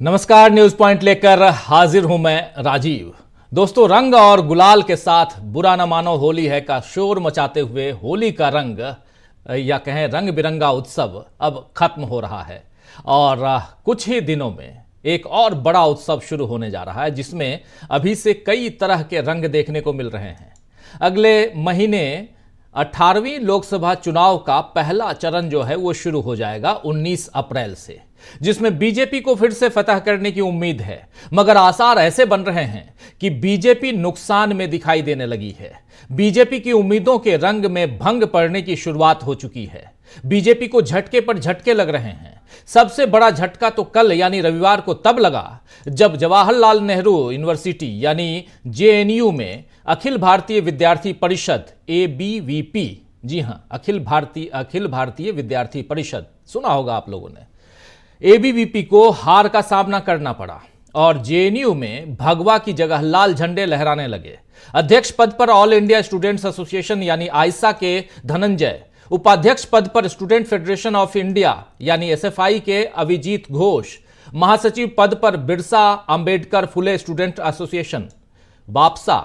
नमस्कार, news point लेकर हाजिर हूं मैं राजीव। दोस्तों, रंग और गुलाल के साथ बुरा न मानो होली है का शोर मचाते हुए होली का रंग या कहें रंग बिरंगा उत्सव अब खत्म हो रहा है और कुछ ही दिनों में एक और बड़ा उत्सव शुरू होने जा रहा है जिसमें अभी से कई तरह के रंग देखने को मिल रहे हैं। अगले महीने 18वीं लोकसभा चुनाव का पहला चरण जो है वो शुरू हो जाएगा 19 अप्रैल से, जिसमें बीजेपी को फिर से फतह करने की उम्मीद है। मगर आसार ऐसे बन रहे हैं कि बीजेपी नुकसान में दिखाई देने लगी है। बीजेपी की उम्मीदों के रंग में भंग पड़ने की शुरुआत हो चुकी है। बीजेपी को झटके पर झटके लग रहे हैं। सबसे बड़ा झटका तो कल यानी रविवार को तब लगा जब जवाहरलाल नेहरू यूनिवर्सिटी यानी जेएनयू में अखिल भारतीय विद्यार्थी परिषद ABVP, जी हां, अखिल भारतीय विद्यार्थी परिषद, सुना होगा आप लोगों ने, ABVP को हार का सामना करना पड़ा और जेएनयू में भगवा की जगह लाल झंडे लहराने लगे। अध्यक्ष पद पर ऑल इंडिया स्टूडेंट्स एसोसिएशन यानी आइसा के धनंजय, उपाध्यक्ष पद पर स्टूडेंट फेडरेशन ऑफ इंडिया यानी SFI के अभिजीत घोष, महासचिव पद पर बिरसा अंबेडकर फुले स्टूडेंट एसोसिएशन बापसा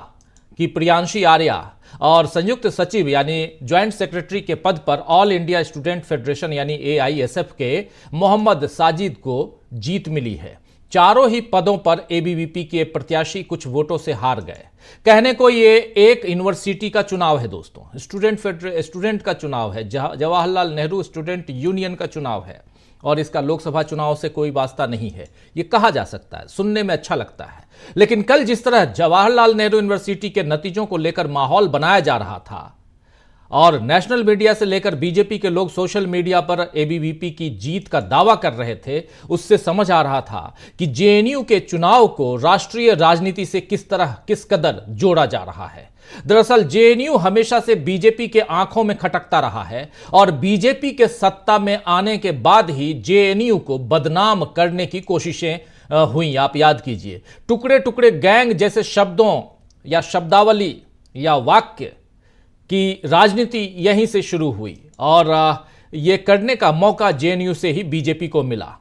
की प्रियांशी आर्या और संयुक्त सचिव यानी ज्वाइंट सेक्रेटरी के पद पर ऑल इंडिया स्टूडेंट फेडरेशन यानी AISF के मोहम्मद साजिद को जीत मिली है। चारों ही पदों पर ABVP के प्रत्याशी कुछ वोटों से हार गए। कहने को ये एक यूनिवर्सिटी का चुनाव है दोस्तों, स्टूडेंट का चुनाव है, जवाहरलाल नेहरू स्टूडेंट यूनियन का चुनाव है और इसका लोकसभा चुनाव से कोई वास्ता नहीं है, ये कहा जा सकता है, सुनने में अच्छा लगता है। लेकिन कल जिस तरह जवाहरलाल नेहरू यूनिवर्सिटी के नतीजों को लेकर माहौल बनाया जा रहा था और नेशनल मीडिया से लेकर बीजेपी के लोग सोशल मीडिया पर ABVP की जीत का दावा कर रहे थे, उससे समझ आ रहा था कि जेएनयू के चुनाव को राष्ट्रीय राजनीति से किस कदर जोड़ा जा रहा है। दरअसल जेएनयू हमेशा से बीजेपी के आंखों में खटकता रहा है और बीजेपी के सत्ता में आने के बाद ही जेएनयू को बदनाम करने की कोशिशें हुई। आप याद कीजिए, टुकड़े टुकड़े गैंग जैसे शब्दों या शब्दावली या वाक्य की राजनीति यहीं से शुरू हुई और ये करने का मौका जेएनयू से ही बीजेपी को मिला।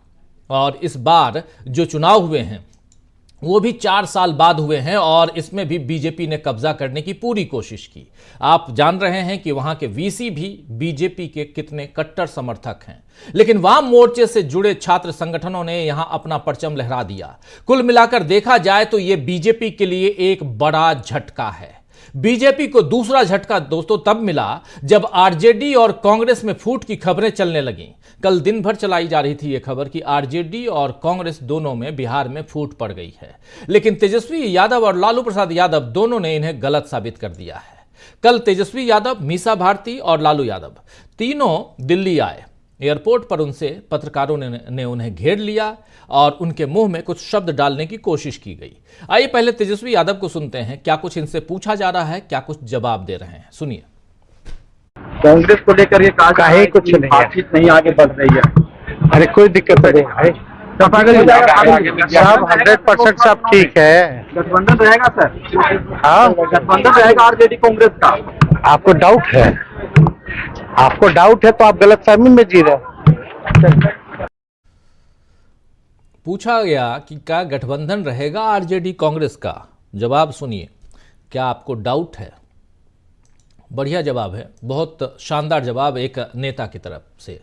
और इस बार जो चुनाव हुए हैं वो भी 4 साल बाद हुए हैं और इसमें भी बीजेपी ने कब्जा करने की पूरी कोशिश की। आप जान रहे हैं कि वहां के VC भी बीजेपी के कितने कट्टर समर्थक हैं, लेकिन वाम मोर्चे से जुड़े छात्र संगठनों ने यहां अपना परचम लहरा दिया। कुल मिलाकर देखा जाए तो यह बीजेपी के लिए एक बड़ा झटका है। बीजेपी को दूसरा झटका दोस्तों तब मिला जब आरजेडी और कांग्रेस में फूट की खबरें चलने लगीं। कल दिन भर चलाई जा रही थी यह खबर कि आरजेडी और कांग्रेस दोनों में बिहार में फूट पड़ गई है, लेकिन तेजस्वी यादव और लालू प्रसाद यादव दोनों ने इन्हें गलत साबित कर दिया है। कल तेजस्वी यादव, मीसा भारती और लालू यादव तीनों दिल्ली आए। एयरपोर्ट पर उनसे पत्रकारों ने उन्हें घेर लिया और उनके मुंह में कुछ शब्द डालने की कोशिश की गई। आइए पहले तेजस्वी यादव को सुनते हैं, क्या कुछ इनसे पूछा जा रहा है, क्या कुछ जवाब दे रहे हैं, सुनिए। कांग्रेस को लेकर ये कहा है कुछ नहीं, बातचीत नहीं आगे बढ़ रही है। अरे कोई दिक्कत नहीं है, सब 100% सब ठीक है। गठबंधन रहेगा सर? हाँ, गठबंधन रहेगा आरजेडी कांग्रेस का। आपको डाउट है? आपको डाउट है तो आप गलतफहमी में जी रहे। पूछा गया कि क्या गठबंधन रहेगा आरजेडी कांग्रेस का, जवाब सुनिए। क्या आपको डाउट है? बढ़िया जवाब है, बहुत शानदार जवाब एक नेता की तरफ से।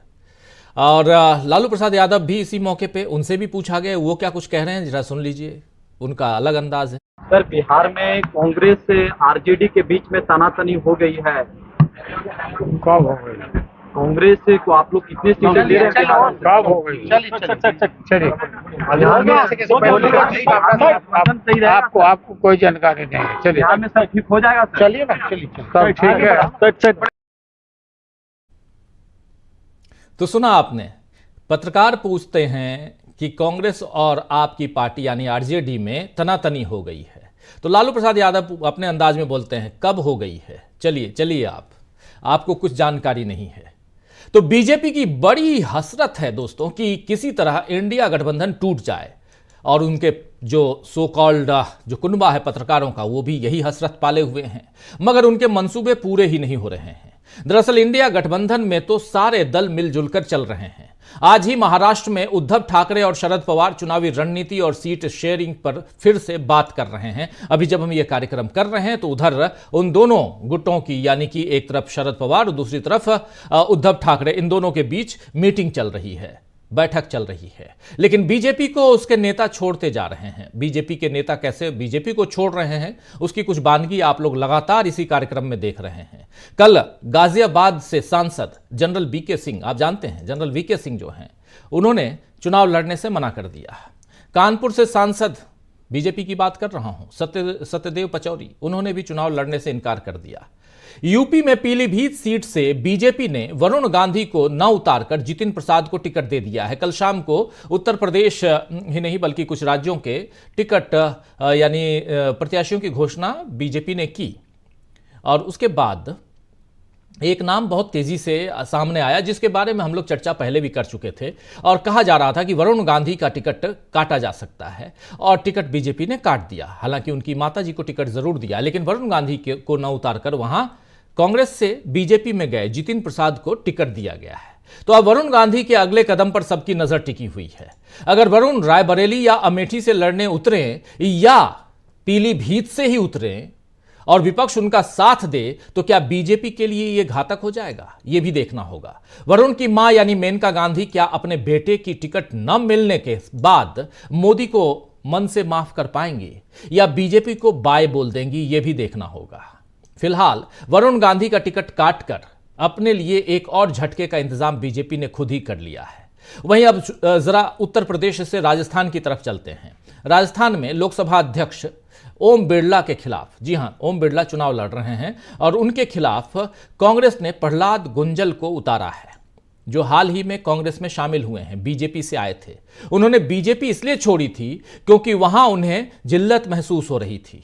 और लालू प्रसाद यादव भी इसी मौके पे, उनसे भी पूछा गया, वो क्या कुछ कह रहे हैं जरा सुन लीजिए, उनका अलग अंदाज है। सर, बिहार में कांग्रेस से आरजेडी के बीच में तनातनी हो गई है। कब हो गई? कांग्रेस को आप लोग कितने सीटें ले रहे हैं? कब हो गई? चलिए, आपको कोई जानकारी नहीं है। चलिए, बिहार में सर ठीक हो जाएगा सर? चलिए ना, चलिए सब ठीक है। तो सुना आपने, पत्रकार पूछते हैं कि कांग्रेस और आपकी पार्टी यानी आरजेडी में तनातनी हो गई है, तो लालू प्रसाद यादव अपने अंदाज में बोलते हैं कब हो गई है। चलिए आपको कुछ जानकारी नहीं है। तो बीजेपी की बड़ी हसरत है दोस्तों कि किसी तरह इंडिया गठबंधन टूट जाए और उनके जो सो कॉल्ड जो कुनबा है पत्रकारों का, वो भी यही हसरत पाले हुए हैं, मगर उनके मंसूबे पूरे ही नहीं हो रहे हैं। दरअसल इंडिया गठबंधन में तो सारे दल मिलजुल कर चल रहे हैं। आज ही महाराष्ट्र में उद्धव ठाकरे और शरद पवार चुनावी रणनीति और सीट शेयरिंग पर फिर से बात कर रहे हैं। अभी जब हम ये कार्यक्रम कर रहे हैं तो उधर उन दोनों गुटों की, यानी कि एक तरफ शरद पवार और दूसरी तरफ उद्धव ठाकरे, इन दोनों के बीच मीटिंग चल रही है, बैठक चल रही है। लेकिन बीजेपी को उसके नेता छोड़ते जा रहे हैं। बीजेपी के नेता कैसे बीजेपी को छोड़ रहे हैं, उसकी कुछ बानगी आप लोग लगातार इसी कार्यक्रम में देख रहे हैं। कल गाजियाबाद से सांसद जनरल वीके सिंह, आप जानते हैं जनरल वीके सिंह जो हैं, उन्होंने चुनाव लड़ने से मना कर दिया। कानपुर से सांसद, बीजेपी की बात कर रहा हूं, सत्यदेव पचौरी, उन्होंने भी चुनाव लड़ने से इनकार कर दिया। यूपी में पीलीभीत सीट से बीजेपी ने वरुण गांधी को न उतारकर जितिन प्रसाद को टिकट दे दिया है। कल शाम को उत्तर प्रदेश ही नहीं बल्कि कुछ राज्यों के टिकट यानी प्रत्याशियों की घोषणा बीजेपी ने की, और उसके बाद एक नाम बहुत तेजी से सामने आया जिसके बारे में हम लोग चर्चा पहले भी कर चुके थे, और कहा जा रहा था कि वरुण गांधी का टिकट काटा जा सकता है, और टिकट बीजेपी ने काट दिया। हालांकि उनकी माता जी को टिकट जरूर दिया, लेकिन वरुण गांधी को न उतारकर वहां कांग्रेस से बीजेपी में गए जितिन प्रसाद को टिकट दिया गया है। तो अब वरुण गांधी के अगले कदम पर सबकी नजर टिकी हुई है। अगर वरुण रायबरेली या अमेठी से लड़ने उतरे या पीलीभीत से ही उतरे और विपक्ष उनका साथ दे तो क्या बीजेपी के लिए यह घातक हो जाएगा, यह भी देखना होगा। वरुण की मां यानी मेनका गांधी क्या अपने बेटे की टिकट न मिलने के बाद मोदी को मन से माफ कर पाएंगी या बीजेपी को बाय बोल देंगी, यह भी देखना होगा। फिलहाल वरुण गांधी का टिकट काटकर अपने लिए एक और झटके का इंतजाम बीजेपी ने खुद ही कर लिया है। वहीं अब जरा उत्तर प्रदेश से राजस्थान की तरफ चलते हैं। राजस्थान में लोकसभा अध्यक्ष ओम बिरला के खिलाफ, जी हां, ओम बिरला चुनाव लड़ रहे हैं और उनके खिलाफ कांग्रेस ने प्रहलाद गुंजल को उतारा है, जो हाल ही में कांग्रेस में शामिल हुए हैं, बीजेपी से आए थे। उन्होंने बीजेपी इसलिए छोड़ी थी क्योंकि वहां उन्हें जिल्लत महसूस हो रही थी।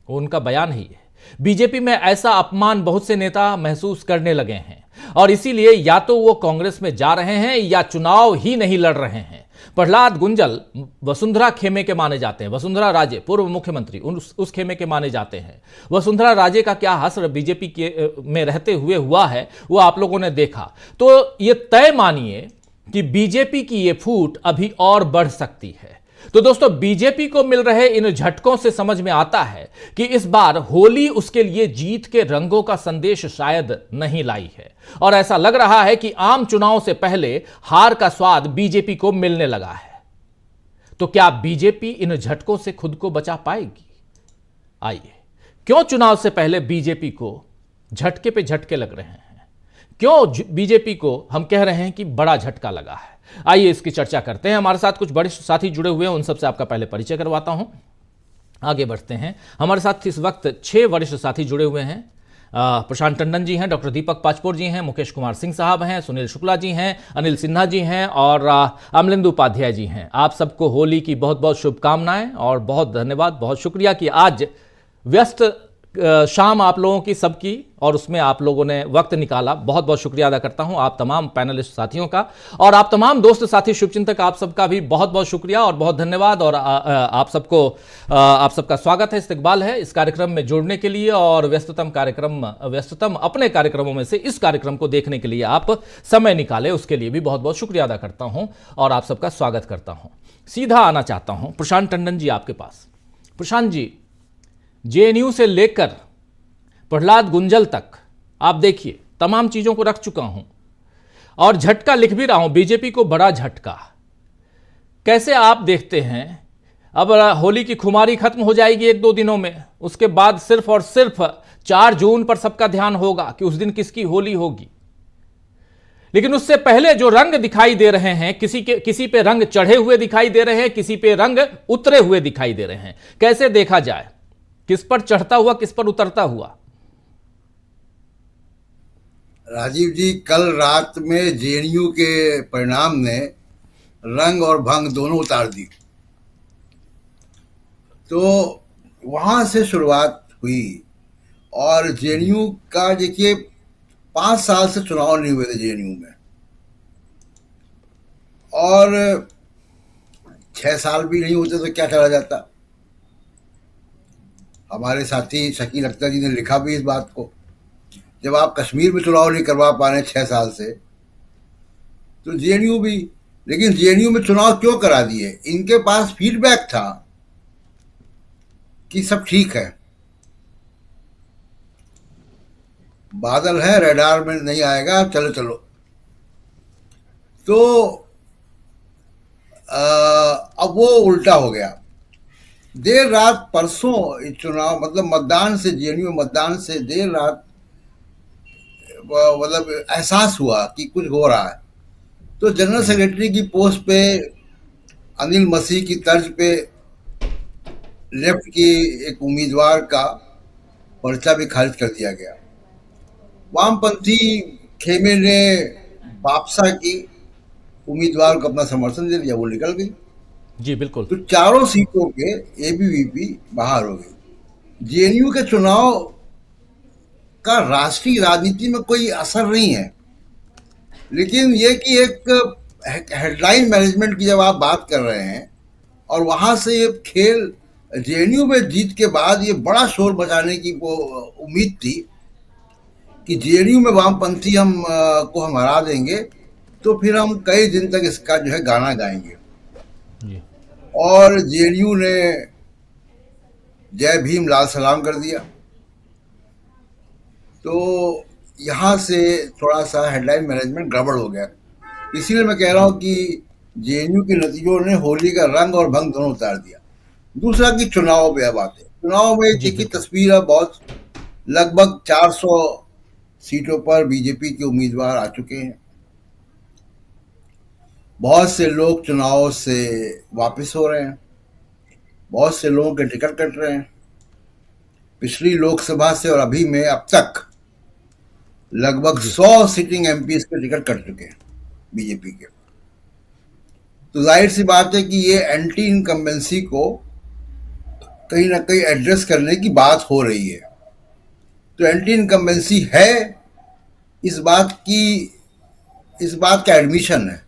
उनका बयान ही है, बीजेपी में ऐसा अपमान बहुत से नेता महसूस करने लगे हैं और इसीलिए या तो वो कांग्रेस में जा रहे हैं या चुनाव ही नहीं लड़ रहे हैं। प्रहलाद गुंजल वसुंधरा खेमे के माने जाते हैं, वसुंधरा राजे पूर्व मुख्यमंत्री उस खेमे के माने जाते हैं। वसुंधरा राजे का क्या हश्र बीजेपी के में रहते हुए हुआ है वो आप लोगों ने देखा। तो ये तय मानिए कि बीजेपी की ये फूट अभी और बढ़ सकती है। तो दोस्तों, बीजेपी को मिल रहे इन झटकों से समझ में आता है कि इस बार होली उसके लिए जीत के रंगों का संदेश शायद नहीं लाई है, और ऐसा लग रहा है कि आम चुनाव से पहले हार का स्वाद बीजेपी को मिलने लगा है। तो क्या बीजेपी इन झटकों से खुद को बचा पाएगी? आइए, क्यों चुनाव से पहले बीजेपी को झटके पे झटके लग रहे हैं, क्यों बीजेपी को हम कह रहे हैं कि बड़ा झटका लगा है, आइए इसकी चर्चा करते हैं। हमारे साथ कुछ बड़े साथी जुड़े हुए हैं, उन सबसे आपका पहले परिचय करवाता हूं, आगे बढ़ते हैं। हमारे साथ इस वक्त 6 वरिष्ठ साथी जुड़े हुए हैं। प्रशांत टंडन जी हैं, डॉक्टर दीपक पाचपोर जी हैं, मुकेश कुमार सिंह साहब हैं, सुनील शुक्ला जी हैं, अनिल सिन्हा जी हैं और अमलेंदु उपाध्याय जी हैं। आप सबको होली की बहुत बहुत शुभकामनाएं और बहुत धन्यवाद, बहुत शुक्रिया कि आज व्यस्त शाम आप लोगों की सबकी और उसमें आप लोगों ने वक्त निकाला। बहुत बहुत शुक्रिया अदा करता हूं आप तमाम पैनलिस्ट साथियों का, और आप तमाम दोस्त साथी शुभचिंतक, आप सबका भी बहुत बहुत शुक्रिया और बहुत धन्यवाद। और आप सबका स्वागत है, इस्तकबाल है इस कार्यक्रम में जुड़ने के लिए, और व्यस्ततम अपने कार्यक्रमों में से इस कार्यक्रम को देखने के लिए आप समय निकाले, उसके लिए भी बहुत बहुत शुक्रिया अदा करता हूं और आप सबका स्वागत करता हूं। सीधा आना चाहता हूं प्रशांत टंडन जी आपके पास। प्रशांत जी, जेएनयू से लेकर प्रहलाद गुंजल तक आप देखिए तमाम चीजों को रख चुका हूं और झटका लिख भी रहा हूं, बीजेपी को बड़ा झटका। कैसे आप देखते हैं? अब होली की खुमारी खत्म हो जाएगी 1-2 दिनों में, उसके बाद सिर्फ और सिर्फ 4 जून पर सबका ध्यान होगा कि उस दिन किसकी होली होगी। लेकिन उससे पहले जो रंग दिखाई दे रहे हैं, किसी पे रंग चढ़े हुए दिखाई दे रहे हैं, किसी पे रंग उतरे हुए दिखाई दे रहे हैं। कैसे देखा जाए, किस पर चढ़ता हुआ, किस पर उतरता हुआ? राजीव जी, कल रात में जेएनयू के परिणाम ने रंग और भंग दोनों उतार दी। तो वहां से शुरुआत हुई और जेएनयू का देखिए 5 साल से चुनाव नहीं हुए थे जेएनयू में, और 6 साल भी नहीं होते तो क्या करा जाता। हमारे साथी शकील अख्तर जी ने लिखा भी इस बात को जब आप कश्मीर में चुनाव नहीं करवा पा रहे 6 साल से, तो जेएनयू भी। लेकिन जेएनयू में चुनाव क्यों करा दिए? इनके पास फीडबैक था कि सब ठीक है, बादल है, रडार में नहीं आएगा, चलो चलो। तो अब वो उल्टा हो गया। देर रात परसों चुनाव मतलब मतदान से, जेएनयू मतदान से देर रात मतलब एहसास हुआ कि कुछ हो रहा है। तो जनरल सेक्रेटरी की पोस्ट पे अनिल मसीह की तर्ज पे लेफ्ट की एक उम्मीदवार का पर्चा भी खारिज कर दिया गया। वामपंथी खेमे ने बापसा की उम्मीदवार को अपना समर्थन दे दिया, वो निकल गई। जी बिल्कुल। तो चारों सीटों के एबीवीपी बाहर हो गई। जेएनयू के चुनाव का राष्ट्रीय राजनीति में कोई असर नहीं है, लेकिन ये कि एक हेडलाइन मैनेजमेंट की जब आप बात कर रहे हैं और वहां से ये खेल जेएनयू में जीत के बाद ये बड़ा शोर मचाने की वो उम्मीद थी कि जेएनयू में वामपंथी को हम हरा देंगे, तो फिर हम कई दिन तक इसका जो है गाना गाएंगे। जी। और जेएनयू ने जय भीम लाल सलाम कर दिया। तो यहाँ से थोड़ा सा हेडलाइन मैनेजमेंट गड़बड़ हो गया। इसीलिए मैं कह रहा हूँ कि जेएनयू के नतीजों ने होली का रंग और भंग दोनों उतार दिया। दूसरा कि चुनाव पे अब आते, चुनाव में जी, देखिए तस्वीर अब बहुत लगभग 400 सीटों पर बीजेपी के उम्मीदवार आ चुके हैं। बहुत से लोग चुनाव से वापस हो रहे हैं, बहुत से लोगों के टिकट कट रहे हैं। पिछली लोकसभा से और अभी में अब तक लगभग 100 सिटिंग एमपी के टिकट कट चुके हैं बीजेपी के। तो जाहिर सी बात है कि ये एंटी इनकम्बेंसी को कहीं ना कहीं एड्रेस करने की बात हो रही है। तो एंटी इनकम्बेंसी है, इस बात का एडमिशन है।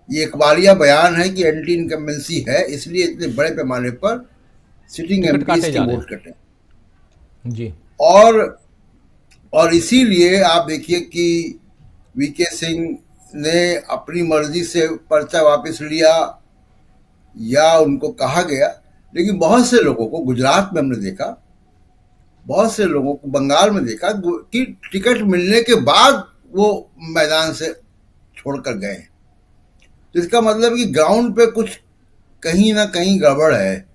ये इकबालिया बयान है कि एंटी इनकम्बेंसी है, इसलिए इतने बड़े पैमाने पर सिटिंग टिकट एमपी काटे जा के रहे वोट कटे। जी। और इसीलिए आप देखिए कि वीके सिंह ने अपनी मर्जी से पर्चा वापस लिया या उनको कहा गया। लेकिन बहुत से लोगों को गुजरात में हमने देखा, बहुत से लोगों को बंगाल में देखा कि टिकट मिलने के बाद वो मैदान से छोड़कर गए। तो इसका मतलब कि ग्राउंड पे कुछ कहीं ना कहीं गड़बड़ है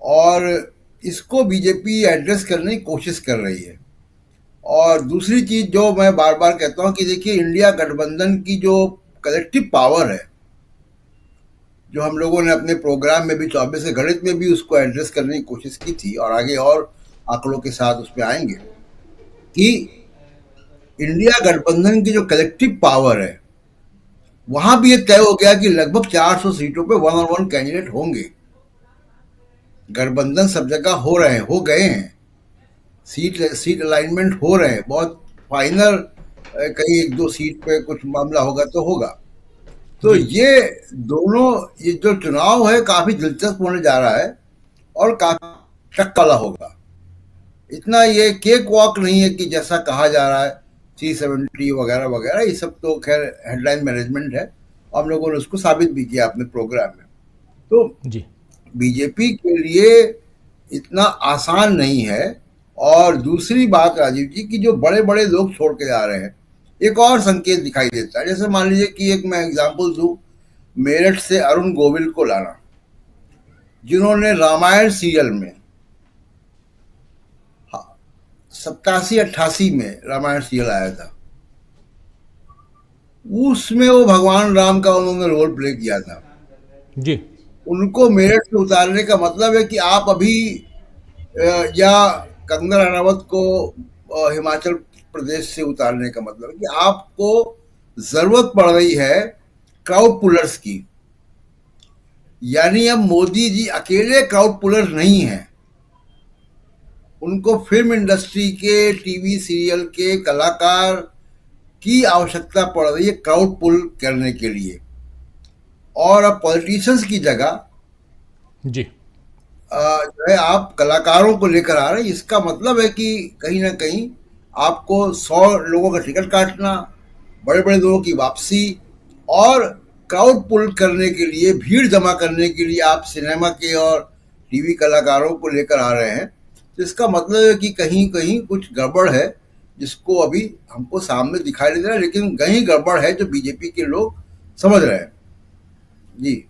और इसको बीजेपी एड्रेस करने की कोशिश कर रही है। और दूसरी चीज जो मैं बार बार कहता हूं कि देखिए इंडिया गठबंधन की जो कलेक्टिव पावर है, जो हम लोगों ने अपने प्रोग्राम में भी 24 के गणित में भी उसको एड्रेस करने की कोशिश की थी और आगे और आंकड़ों के साथ उस पर आएंगे, कि इंडिया गठबंधन की जो कलेक्टिव पावर है वहां भी ये तय हो गया कि लगभग 400 सीटों पे 1 on 1 कैंडिडेट होंगे। गठबंधन सब जगह हो गए हैं, सीट अलाइनमेंट हो रहे हैं, बहुत फाइनल कहीं 1-2 सीट पे कुछ मामला होगा तो होगा। तो ये जो चुनाव है काफी दिलचस्प होने जा रहा है और काफी टक्कला होगा। इतना ये केक वॉक नहीं है कि जैसा कहा जा रहा है 370 वगैरह वगैरह, ये सब तो खैर हेडलाइन मैनेजमेंट है और हम लोगों ने उसको साबित भी किया अपने प्रोग्राम में। तो जी। बीजेपी के लिए इतना आसान नहीं है। और दूसरी बात राजीव जी, की जो बड़े बड़े लोग छोड़ के जा रहे हैं, एक और संकेत दिखाई देता है। जैसे मान लीजिए कि एक मैं एग्जांपल दूं, मेरठ से अरुण गोविल को लाना, जिन्होंने रामायण सीरियल में 87-88 में रामायण सीरियल आया था, उसमें वो भगवान राम का उन्होंने रोल प्ले किया था। जी। उनको मेरठ से उतारने का मतलब है कि आप अभी या कंगना रनावत को हिमाचल प्रदेश से उतारने का मतलब है कि आपको जरूरत पड़ रही है क्राउड पुलर्स की। यानी अब मोदी जी अकेले क्राउड पुलर नहीं हैं, उनको फिल्म इंडस्ट्री के, टीवी सीरियल के कलाकार की आवश्यकता पड़ रही है क्राउड पुल करने के लिए। और अब पॉलिटिशियंस की जगह जी जो है आप कलाकारों को लेकर आ रहे हैं, इसका मतलब है कि कहीं ना कहीं आपको 100 लोगों का टिकट काटना, बड़े बड़े लोगों की वापसी और क्राउड पुल करने के लिए, भीड़ जमा करने के लिए आप सिनेमा के और टीवी कलाकारों को लेकर आ रहे हैं। तो इसका मतलब है कि कहीं कहीं कुछ गड़बड़ है, जिसको अभी हमको सामने दिखाई नहीं दे रहा है, लेकिन कहीं गड़बड़ है जो बीजेपी के लोग समझ रहे हैं। जी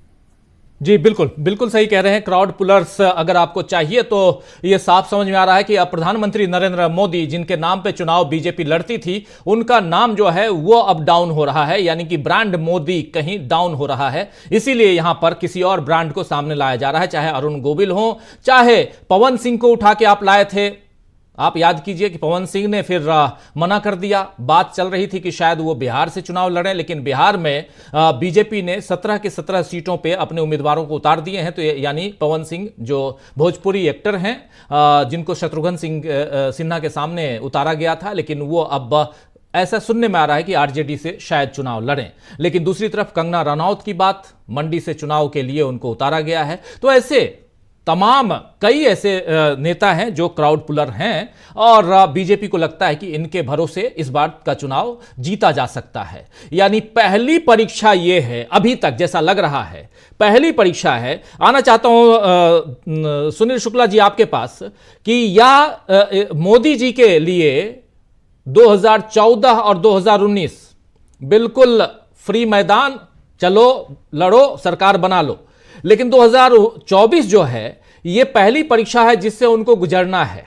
जी बिल्कुल बिल्कुल सही कह रहे हैं। क्राउड पुलर्स अगर आपको चाहिए तो ये साफ समझ में आ रहा है कि अब प्रधानमंत्री नरेंद्र मोदी जिनके नाम पे चुनाव बीजेपी लड़ती थी, उनका नाम जो है वो अब डाउन हो रहा है, यानी कि ब्रांड मोदी कहीं डाउन हो रहा है। इसीलिए यहां पर किसी और ब्रांड को सामने लाया जा रहा है, चाहे अरुण गोविल हो, चाहे पवन सिंह को उठा के आप लाए थे। आप याद कीजिए कि पवन सिंह ने फिर मना कर दिया। बात चल रही थी कि शायद वो बिहार से चुनाव लड़ें, लेकिन बिहार में बीजेपी ने 17 के 17 सीटों पे अपने उम्मीदवारों को उतार दिए हैं। तो यानी पवन सिंह जो भोजपुरी एक्टर हैं, जिनको शत्रुघ्न सिन्हा के सामने उतारा गया था, लेकिन वो अब ऐसा सुनने में आ रहा है कि आरजेडी से शायद चुनाव लड़ें। लेकिन दूसरी तरफ कंगना रनौत की बात, मंडी से चुनाव के लिए उनको उतारा गया है। तो ऐसे तमाम कई ऐसे नेता हैं जो क्राउड पुलर हैं और बीजेपी को लगता है कि इनके भरोसे इस बार का चुनाव जीता जा सकता है। यानी पहली परीक्षा ये है, अभी तक जैसा लग रहा है पहली परीक्षा है। आना चाहता हूं सुनील शुक्ला जी आपके पास कि या मोदी जी के लिए 2014 और 2019 बिल्कुल फ्री मैदान, चलो लड़ो, सरकार बना लो, लेकिन 2024 जो है ये पहली परीक्षा है जिससे उनको गुजरना है,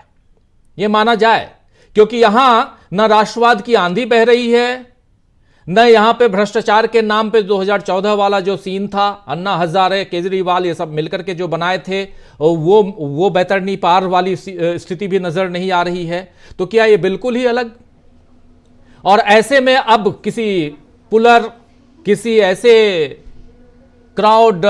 ये माना जाए, क्योंकि यहां न राष्ट्रवाद की आंधी बह रही है, न यहां पे भ्रष्टाचार के नाम पे 2014 वाला जो सीन था, अन्ना हजारे, केजरीवाल, ये सब मिलकर के जो बनाए थे, वो बैतरनी पार वाली स्थिति भी नजर नहीं आ रही है। तो क्या ये बिल्कुल ही अलग? और ऐसे में अब किसी पुलर, किसी ऐसे क्राउड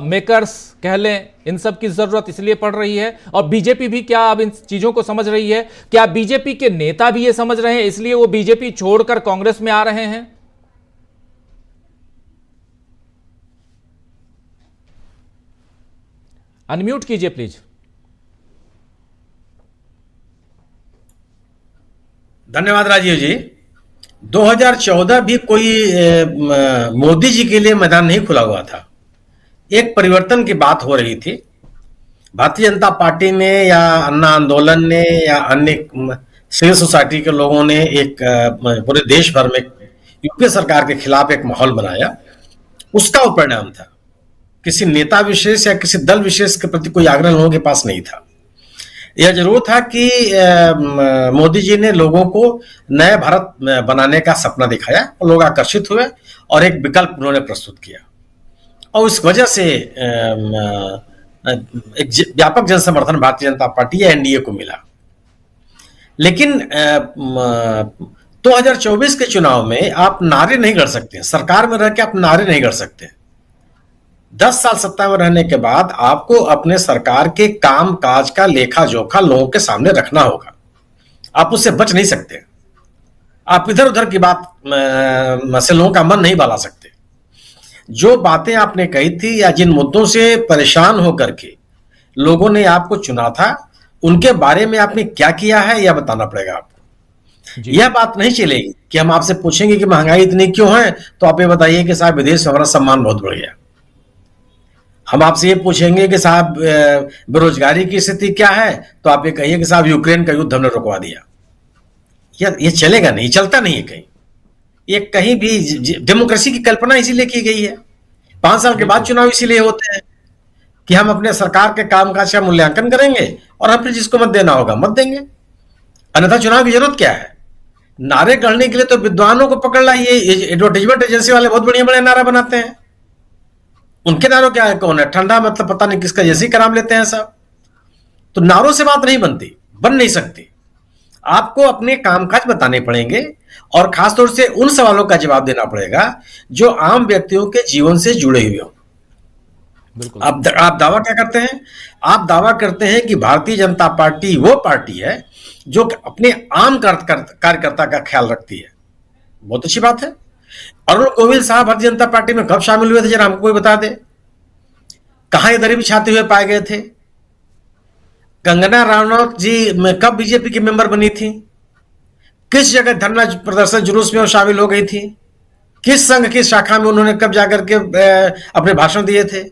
मेकर्स कह लें, इन सब की जरूरत इसलिए पड़ रही है। और बीजेपी भी क्या अब इन चीजों को समझ रही है? क्या बीजेपी के नेता भी ये समझ रहे हैं, इसलिए वो बीजेपी छोड़कर कांग्रेस में आ रहे हैं? अनम्यूट कीजिए प्लीज। धन्यवाद राजीव जी। 2014 भी कोई मोदी जी के लिए मैदान नहीं खुला हुआ था। एक परिवर्तन की बात हो रही थी। भारतीय जनता पार्टी ने या अन्ना आंदोलन ने या अन्य सिविल सोसाइटी के लोगों ने एक पूरे देश भर में यूपीए सरकार के खिलाफ एक माहौल बनाया। उसका वो परिणाम था। किसी नेता विशेष या किसी दल विशेष के प्रति कोई आग्रह लोगों के पास नहीं था। यह जरूर था कि मोदी जी ने लोगों को नए भारत बनाने का सपना दिखाया और लोग आकर्षित हुए और एक विकल्प उन्होंने प्रस्तुत किया और इस वजह से एक व्यापक जन समर्थन भारतीय जनता पार्टी या एनडीए को मिला। लेकिन 2024 के चुनाव में आप नारे नहीं गढ़ सकते, सरकार में रह के आप नारे नहीं गढ़ सकते। 10 साल सत्ता में रहने के बाद आपको अपने सरकार के काम काज का लेखा जोखा लोगों के सामने रखना होगा। आप उससे बच नहीं सकते। आप इधर उधर की बात से लोगों का मन नहीं बहला सकते। जो बातें आपने कही थी या जिन मुद्दों से परेशान होकर के लोगों ने आपको चुना था, उनके बारे में आपने क्या किया है यह बताना पड़ेगा आपको। यह बात नहीं चलेगी कि हम आपसे पूछेंगे कि महंगाई इतनी क्यों है, तो आप ये बताइए कि साहब विदेश में हमारा सम्मान बहुत बढ़ गया। हम आपसे ये पूछेंगे कि साहब बेरोजगारी की स्थिति क्या है, तो आप ये कहिए कि साहब यूक्रेन का युद्ध हमने रुकवा दिया। ये चलेगा नहीं, चलता नहीं है कहीं। ये कहीं भी डेमोक्रेसी की कल्पना इसीलिए की गई है। 5 साल के बाद चुनाव इसीलिए होते हैं कि हम अपने सरकार के कामकाज का मूल्यांकन करेंगे और हम फिर जिसको मत देना होगा मत देंगे। अन्यथा चुनाव की जरूरत क्या है? नारे गढ़ने के लिए तो विद्वानों को पकड़ लाइए। एडवर्टाइजमेंट एजेंसी वाले बहुत बढ़िया बड़े नारा बनाते हैं। उनके नारों क्या है, कौन है ठंडा मतलब पता नहीं किसका जैसे ही कराम लेते हैं सब। तो नारों से बात नहीं बनती, बन नहीं सकती। आपको अपने कामकाज बताने पड़ेंगे और खासतौर से उन सवालों का जवाब देना पड़ेगा जो आम व्यक्तियों के जीवन से जुड़े हुए हो। आप दावा क्या करते हैं? आप दावा करते हैं कि भारतीय जनता पार्टी वो पार्टी है जो अपने आम कार्यकर्ता का ख्याल रखती है। बहुत अच्छी बात है। अरुण गोविल साहब भारतीय जनता पार्टी में कब शामिल हुए थे, जरा हमको कोई बता दे। कहां ये दरी बिछाते हुए पाए गए थे? कंगना रनौत जी कब बीजेपी की मेंबर बनी थी? किस जगह धरना प्रदर्शन जुलूस में वो शामिल हो गई थी? किस संघ की शाखा में उन्होंने कब जाकर के अपने भाषण दिए थे?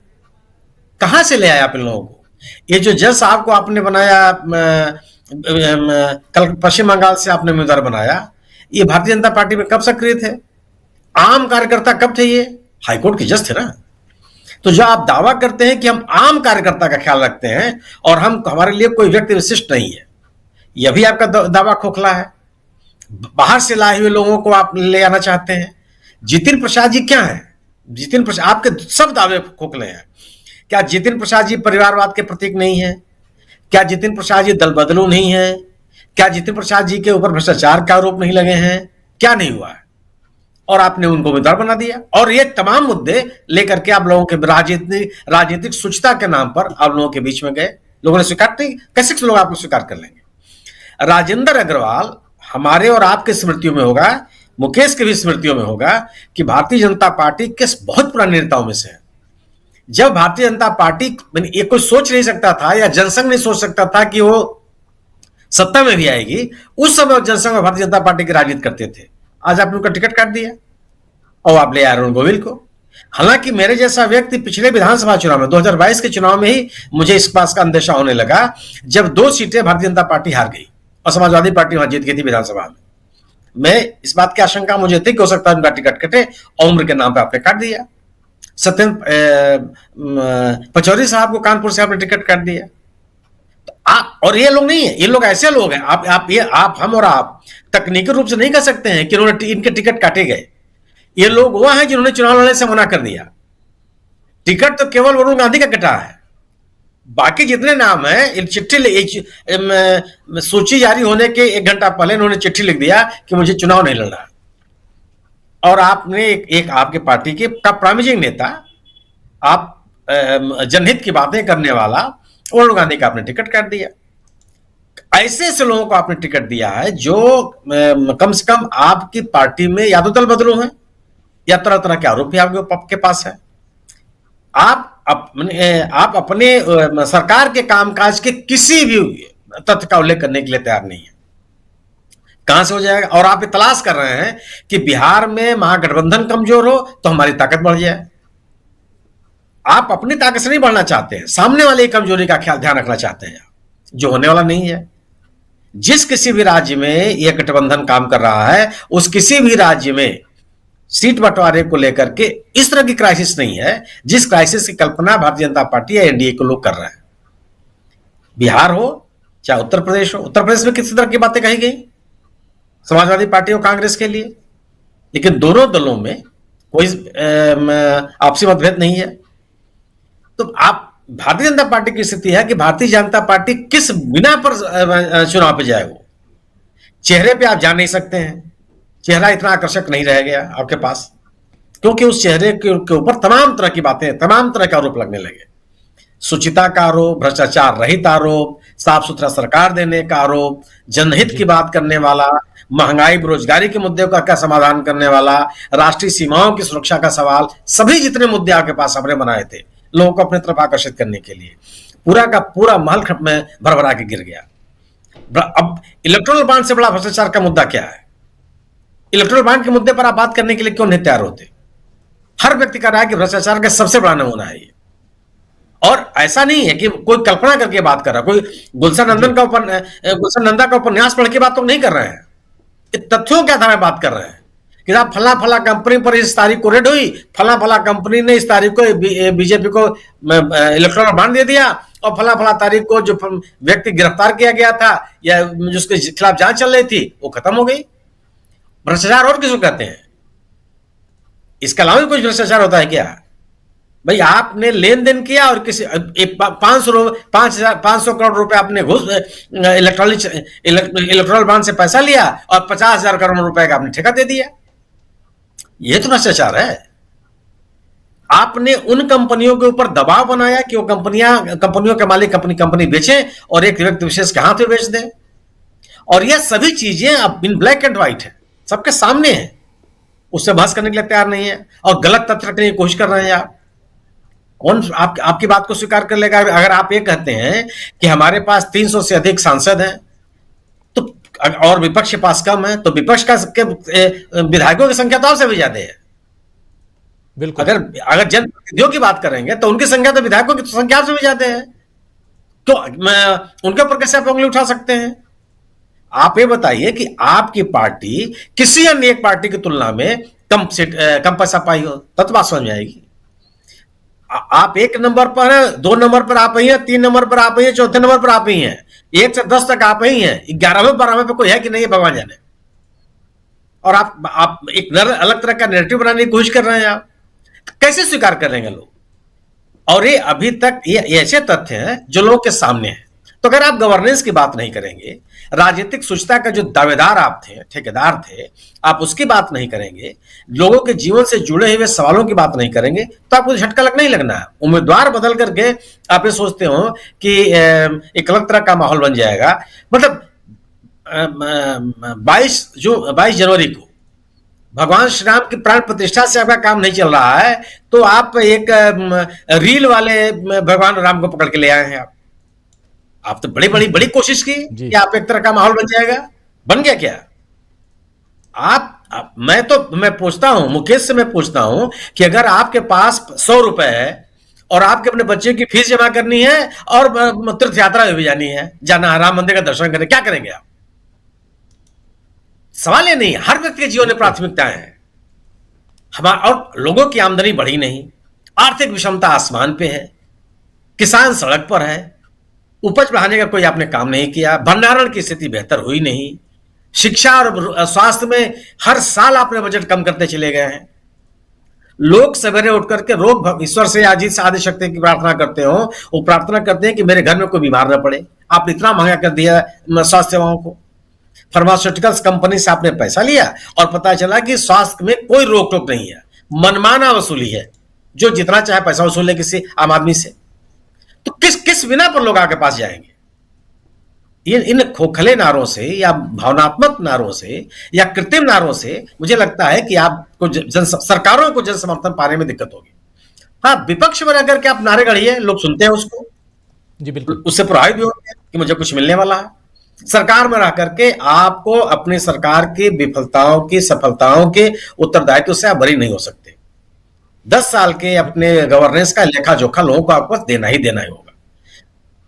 कहां से ले आया आप इन लोगों को? ये जो जज साहब को आपने बनाया, कल पश्चिम बंगाल से आपने उम्मीदवार बनाया, ये भारतीय जनता पार्टी में कब सक्रिय थे? आम कार्यकर्ता कब थे? ये हाईकोर्ट के जज थे ना। तो जो आप दावा करते हैं कि हम आम कार्यकर्ता का ख्याल रखते हैं और हम हमारे लिए कोई व्यक्ति विशिष्ट नहीं है, यह भी आपका दावा खोखला है। बाहर से लाए हुए लोगों को आप ले आना चाहते हैं। जितिन प्रसाद जी क्या है? जितिन प्रसाद, आपके सब दावे खोखले हैं। क्या जितिन प्रसाद जी परिवारवाद के प्रतीक नहीं है? क्या जितिन प्रसाद जी दल बदलू नहीं है? क्या जितिन प्रसाद जी के ऊपर भ्रष्टाचार का आरोप नहीं लगे हैं? क्या नहीं हुआ है? और आपने उनको उम्मीदवार बना दिया। और ये तमाम मुद्दे लेकर के आप लोगों के राजनीतिक शुचिता के नाम पर आप लोगों के बीच में गए। लोगों ने स्वीकार नहीं, कैसे लोग आपको स्वीकार कर लेंगे? राजेंद्र अग्रवाल हमारे और आपके स्मृतियों में होगा, मुकेश के भी स्मृतियों में होगा कि भारतीय जनता पार्टी के बहुत पुराने नेताओं में से है। जब भारतीय जनता पार्टी, ये कोई सोच नहीं सकता था या जनसंघ नहीं सोच सकता था कि वो सत्ता में भी आएगी, उस समय जनसंघ में भारतीय जनता पार्टी की राजनीति करते थे। आज आपने उनका टिकट काट दिया और आप ले आए अरुण गोविल को। हालांकि मेरे जैसा व्यक्ति पिछले विधानसभा चुनाव में 2022 के चुनाव में ही मुझे इस बात का अंदेशा होने लगा जब 2 सीटें भारतीय जनता पार्टी हार गई और समाजवादी पार्टी वहां जीत गई थी विधानसभा में। मैं इस बात की आशंका मुझे थी कि हो सकता है उनका टिकट कटे और उम्र के नाम पर आपने काट दिया। सत्येंद्र पचौरी साहब को कानपुर से आपने टिकट काट दिया। तो आप, और ये लोग नहीं है, ये लोग ऐसे लोग हैं, आप हम और आप तकनीकी रूप से नहीं कह सकते हैं कि इनके टिकट काटे गए। ये लोग वह हैं जिन्होंने चुनाव लड़ने से मना कर दिया। टिकट तो केवल वरुण गांधी का कटा है, बाकी जितने नाम है चिट्ठी सूची जारी होने के 1 घंटा पहले इन्होंने चिट्ठी लिख दिया कि मुझे चुनाव नहीं लड़ना। और आपने एक आपके पार्टी के का प्राइमरी नेता, आप जनहित की बातें करने वाला वरुण गांधी का आपने टिकट काट दिया। ऐसे ऐसे लोगों को आपने टिकट दिया है जो कम से कम आपकी पार्टी में या तो दल बदलू हैं या तरह तरह के आरोप भी आपके पास है। आप अपने सरकार के कामकाज के किसी भी तथ्य का उल्लेख करने के लिए तैयार नहीं है। कहां से हो जाएगा? और आप ये तलाश कर रहे हैं कि बिहार में महागठबंधन कमजोर हो तो हमारी ताकत बढ़ जाए। आप अपनी ताकत से नहीं बढ़ना चाहते हैं, सामने वाले की कमजोरी का ध्यान रखना चाहते हैं, जो होने वाला नहीं है। जिस किसी भी राज्य में यह गठबंधन काम कर रहा है, उस किसी भी राज्य में सीट बंटवारे को लेकर के इस तरह की क्राइसिस नहीं है जिस क्राइसिस की कल्पना भारतीय जनता पार्टी या एनडीए के लोग कर रहे हैं। बिहार हो चाहे उत्तर प्रदेश हो, उत्तर प्रदेश में किस तरह की बातें कही गई समाजवादी पार्टी और कांग्रेस के लिए, लेकिन दोनों दलों में कोई आपसी मतभेद नहीं है। तो आप भारतीय जनता पार्टी की स्थिति है कि भारतीय जनता पार्टी किस बिना पर चुनाव पे जाए। वो चेहरे पे आप जा नहीं सकते हैं, चेहरा इतना आकर्षक नहीं रह गया आपके पास, क्योंकि उस चेहरे के ऊपर तमाम तरह की बातें, तमाम तरह के आरोप लगने लगे। सुचिता का आरोप, भ्रष्टाचार रहित आरोप, साफ सुथरा सरकार देने का आरोप, जनहित की बात करने वाला, महंगाई बेरोजगारी के मुद्दे का क्या समाधान करने वाला, राष्ट्रीय सीमाओं की सुरक्षा का सवाल, सभी जितने मुद्दे आपके पास हमने बनाए थे लोगों को अपनी तरफ आकर्षित करने के लिए, पूरा का पूरा महल में भरभरा के गिर गया। अब इलेक्ट्रल बॉन्ड से बड़ा भ्रष्टाचार का मुद्दा क्या है? इलेक्ट्रल बॉन्ड के मुद्दे पर आप बात करने के लिए क्यों नहीं तैयार होते? हर व्यक्ति कह रहा है कि भ्रष्टाचार का सबसे बड़ा नमूना है ये। और ऐसा नहीं है कि कोई कल्पना करके बात कर रहा, कोई गुलशन नंदा का उपन्यास पढ़ के बात तो नहीं कर रहे हैं, तथ्यों के आधार पर बात कर रहे हैं कि आप फला कंपनी पर इस तारीख को रेड हुई, फला कंपनी ने इस तारीख को बीजेपी को इलेक्ट्रल बॉन्ड दे दिया, और फला तारीख को जो व्यक्ति गिरफ्तार किया गया था या जिसके खिलाफ जांच चल रही थी वो खत्म हो गई। भ्रष्टाचार और किसको कहते हैं? इसके अलावा भी कुछ भ्रष्टाचार होता है क्या भाई? आपने लेन देन किया और किसी 500 करोड़ रुपए आपने घुस इलेक्ट्रल बॉन्ड से पैसा लिया और 50,000 करोड़ रुपए का आपने ठेका दे दिया। यह तो भ्रष्टाचार है। आपने उन कंपनियों के ऊपर दबाव बनाया कि वो कंपनियों के मालिक अपनी कंपनी बेचें और एक व्यक्ति विशेष के हाथ में बेच दें। और यह सभी चीजें अब इन ब्लैक एंड व्हाइट है, सबके सामने है, उससे बहस करने के लिए तैयार नहीं है और गलत तथ्य रखने की कोशिश कर रहे हैं आप। कौन आपकी बात को स्वीकार कर लेगा? अगर आप ये कहते हैं कि हमारे पास 300 से अधिक सांसद हैं तो और विपक्ष के पास कम है, तो विपक्ष के विधायकों की संख्या तो आपसे भी ज्यादा है। बिल्कुल। अगर जनप्रतिनिधियों की बात करेंगे तो उनकी संख्या तो विधायकों की संख्या आपसे भी ज्यादा है, तो उनके ऊपर कैसे आप उंगली उठा सकते हैं? आप ये बताइए कि आपकी पार्टी किसी अन्य एक पार्टी की तुलना में कम पैसा पाई हो, तब तो बात समझ में आएगी। आप 1 नंबर पर है, 2 नंबर पर आप ही हैं, 3 नंबर पर आप ही हैं, 4थे नंबर पर आप ही हैं, 1 से 10 तक आप ही हैं, 11वें 12वें पे कोई है कि नहीं है भगवान जाने। और आप एक अलग तरह का नैरेटिव बनाने की कोशिश कर रहे हैं। आप कैसे स्वीकार करेंगे लोग? और ये अभी तक ये ऐसे तथ्य हैं जो लोगों के सामने हैं। तो अगर आप गवर्नेंस की बात नहीं करेंगे, राजनीतिक शुचिता का जो दावेदार आप थे, ठेकेदार थे, आप उसकी बात नहीं करेंगे, लोगों के जीवन से जुड़े हुए सवालों की बात नहीं करेंगे, तो आपको झटका लग नहीं लगना है। उम्मीदवार बदल करके आप ये सोचते हो कि एक अलग तरह का माहौल बन जाएगा। मतलब 22 जनवरी को भगवान श्री राम की प्राण प्रतिष्ठा से आपका काम नहीं चल रहा है, तो आप एक रील वाले भगवान राम को पकड़ के ले आए हैं। आप तो बड़ी कोशिश की कि आप एक तरह का माहौल बन जाएगा। बन गया क्या? मैं पूछता हूं, मुकेश से मैं पूछता हूं कि अगर आपके पास 100 रुपए है और आपके अपने बच्चे की फीस जमा करनी है और तीर्थ यात्रा भी जानी है, जाना राम मंदिर का दर्शन करने, क्या करेंगे आप? सवाल ये नहीं। हर व्यक्ति के जीवन में प्राथमिकताएं हैं। और लोगों की आमदनी बढ़ी नहीं, आर्थिक विषमता आसमान पे है, किसान सड़क पर है, उपज बढ़ाने का कोई आपने काम नहीं किया, भंडारण की स्थिति बेहतर हुई नहीं, शिक्षा और स्वास्थ्य में हर साल आपने बजट कम करते चले गए हैं। लोग सवेरे उठ करके रोग ईश्वर से आदि शक्ति की प्रार्थना करते हो, वो प्रार्थना करते हैं कि मेरे घर में कोई बीमार न पड़े। आपने इतना महंगा कर दिया स्वास्थ्य सेवाओं को। फार्मास्यूटिकल्स कंपनी से आपने पैसा लिया और पता चला कि स्वास्थ्य में कोई रोक टोक नहीं है, मनमाना वसूली है, जो जितना चाहे पैसा वसूल ले किसी आम आदमी से। तो किस बिना पर लोग आपके पास जाएंगे? इन खोखले नारों से या भावनात्मक नारों से या कृत्रिम नारों से मुझे लगता है कि आपको सरकारों को जन समर्थन पाने में दिक्कत होगी। हाँ, विपक्ष में अगर के आप नारे गढ़िए, लोग सुनते हैं उसको, जी बिल्कुल, उससे प्रभावित भी होते हैं कि मुझे कुछ मिलने वाला है। सरकार में रह करके आपको अपनी सरकार की विफलताओं की सफलताओं के उत्तरदायित्व से आप बरी नहीं हो सकते। 10 साल के अपने गवर्नेंस का लेखा जोखा लोगों को आपको देना ही होगा।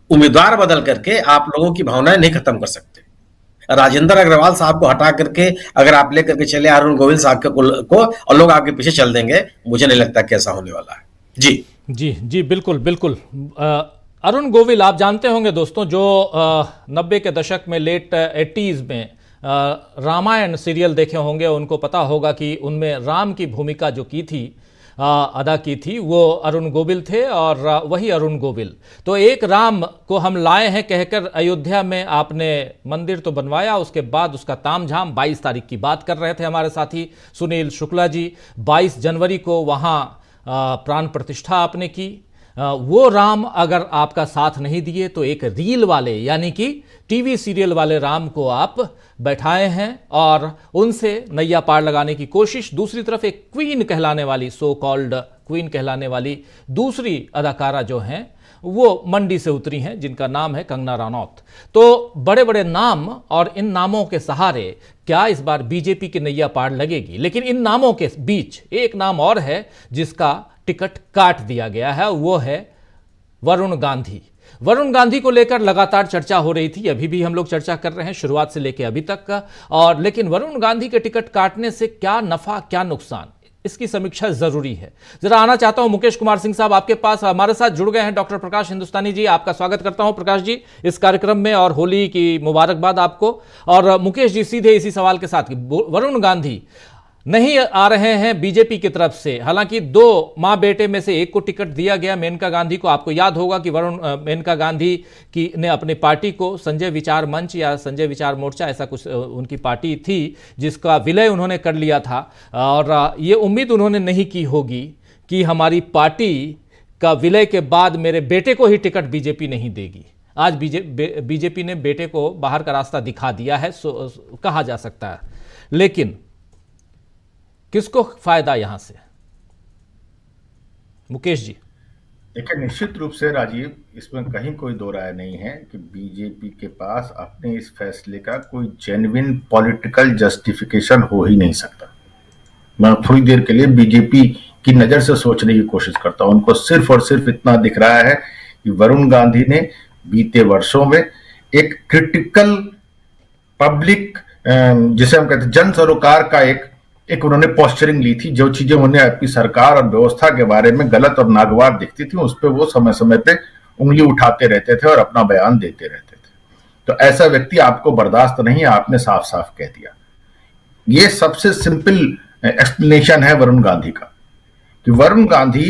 उम्मीदवार बदल करके आप लोगों की भावनाएं नहीं खत्म कर सकते। राजेंद्र अग्रवाल साहब को हटा करके अगर आप लेकर के चले अरुण गोविल साहब को और लोग आपके पीछे चल देंगे, मुझे नहीं लगता कि ऐसा होने वाला है। जी जी जी बिल्कुल। अरुण गोविल, आप जानते होंगे दोस्तों, जो 90 के दशक में लेट 80s में रामायण सीरियल देखे होंगे, उनको पता होगा कि उनमें राम की भूमिका जो की थी, अदा की थी, वो अरुण गोविल थे। और वही अरुण गोविल तो एक राम को हम लाए हैं कहकर अयोध्या में आपने मंदिर तो बनवाया, उसके बाद उसका तामझाम 22 तारीख की बात कर रहे थे हमारे साथी सुनील शुक्ला जी। 22 जनवरी को वहाँ प्राण प्रतिष्ठा आपने की। वो राम अगर आपका साथ नहीं दिए तो एक रील वाले यानी कि टीवी सीरियल वाले राम को आप बैठाए हैं और उनसे नैया पार लगाने की कोशिश। दूसरी तरफ एक क्वीन कहलाने वाली, सो कॉल्ड क्वीन कहलाने वाली दूसरी अदाकारा जो हैं वो मंडी से उतरी हैं, जिनका नाम है कंगना रनौत। तो बड़े बड़े नाम, और इन नामों के सहारे क्या इस बार बीजेपी की नैया पार लगेगी? लेकिन इन नामों के बीच एक नाम और है जिसका टिकट काट दिया गया है, वो है वरुण गांधी। वरुण गांधी को लेकर लगातार चर्चा हो रही थी, अभी भी हम लोग चर्चा कर रहे हैं शुरुआत से लेकर अभी तक का। और लेकिन वरुण गांधी के टिकट काटने से क्या नफा क्या नुकसान, इसकी समीक्षा जरूरी है। जरा आना चाहता हूं मुकेश कुमार सिंह साहब आपके पास, हमारे साथ जुड़ गए हैं डॉक्टर प्रकाश हिंदुस्तानी जी। आपका स्वागत करता हूं प्रकाश जी इस कार्यक्रम में, और होली की मुबारकबाद आपको। और मुकेश जी, सीधे इसी सवाल के साथ, वरुण गांधी नहीं आ रहे हैं बीजेपी की तरफ से, हालांकि 2 मां बेटे में से एक को टिकट दिया गया, मेनका गांधी को। आपको याद होगा कि मेनका गांधी की ने अपनी पार्टी को संजय विचार मंच या संजय विचार मोर्चा, ऐसा कुछ उनकी पार्टी थी, जिसका विलय उन्होंने कर लिया था। और ये उम्मीद उन्होंने नहीं की होगी कि हमारी पार्टी का विलय के बाद मेरे बेटे को ही टिकट बीजेपी नहीं देगी। आज बीजेपी ने बेटे को बाहर का रास्ता दिखा दिया है, कहा जा सकता है। लेकिन किसको फायदा यहां से, मुकेश जी? देखिए, निश्चित रूप से राजीव, इसमें कहीं कोई दो राय नहीं है कि बीजेपी के पास अपने इस फैसले का कोई जेन्युइन पॉलिटिकल जस्टिफिकेशन हो ही नहीं सकता। मैं थोड़ी देर के लिए बीजेपी की नजर से सोचने की कोशिश करता हूं। उनको सिर्फ और सिर्फ इतना दिख रहा है कि वरुण गांधी ने बीते वर्षों में एक क्रिटिकल पब्लिक, जिसे हम कहते हैं जन सरोकार का एक उन्होंने पोस्चरिंग ली थी। जो चीजें उन्हें अपनी सरकार और व्यवस्था के बारे में गलत और नागवार दिखती थी, उस पर वो समय समय पे उंगली उठाते रहते थे और अपना बयान देते रहते थे। तो ऐसा व्यक्ति आपको बर्दाश्त नहीं है, आपने साफ साफ कह दिया। ये सबसे सिंपल एक्सप्लेनेशन है वरुण गांधी का, कि वरुण गांधी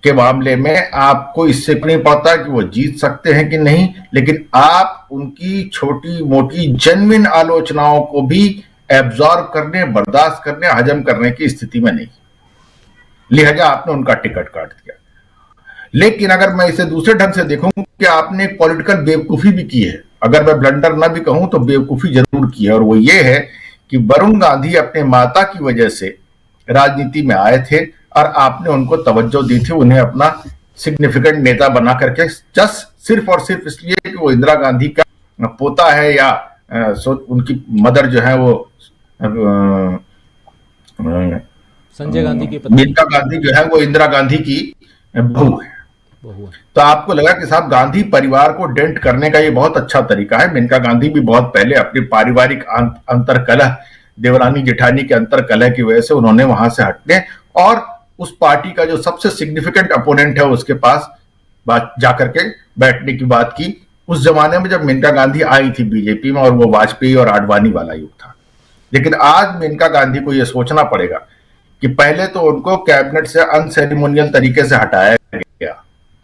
के मामले में आपको इससे नहीं पता कि वो जीत सकते हैं कि नहीं, लेकिन आप उनकी छोटी मोटी जेन्युइन आलोचनाओं को भी एब्जॉर्ब करने, बर्दाश्त करने, हजम करने की स्थिति में नहीं, लिहाजा आपने उनका टिकट काट दिया। लेकिन अगर मैं इसे दूसरे ढंग से देखूं कि आपने एक पॉलिटिकल बेवकूफी भी की है, अगर मैं ब्लंडर ना भी कहूं तो बेवकूफी जरूर की है, और वो ये है कि वरुण गांधी अपने माता की वजह से राजनीति में आए थे और आपने उनको तवज्जो दी थी, उन्हें अपना सिग्निफिकेंट नेता बना करके, जस्ट सिर्फ और सिर्फ इसलिए कि वो इंदिरा गांधी का पोता है या उनकी मदर जो है वो संजय गांधी की पत्नी, मेनका गांधी जो है वो इंदिरा गांधी की बहू है। तो आपको लगा कि साहब गांधी परिवार को डेंट करने का ये बहुत अच्छा तरीका है। मेनका गांधी भी बहुत पहले अपनी पारिवारिक अंतरकलह, देवरानी जेठानी के अंतरकलह की वजह से उन्होंने वहां से हटने और उस पार्टी का जो सबसे सिग्निफिकेंट अपोनेंट है उसके पास जाकर के बैठने की बात की। उस जमाने में जब मेनका गांधी आई थी बीजेपी में, और वो वाजपेयी और आडवाणी वाला युग था। लेकिन आज मेनका गांधी को यह सोचना पड़ेगा कि पहले तो उनको कैबिनेट से अनसेरेमोनियल तरीके से हटाया गया,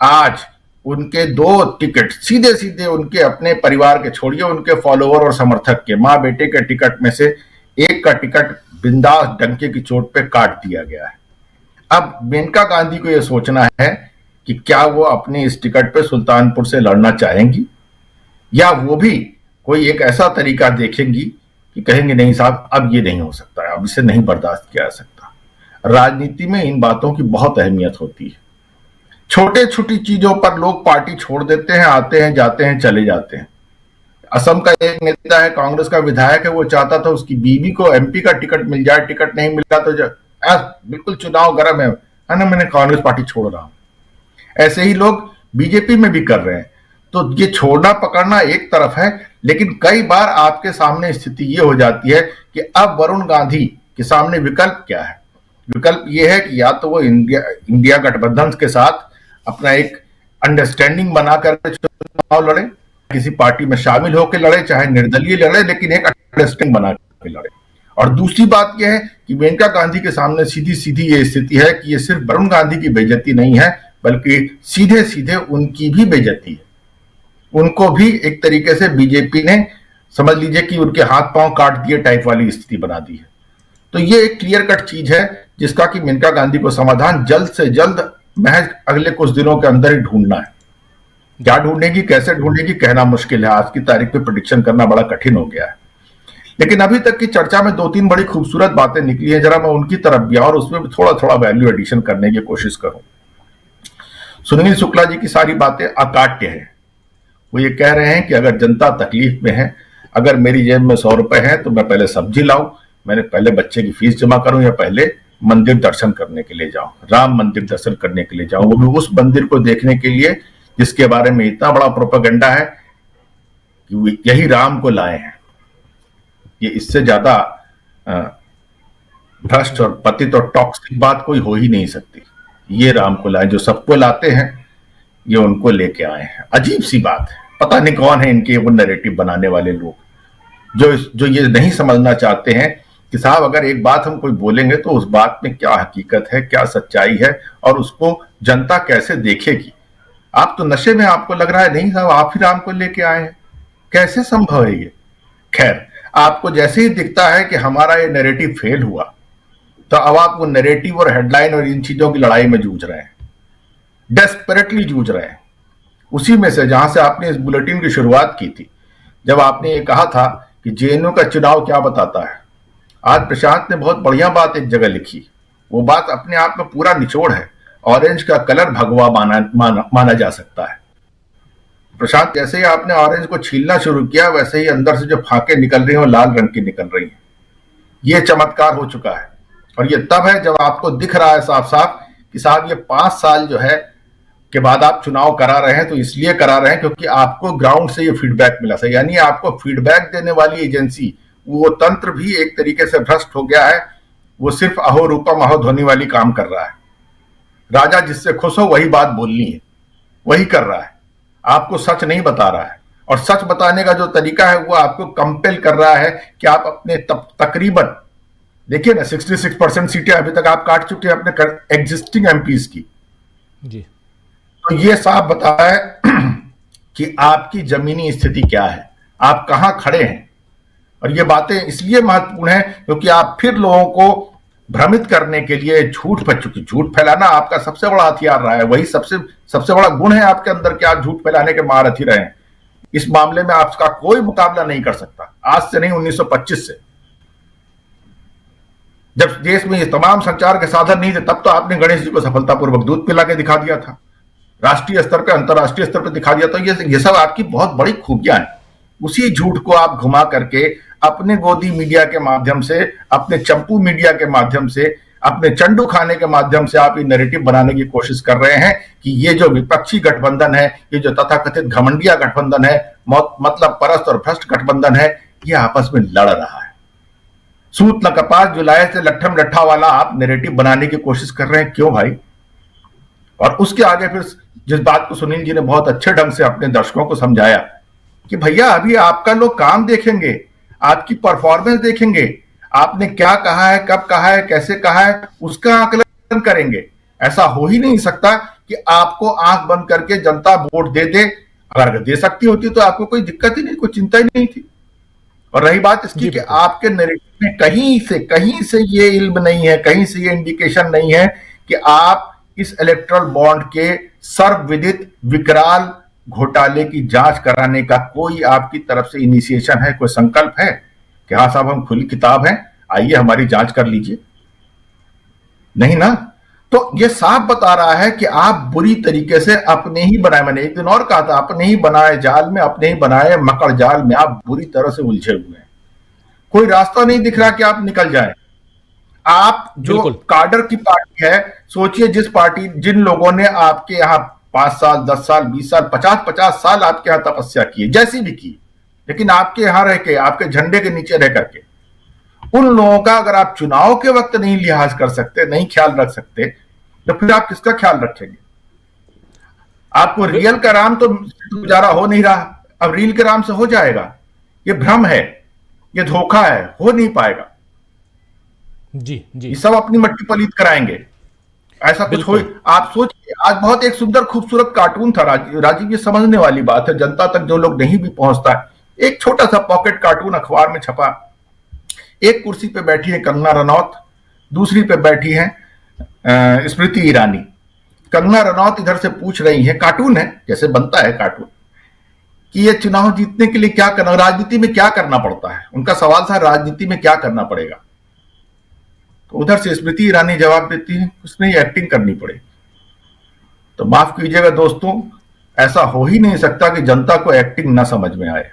आज उनके 2 टिकट सीधे सीधे उनके अपने परिवार के, छोड़िए उनके फॉलोअर और समर्थक के, माँ बेटे के टिकट में से एक का टिकट बिंदास डंके की चोट पे काट दिया गया है। अब मेनका गांधी को यह सोचना है कि क्या वो अपने इस टिकट पे सुल्तानपुर से लड़ना चाहेंगी, या वो भी कोई एक ऐसा तरीका देखेंगी कि कहेंगे नहीं साहब अब ये नहीं हो सकता है, अब इसे नहीं बर्दाश्त किया जा सकता। राजनीति में इन बातों की बहुत अहमियत होती है। छोटे छोटी चीजों पर लोग पार्टी छोड़ देते हैं, आते हैं, जाते हैं, चले जाते हैं। असम का एक नेता है, कांग्रेस का विधायक है, वो चाहता था उसकी बीवी को एमपी का टिकट मिल जाए, टिकट नहीं मिला तो बिल्कुल चुनाव गर्म है ना, मैंने कांग्रेस पार्टी छोड़ रहा हूं। ऐसे ही लोग बीजेपी में भी कर रहे हैं। तो ये छोड़ना पकड़ना एक तरफ है, लेकिन कई बार आपके सामने स्थिति ये हो जाती है कि अब वरुण गांधी के सामने विकल्प क्या है। विकल्प ये है कि या तो वो इंडिया गठबंधन के साथ अपना एक अंडरस्टैंडिंग बनाकर चुनाव लड़े, किसी पार्टी में शामिल होकर लड़े, चाहे निर्दलीय लड़े, लेकिन एक अंडरस्टैंडिंग बना के लड़े। और दूसरी बात यह है कि मेनका गांधी के सामने सीधी सीधी ये स्थिति है कि ये सिर्फ वरुण गांधी की बेइज्जती नहीं है, बल्कि सीधे सीधे उनकी भी बेइज्जती है। उनको भी एक तरीके से बीजेपी ने समझ लीजिए कि उनके हाथ पांव काट दिए टाइप वाली स्थिति बना दी है। तो ये एक क्लियर कट चीज है जिसका कि मेनका गांधी को समाधान जल्द से जल्द महज अगले कुछ दिनों के अंदर ही ढूंढना है। क्या ढूंढेगी, कैसे ढूंढेगी, कहना मुश्किल है। आज की तारीख पे प्रेडिक्शन करना बड़ा कठिन हो गया है। लेकिन अभी तक की चर्चा में 2-3 बड़ी खूबसूरत बातें निकली हैं, जरा मैं उनकी तरफ भी और उसमें भी थोड़ा थोड़ा वैल्यू एडिशन करने की कोशिश करूं। सुनील शुक्ला जी की सारी बातें अकाट्य है। वो ये कह रहे हैं कि अगर जनता तकलीफ में है, अगर मेरी जेब में 100 रुपए है तो मैं पहले सब्जी लाऊं, मैंने पहले बच्चे की फीस जमा करूं, या पहले मंदिर दर्शन करने के लिए जाऊं, राम मंदिर दर्शन करने के लिए जाऊं, वो भी उस मंदिर को देखने के लिए जिसके बारे में इतना बड़ा प्रोपेगेंडा है कि यही राम को लाए हैं। ये इससे ज्यादा भ्रष्ट और पतित और टॉक्सिक बात कोई हो ही नहीं सकती। ये राम को लाए, जो सबको लाते हैं ये उनको लेके आए हैं। अजीब सी बात है। पता नहीं कौन है इनके वो नैरेटिव बनाने वाले लोग, जो ये नहीं समझना चाहते हैं कि साहब अगर एक बात हम कोई बोलेंगे तो उस बात में क्या हकीकत है, क्या सच्चाई है, और उसको जनता कैसे देखेगी। आप तो नशे में, आपको लग रहा है नहीं साहब आप ही राम को लेके आए हैं, कैसे संभव है ये। खैर, आपको जैसे ही दिखता है कि हमारा ये नैरेटिव फेल हुआ, तो अब आप वो नैरेटिव और हेडलाइन और इन चीजों की लड़ाई में जूझ रहे हैं, डेस्परेटली जूझ रहे हैं। उसी में से जहां से आपने इस बुलेटिन की शुरुआत की थी, जब आपने ये कहा था कि जेएनयू का चुनाव क्या बताता है। आज प्रशांत ने बहुत बढ़िया बात एक जगह लिखी, वो बात अपने आप में पूरा निचोड़ है ऑरेंज का कलर भगवा माना जा सकता है। प्रशांत, जैसे ही आपने ऑरेंज को छीलना शुरू किया वैसे ही अंदर से जो फाके निकल रही हैं वो लाल रंग की निकल रही हैं। ये चमत्कार हो चुका है। और ये तब है जब आपको दिख रहा है साफ साफ कि साहब ये 5 साल जो है के बाद आप चुनाव करा रहे हैं, तो इसलिए करा रहे हैं क्योंकि आपको ग्राउंड से ये फीडबैक मिला था। यानी आपको फीडबैक देने वाली एजेंसी, वो तंत्र भी एक तरीके से भ्रष्ट हो गया है। वो सिर्फ अहो रूपम अहो ध्वनि वाली काम कर रहा है। राजा जिससे खुश हो वही बात बोलनी है, वही कर रहा है, आपको सच नहीं बता रहा है। और सच बताने का जो तरीका है वो आपको कंपेल कर रहा है कि आप अपने तकरीबन देखिए ना 66% सीटें अभी तक आप काट चुके हैं अपने एग्जिस्टिंग एमपीज की जी। तो ये साफ बताया है कि आपकी जमीनी स्थिति क्या है, आप कहां खड़े हैं। और ये बातें इसलिए महत्वपूर्ण है क्योंकि आप फिर लोगों को भ्रमित करने के लिए झूठ फैलाना आपका सबसे बड़ा हथियार रहा है। वही सबसे बड़ा गुण है आपके अंदर कि आप झूठ फैलाने के महारथी रहे हैं। इस मामले में आपका कोई मुकाबला नहीं कर सकता, आज से नहीं 1925 से। जब देश में ये तमाम संचार के साधन नहीं थे तब तो आपने गणेश जी को सफलतापूर्वक दूध पिला के दिखा दिया था, राष्ट्रीय स्तर पे अंतरराष्ट्रीय स्तर पे दिखा दिया था। ये सब आपकी बहुत बड़ी खूबियां हैं। उसी झूठ को आप घुमा करके अपने गोदी मीडिया के माध्यम से, अपने चंपू मीडिया के माध्यम से, अपने चंडू खाने के माध्यम से आप ये नैरेटिव बनाने की कोशिश कर रहे हैं कि ये जो विपक्षी गठबंधन है, ये जो तथाकथित घमंडिया गठबंधन है, मतलब परस्त और भ्रष्ट गठबंधन है, ये आपस में लड़ रहा है। सूत न कपास जुलाए से लट्ठम लट्ठा वाला आप नैरेटिव बनाने की कोशिश कर रहे हैं। क्यों भाई? और उसके आगे फिर जिस बात को सुनील जी ने बहुत अच्छे ढंग से अपने दर्शकों को समझाया कि भैया अभी आपका लोग काम देखेंगे, आपकी परफॉर्मेंस देखेंगे, आपने क्या कहा है, कब कहा है, कैसे कहा है, उसका आकलन करेंगे। ऐसा हो ही नहीं सकता कि आपको आंख बंद करके जनता वोट दे दे। अगर दे सकती होती तो आपको कोई दिक्कत ही नहीं, कोई चिंता ही नहीं थी। और रही बात इसकी कि आपके नैरेटिव में कहीं से ये इल्म नहीं है, कहीं से ये इंडिकेशन नहीं है कि आप इस इलेक्टोरल बॉन्ड के सर्वविदित विकराल घोटाले की जांच कराने का कोई आपकी तरफ से इनिशिएशन है, कोई संकल्प है कि हाँ साहब हम खुली किताब हैं, आइए हमारी जांच कर लीजिए? नहीं ना। तो ये साफ बता रहा है कि आप बुरी तरीके से अपने ही बनाए, मैंने एक दिन और कहा था, अपने ही बनाए जाल में, अपने ही बनाए मकड़ जाल में आप बुरी तरह से उलझे हुए हैं। कोई रास्ता नहीं दिख रहा कि आप निकल जाएं। आप जो काडर की पार्टी है, सोचिए जिन लोगों ने आपके यहां 5 साल 10 साल 20 साल 50 साल आपके यहां तपस्या की, जैसी भी की, लेकिन आपके यहां रह के, आपके झंडे के नीचे रह करके, उन लोगों का अगर आप चुनाव के वक्त नहीं लिहाज कर सकते, नहीं ख्याल रख सकते, तो फिर आप किसका ख्याल रखेंगे? आपको रियल का राम तो गुजारा हो नहीं रहा, अब रील के राम से हो जाएगा। ये भ्रम है, ये धोखा है, हो नहीं पाएगा। जी जी, ये सब अपनी मट्टी पलीत कराएंगे, ऐसा कुछ हो। आप सोचिए, आज बहुत एक सुंदर खूबसूरत कार्टून था राजीव, ये समझने वाली बात है, जनता तक जो लोग नहीं भी पहुंचता है, एक छोटा सा पॉकेट कार्टून अखबार में छपा। एक कुर्सी पे बैठी है कंगना रनौत, दूसरी पे बैठी है स्मृति ईरानी। कंगना रनौत इधर से पूछ रही है, कार्टून है जैसे बनता है कार्टून, कि ये चुनाव जीतने के लिए क्या करना, राजनीति में क्या करना पड़ता है। उनका सवाल था राजनीति में क्या करना पड़ेगा। तो उधर से स्मृति ईरानी जवाब देती है उसमें एक्टिंग करनी पड़ेगी। तो माफ कीजिएगा दोस्तों, ऐसा हो ही नहीं सकता कि जनता को एक्टिंग ना समझ में आए।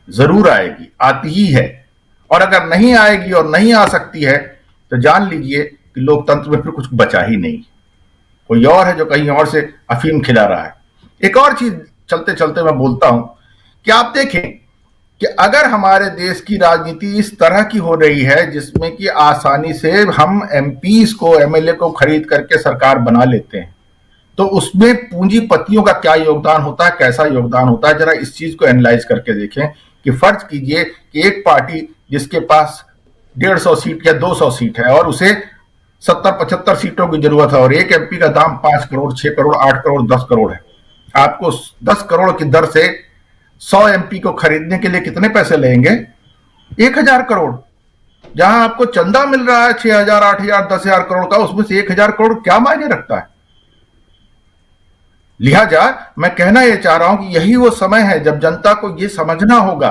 जरूर आएगी, आती ही है। और अगर नहीं आएगी और नहीं आ सकती है तो जान लीजिए कि लोकतंत्र में फिर कुछ बचा ही नहीं। कोई और है जो कहीं और से अफीम खिला रहा है। एक और चीज चलते चलते मैं बोलता हूं कि आप देखें कि अगर हमारे देश की राजनीति इस तरह की हो रही है जिसमें कि आसानी से हम एमपीज को, एमएलए को खरीद करके सरकार बना लेते हैं, तो उसमें पूंजीपतियों का क्या योगदान होता है, कैसा योगदान होता है। जरा इस चीज को एनालाइज करके देखें कि फर्ज कीजिए कि एक पार्टी जिसके पास 150 सीट या 200 सीट है और उसे 70-75 सीटों की जरूरत है और एक एमपी का दाम 5 करोड़ 6 करोड़ 8 करोड़ 10 करोड़ है, आपको 10 करोड़ की दर से 100 एमपी को खरीदने के लिए कितने पैसे लेंगे? 1000 करोड़। जहां आपको चंदा मिल रहा है 6000 8000 10,000 करोड़ का, उसमें से 1000 करोड़ क्या मायने रखता है? लिहाजा मैं कहना यह चाह रहा हूं कि यही वो समय है जब जनता को यह समझना होगा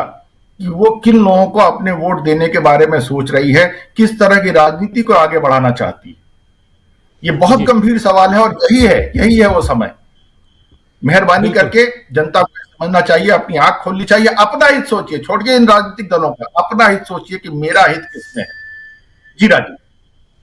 कि वो किन लोगों को अपने वोट देने के बारे में सोच रही है, किस तरह की राजनीति को आगे बढ़ाना चाहती है। ये बहुत गंभीर सवाल है और यही है वो समय। मेहरबानी करके जनता को समझना चाहिए, अपनी आंख खोलनी चाहिए, अपना हित सोचिए, छोड़िए इन राजनीतिक दलों का, अपना हित सोचिए कि मेरा हित किसमें है। जी राजीव।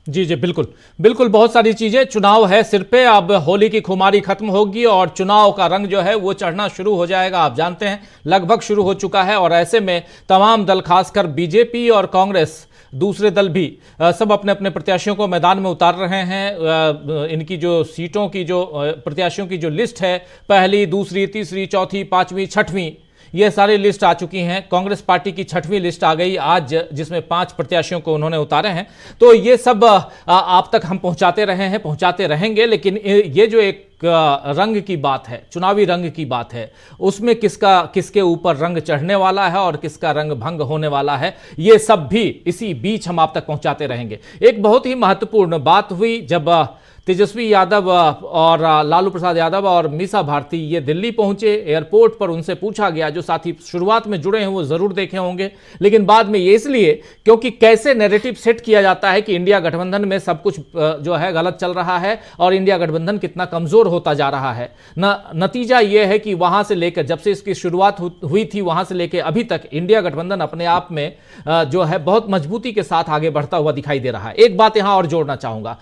जी बिल्कुल बिल्कुल, बहुत सारी चीजें, चुनाव है सिर पे, अब होली की खुमारी खत्म होगी और चुनाव का रंग जो है वो चढ़ना शुरू हो जाएगा। आप जानते हैं लगभग शुरू हो चुका है और ऐसे में तमाम दल, खासकर बीजेपी और कांग्रेस, दूसरे दल भी सब अपने अपने प्रत्याशियों को मैदान में उतार रहे हैं। इनकी जो सीटों की, जो प्रत्याशियों की जो लिस्ट है, पहली, दूसरी, तीसरी, चौथी, पांचवी, छठवीं, ये सारी लिस्ट आ चुकी हैं। कांग्रेस पार्टी की छठवीं लिस्ट आ गई आज, जिसमें 5 प्रत्याशियों को उन्होंने उतारे हैं। तो ये सब आप तक हम पहुंचाते रहे हैं, पहुंचाते रहेंगे, लेकिन ये जो एक रंग की बात है, चुनावी रंग की बात है, उसमें किसके ऊपर रंग चढ़ने वाला है और किसका रंग भंग होने वाला है, ये सब भी इसी बीच हम आप तक पहुंचाते रहेंगे। एक बहुत ही महत्वपूर्ण बात हुई जब तेजस्वी यादव और लालू प्रसाद यादव और मीसा भारती ये दिल्ली पहुंचे। एयरपोर्ट पर उनसे पूछा गया, जो साथी शुरुआत में जुड़े हैं वो जरूर देखे होंगे, लेकिन बाद में ये इसलिए क्योंकि कैसे नैरेटिव सेट किया जाता है कि इंडिया गठबंधन में सब कुछ जो है गलत चल रहा है और इंडिया गठबंधन कितना कमजोर होता जा रहा है। नतीजा ये है कि वहां से लेकर, जब से इसकी शुरुआत हुई थी, वहां से लेकर अभी तक इंडिया गठबंधन अपने आप में जो है बहुत मजबूती के साथ आगे बढ़ता हुआ दिखाई दे रहा है। एक बात यहां और जोड़ना चाहूंगा,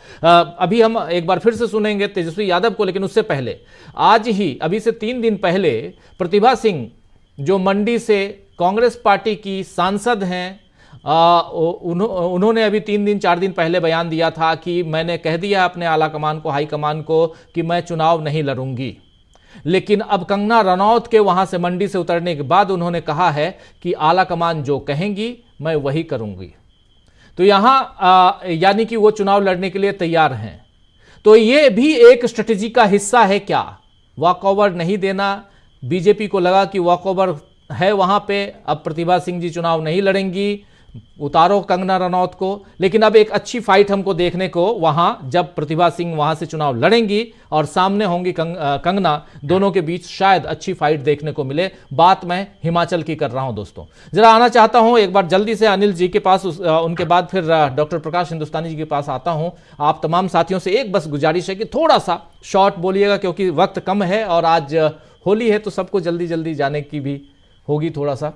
अभी हम एक बार फिर से सुनेंगे तेजस्वी यादव को, लेकिन उससे पहले आज ही, अभी से 3 दिन पहले, प्रतिभा सिंह जो मंडी से कांग्रेस पार्टी की सांसद हैं, उन्होंने अभी 3-4 दिन पहले बयान दिया था कि मैंने कह दिया अपने आला कमान को, हाई कमान को, कि मैं चुनाव नहीं लड़ूंगी। लेकिन अब कंगना रनौत के वहां से मंडी से उतरने के बाद उन्होंने कहा है कि आला कमान जो कहेंगी मैं वही करूंगी। तो यहां यानी कि वो चुनाव लड़ने के लिए तैयार हैं। तो ये भी एक स्ट्रेटेजी का हिस्सा है क्या? वॉकओवर नहीं देना, बीजेपी को लगा कि वॉकओवर है वहां पे, अब प्रतिभा सिंह जी चुनाव नहीं लड़ेंगी, उतारो कंगना रनौत को। लेकिन अब एक अच्छी फाइट हमको देखने को वहां, जब प्रतिभा सिंह वहां से चुनाव लड़ेंगी और सामने होंगी कंगना, दोनों के बीच शायद अच्छी फाइट देखने को मिले। बात मैं हिमाचल की कर रहा हूं दोस्तों। जरा आना चाहता हूं एक बार जल्दी से अनिल जी के पास, उनके बाद फिर डॉक्टर प्रकाश हिंदुस्तानी जी के पास आता हूं। आप तमाम साथियों से एक बस गुजारिश है कि थोड़ा सा शॉर्ट बोलिएगा, क्योंकि वक्त कम है और आज होली है तो सबको जल्दी जल्दी जाने की भी होगी थोड़ा सा,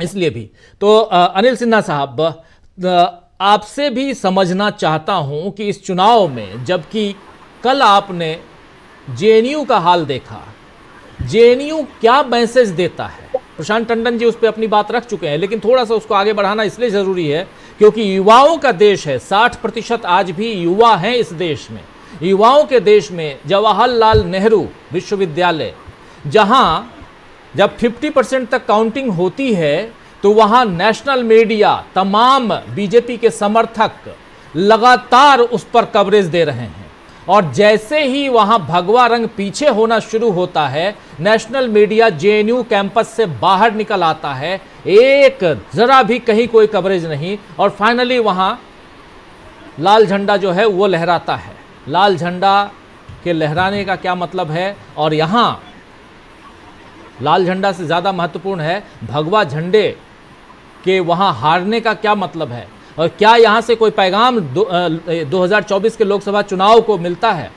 इसलिए भी। तो अनिल सिन्हा साहब, आपसे भी समझना चाहता हूं कि इस चुनाव में, जबकि कल आपने जेएनयू का हाल देखा, जेएनयू क्या मैसेज देता है? प्रशांत टंडन जी उस पर अपनी बात रख चुके हैं, लेकिन थोड़ा सा उसको आगे बढ़ाना इसलिए जरूरी है क्योंकि युवाओं का देश है। 60% आज भी युवा हैं इस देश में। युवाओं के देश में जवाहरलाल नेहरू विश्वविद्यालय, जहां जब 50% तक काउंटिंग होती है तो वहां नेशनल मीडिया, तमाम बीजेपी के समर्थक लगातार उस पर कवरेज दे रहे हैं। और जैसे ही वहां भगवा रंग पीछे होना शुरू होता है, नेशनल मीडिया जेएनयू कैंपस से बाहर निकल आता है, एक जरा भी कहीं कोई कवरेज नहीं, और फाइनली वहां लाल झंडा जो है वो लहराता है। लाल झंडा के लहराने का क्या मतलब है? और यहां लाल झंडा से ज्यादा महत्वपूर्ण है भगवा झंडे के वहां हारने का क्या मतलब है? और क्या यहां से कोई पैगाम 2024 के लोकसभा चुनाव को मिलता है?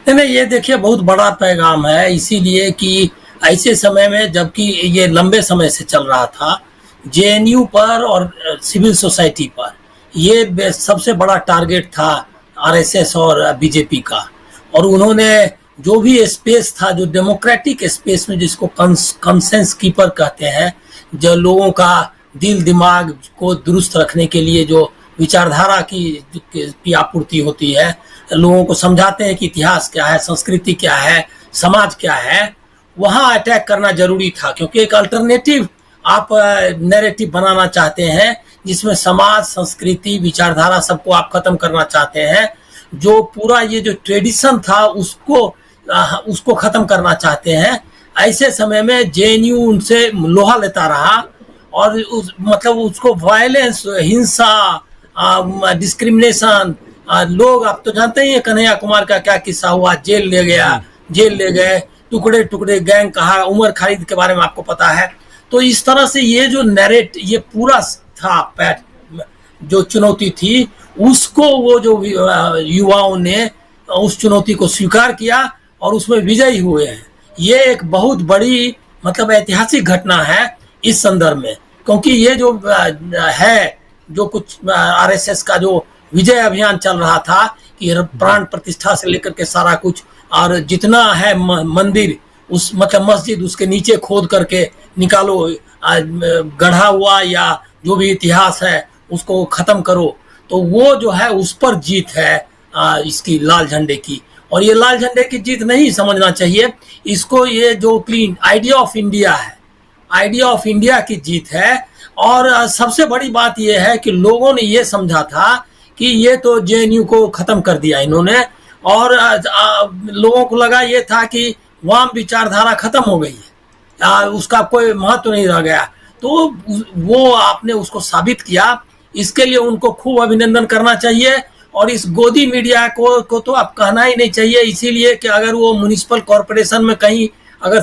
नहीं, ये देखिए बहुत बड़ा पैगाम है, इसीलिए कि ऐसे समय में, जबकि ये लंबे समय से चल रहा था, जेएनयू पर और सिविल सोसाइटी पर ये सबसे बड़ा टारगेट था आरएसएस और बीजेपी का। और उन्होंने जो भी स्पेस था, जो डेमोक्रेटिक स्पेस में, जिसको कंसेंस कीपर कहते हैं, जो लोगों का दिल दिमाग को दुरुस्त रखने के लिए जो विचारधारा की आपूर्ति होती है, लोगों को समझाते हैं कि इतिहास क्या है, संस्कृति क्या है, समाज क्या है, वहां अटैक करना जरूरी था। क्योंकि एक अल्टरनेटिव आप नैरेटिव बनाना चाहते हैं जिसमें समाज, संस्कृति, विचारधारा सबको आप खत्म करना चाहते हैं। जो पूरा ये जो ट्रेडिशन था उसको खत्म करना चाहते हैं। ऐसे समय में जेएनयू उनसे लोहा लेता रहा और मतलब उसको वायलेंस, हिंसा, डिस्क्रिमिनेशन, लोग, आप तो जानते ही हैं कन्हैया कुमार का क्या किस्सा हुआ, जेल ले गए, टुकड़े टुकड़े गैंग कहा, उमर खालिद के बारे में आपको पता है। तो इस तरह से ये जो ये पूरा था जो चुनौती थी, उसको वो जो युवाओं ने उस चुनौती को स्वीकार किया और उसमें विजयी हुए हैं। ये एक बहुत बड़ी मतलब ऐतिहासिक घटना है इस संदर्भ में, क्योंकि ये जो है जो कुछ आरएसएस का जो विजय अभियान चल रहा था कि प्राण प्रतिष्ठा से लेकर के सारा कुछ और जितना है मंदिर उस मतलब मस्जिद उसके नीचे खोद करके निकालो, गढ़ा हुआ या जो भी इतिहास है उसको खत्म करो, तो वो जो है उस पर जीत है इसकी लाल झंडे की। और ये लाल झंडे की जीत नहीं समझना चाहिए इसको, ये जो क्लीन आइडिया ऑफ इंडिया है, आइडिया ऑफ इंडिया की जीत है। और सबसे बड़ी बात यह है कि लोगों ने ये समझा था कि ये तो जेएनयू को खत्म कर दिया इन्होंने, और लोगों को लगा ये था कि वाम विचारधारा खत्म हो गई है, उसका कोई महत्व नहीं रह गया। तो वो आपने उसको साबित किया, इसके लिए उनको खूब अभिनंदन करना चाहिए। और इस गोदी मीडिया को तो आप कहना ही नहीं चाहिए, इसीलिए कि अगर वो म्युनिसिपल कॉरपोरेशन में कहीं अगर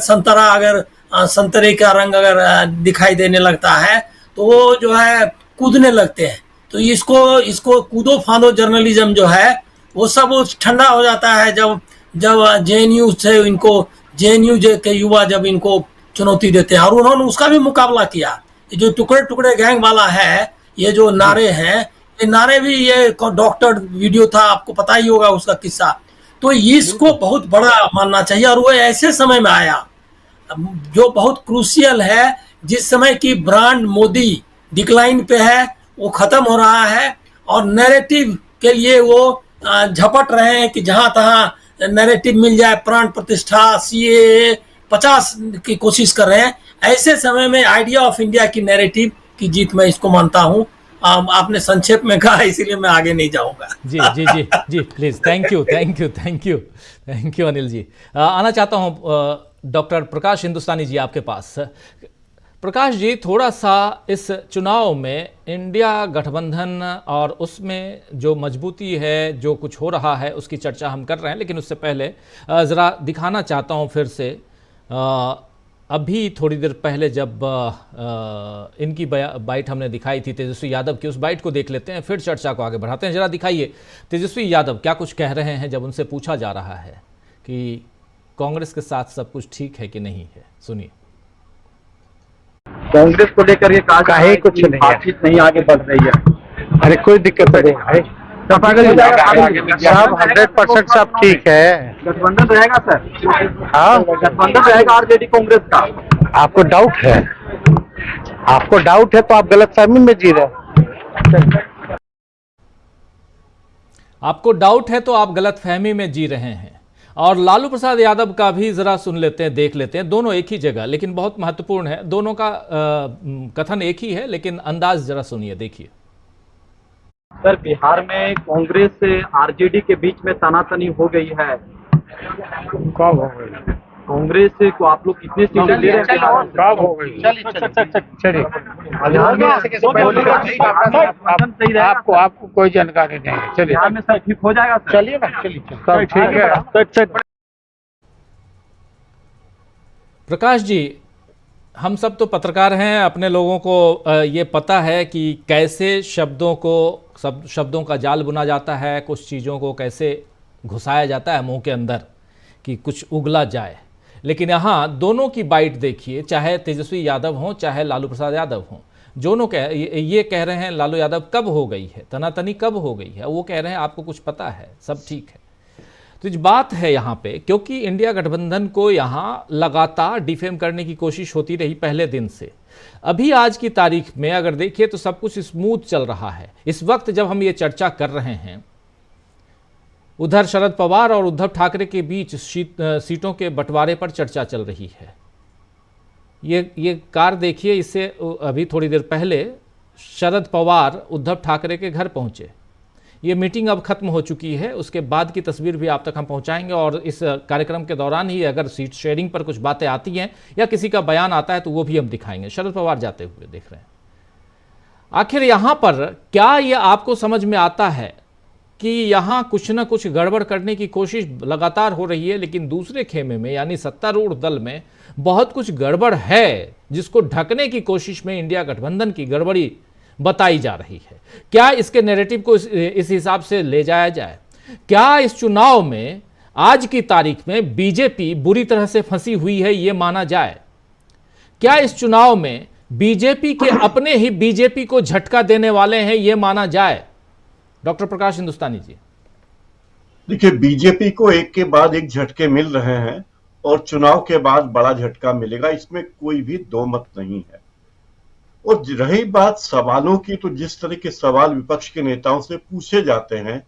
संतरे का रंग अगर दिखाई देने लगता है तो वो जो है कूदने लगते हैं। तो इसको कूदो फांदो जर्नलिज्म जो है वो सब ठंडा हो जाता है जब जेएनयू से इनको जेएनयू के युवा जब इनको चुनौती देते हैं, और उन्होंने उसका भी मुकाबला किया। ये जो टुकड़े टुकड़े गैंग वाला है, ये जो नारे हैं, ये नारे भी ये डॉक्टर वीडियो था, आपको पता ही होगा उसका किस्सा। तो इसको बहुत बड़ा मानना चाहिए, और वो ऐसे समय में आया जो बहुत क्रूशियल है, जिस समय की ब्रांड मोदी डिक्लाइन पे है, वो खत्म हो रहा है, और नैरेटिव के लिए वो झपट रहे हैं कि जहां तहां नैरेटिव मिल जाए, प्राण प्रतिष्ठा, सीएए 50 की कोशिश कर रहे हैं। ऐसे समय में आइडिया ऑफ इंडिया की नैरेटिव की जीत मैं इसको मानता हूं। आपने संक्षेप में कहा, इसीलिए मैं आगे नहीं जाऊंगा। जी जी जी जी please, thank you Anil ji. आना चाहता हूं डॉक्टर प्रकाश हिंदुस्तानी जी आपके पास। प्रकाश जी, थोड़ा सा इस चुनाव में इंडिया गठबंधन और उसमें जो मजबूती है, जो कुछ हो रहा है, उसकी चर्चा हम कर रहे हैं, लेकिन उससे पहले ज़रा दिखाना चाहता हूं फिर से अभी थोड़ी देर पहले जब इनकी बाइट हमने दिखाई थी तेजस्वी यादव की, उस बाइट को देख लेते हैं, फिर चर्चा को आगे बढ़ाते हैं। ज़रा दिखाइए तेजस्वी यादव क्या कुछ कह रहे हैं जब उनसे पूछा जा रहा है कि कांग्रेस के साथ सब कुछ ठीक है कि नहीं है। सुनिए। कांग्रेस को लेकर ये कहा काहे कुछ नहीं है, बातचीत नहीं आगे बढ़ रही है। अरे कोई दिक्कत नहीं है, सब 100% सब ठीक है। गठबंधन रहेगा सर? हाँ, गठबंधन रहेगा आरजेडी कांग्रेस का? आपको डाउट है? आपको डाउट है तो आप गलतफहमी में जी रहे हैं। आपको डाउट है तो आप गलतफहमी में जी रहे हैं। और लालू प्रसाद यादव का भी जरा सुन लेते हैं, देख लेते हैं। दोनों एक ही जगह, लेकिन बहुत महत्वपूर्ण है। दोनों का कथन एक ही है, लेकिन अंदाज जरा सुनिए, देखिए। सर, बिहार में कांग्रेस से आरजेडी के बीच में तनातनी हो गई है। कब हो गई? कांग्रेस को आप लोग कितने सीटें ले रहे हैं? कब हो गई? चलिए, आपको कोई जानकारी नहीं है। चलिए, बिहार में सर ठीक हो जाएगा सर? चलिए ना, चलिए सब ठीक है। प्रकाश जी, हम सब तो पत्रकार हैं, अपने लोगों को ये पता है कि कैसे शब्दों का जाल बुना जाता है, कुछ चीज़ों को कैसे घुसाया जाता है मुंह के अंदर कि कुछ उगला जाए। लेकिन यहाँ दोनों की बाइट देखिए, चाहे तेजस्वी यादव हों चाहे लालू प्रसाद यादव हों, दोनों ये कह रहे हैं लालू यादव कब हो गई है, तनातनी कब हो गई है, वो कह रहे हैं आपको कुछ पता है, सब ठीक है। तो बात है यहाँ पे, क्योंकि इंडिया गठबंधन को यहाँ लगातार डिफेम करने की कोशिश होती रही पहले दिन से। अभी आज की तारीख में अगर देखिए तो सब कुछ स्मूथ चल रहा है। इस वक्त जब हम ये चर्चा कर रहे हैं, उधर शरद पवार और उद्धव ठाकरे के बीच सीटों के बंटवारे पर चर्चा चल रही है। ये कार देखिए, इससे अभी थोड़ी देर पहले शरद पवार उद्धव ठाकरे के घर पहुंचे। ये मीटिंग अब खत्म हो चुकी है, उसके बाद की तस्वीर भी आप तक हम पहुंचाएंगे, और इस कार्यक्रम के दौरान ही अगर सीट शेयरिंग पर कुछ बातें आती हैं या किसी का बयान आता है तो वो भी हम दिखाएंगे। शरद पवार जाते हुए देख रहे हैं। आखिर यहाँ पर क्या ये आपको समझ में आता है कि यहाँ कुछ ना कुछ गड़बड़ करने की कोशिश लगातार हो रही है, लेकिन दूसरे खेमे में यानी सत्तारूढ़ दल में बहुत कुछ गड़बड़ है, जिसको ढकने की कोशिश में इंडिया गठबंधन की गड़बड़ी बताई जा रही है। क्या इसके नैरेटिव को इस हिसाब से ले जाया जाए? क्या इस चुनाव में आज की तारीख में बीजेपी बुरी तरह से फंसी हुई है, यह माना जाए? क्या इस चुनाव में बीजेपी के अपने ही बीजेपी को झटका देने वाले हैं, यह माना जाए? डॉक्टर प्रकाश हिंदुस्तानी जी। देखिए, बीजेपी को एक के बाद एक झटके मिल रहे हैं और चुनाव के बाद बड़ा झटका मिलेगा, इसमें कोई भी दो मत नहीं है। और रही बात सवालों की, तो जिस तरह के सवाल विपक्ष के नेताओं से पूछे जाते हैं,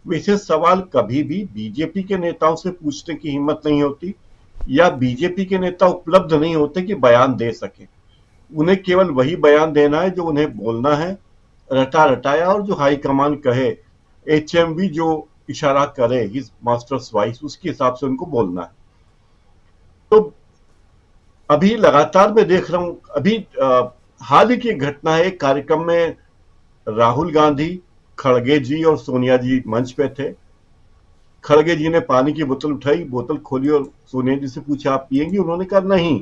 वैसे सवाल कभी भी बीजेपी के नेताओं से पूछने की हिम्मत नहीं होती, या बीजेपी के नेता उपलब्ध नहीं होते कि बयान दे सके। उन्हें केवल वही बयान देना है जो उन्हें बोलना है, रटा रटाया, और जो हाईकमान कहे, HMV जो इशारा करे, हिज मास्टर्स वॉइस, उसके हिसाब से उनको बोलना है। तो अभी लगातार मैं देख रहा हूं, अभी हाल ही की घटना है, एक कार्यक्रम में राहुल गांधी, खड़गे जी और सोनिया जी मंच पे थे। खड़गे जी ने पानी की बोतल उठाई, बोतल खोली और सोनिया जी से पूछा, आप पिएंगी? उन्होंने कहा नहीं।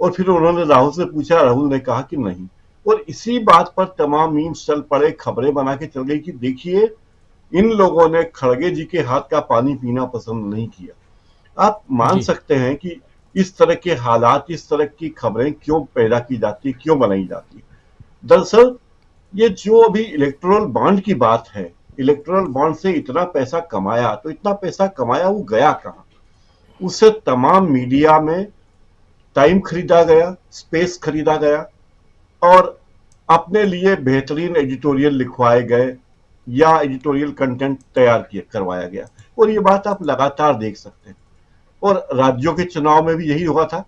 और फिर उन्होंने राहुल से पूछा, राहुल ने कहा कि नहीं। और इसी बात पर तमाम मीम्स चल पड़े, खबरें बना के चल गई कि देखिए, इन लोगों ने खड़गे जी के हाथ का पानी पीना पसंद नहीं किया। आप मान सकते हैं कि इस तरह के हालात, इस तरह की खबरें क्यों पैदा की जाती, क्यों बनाई जाती? दरअसल ये जो अभी इलेक्टोरल बॉन्ड की बात है, इलेक्टोरल बॉन्ड से इतना पैसा कमाया, तो इतना पैसा कमाया वो गया कहां? उससे तमाम मीडिया में टाइम खरीदा गया, स्पेस खरीदा गया, और अपने लिए बेहतरीन एडिटोरियल लिखवाए गए या एडिटोरियल कंटेंट तैयार करवाया गया। और ये बात आप लगातार देख सकते हैं। और राज्यों के चुनाव में भी यही हुआ था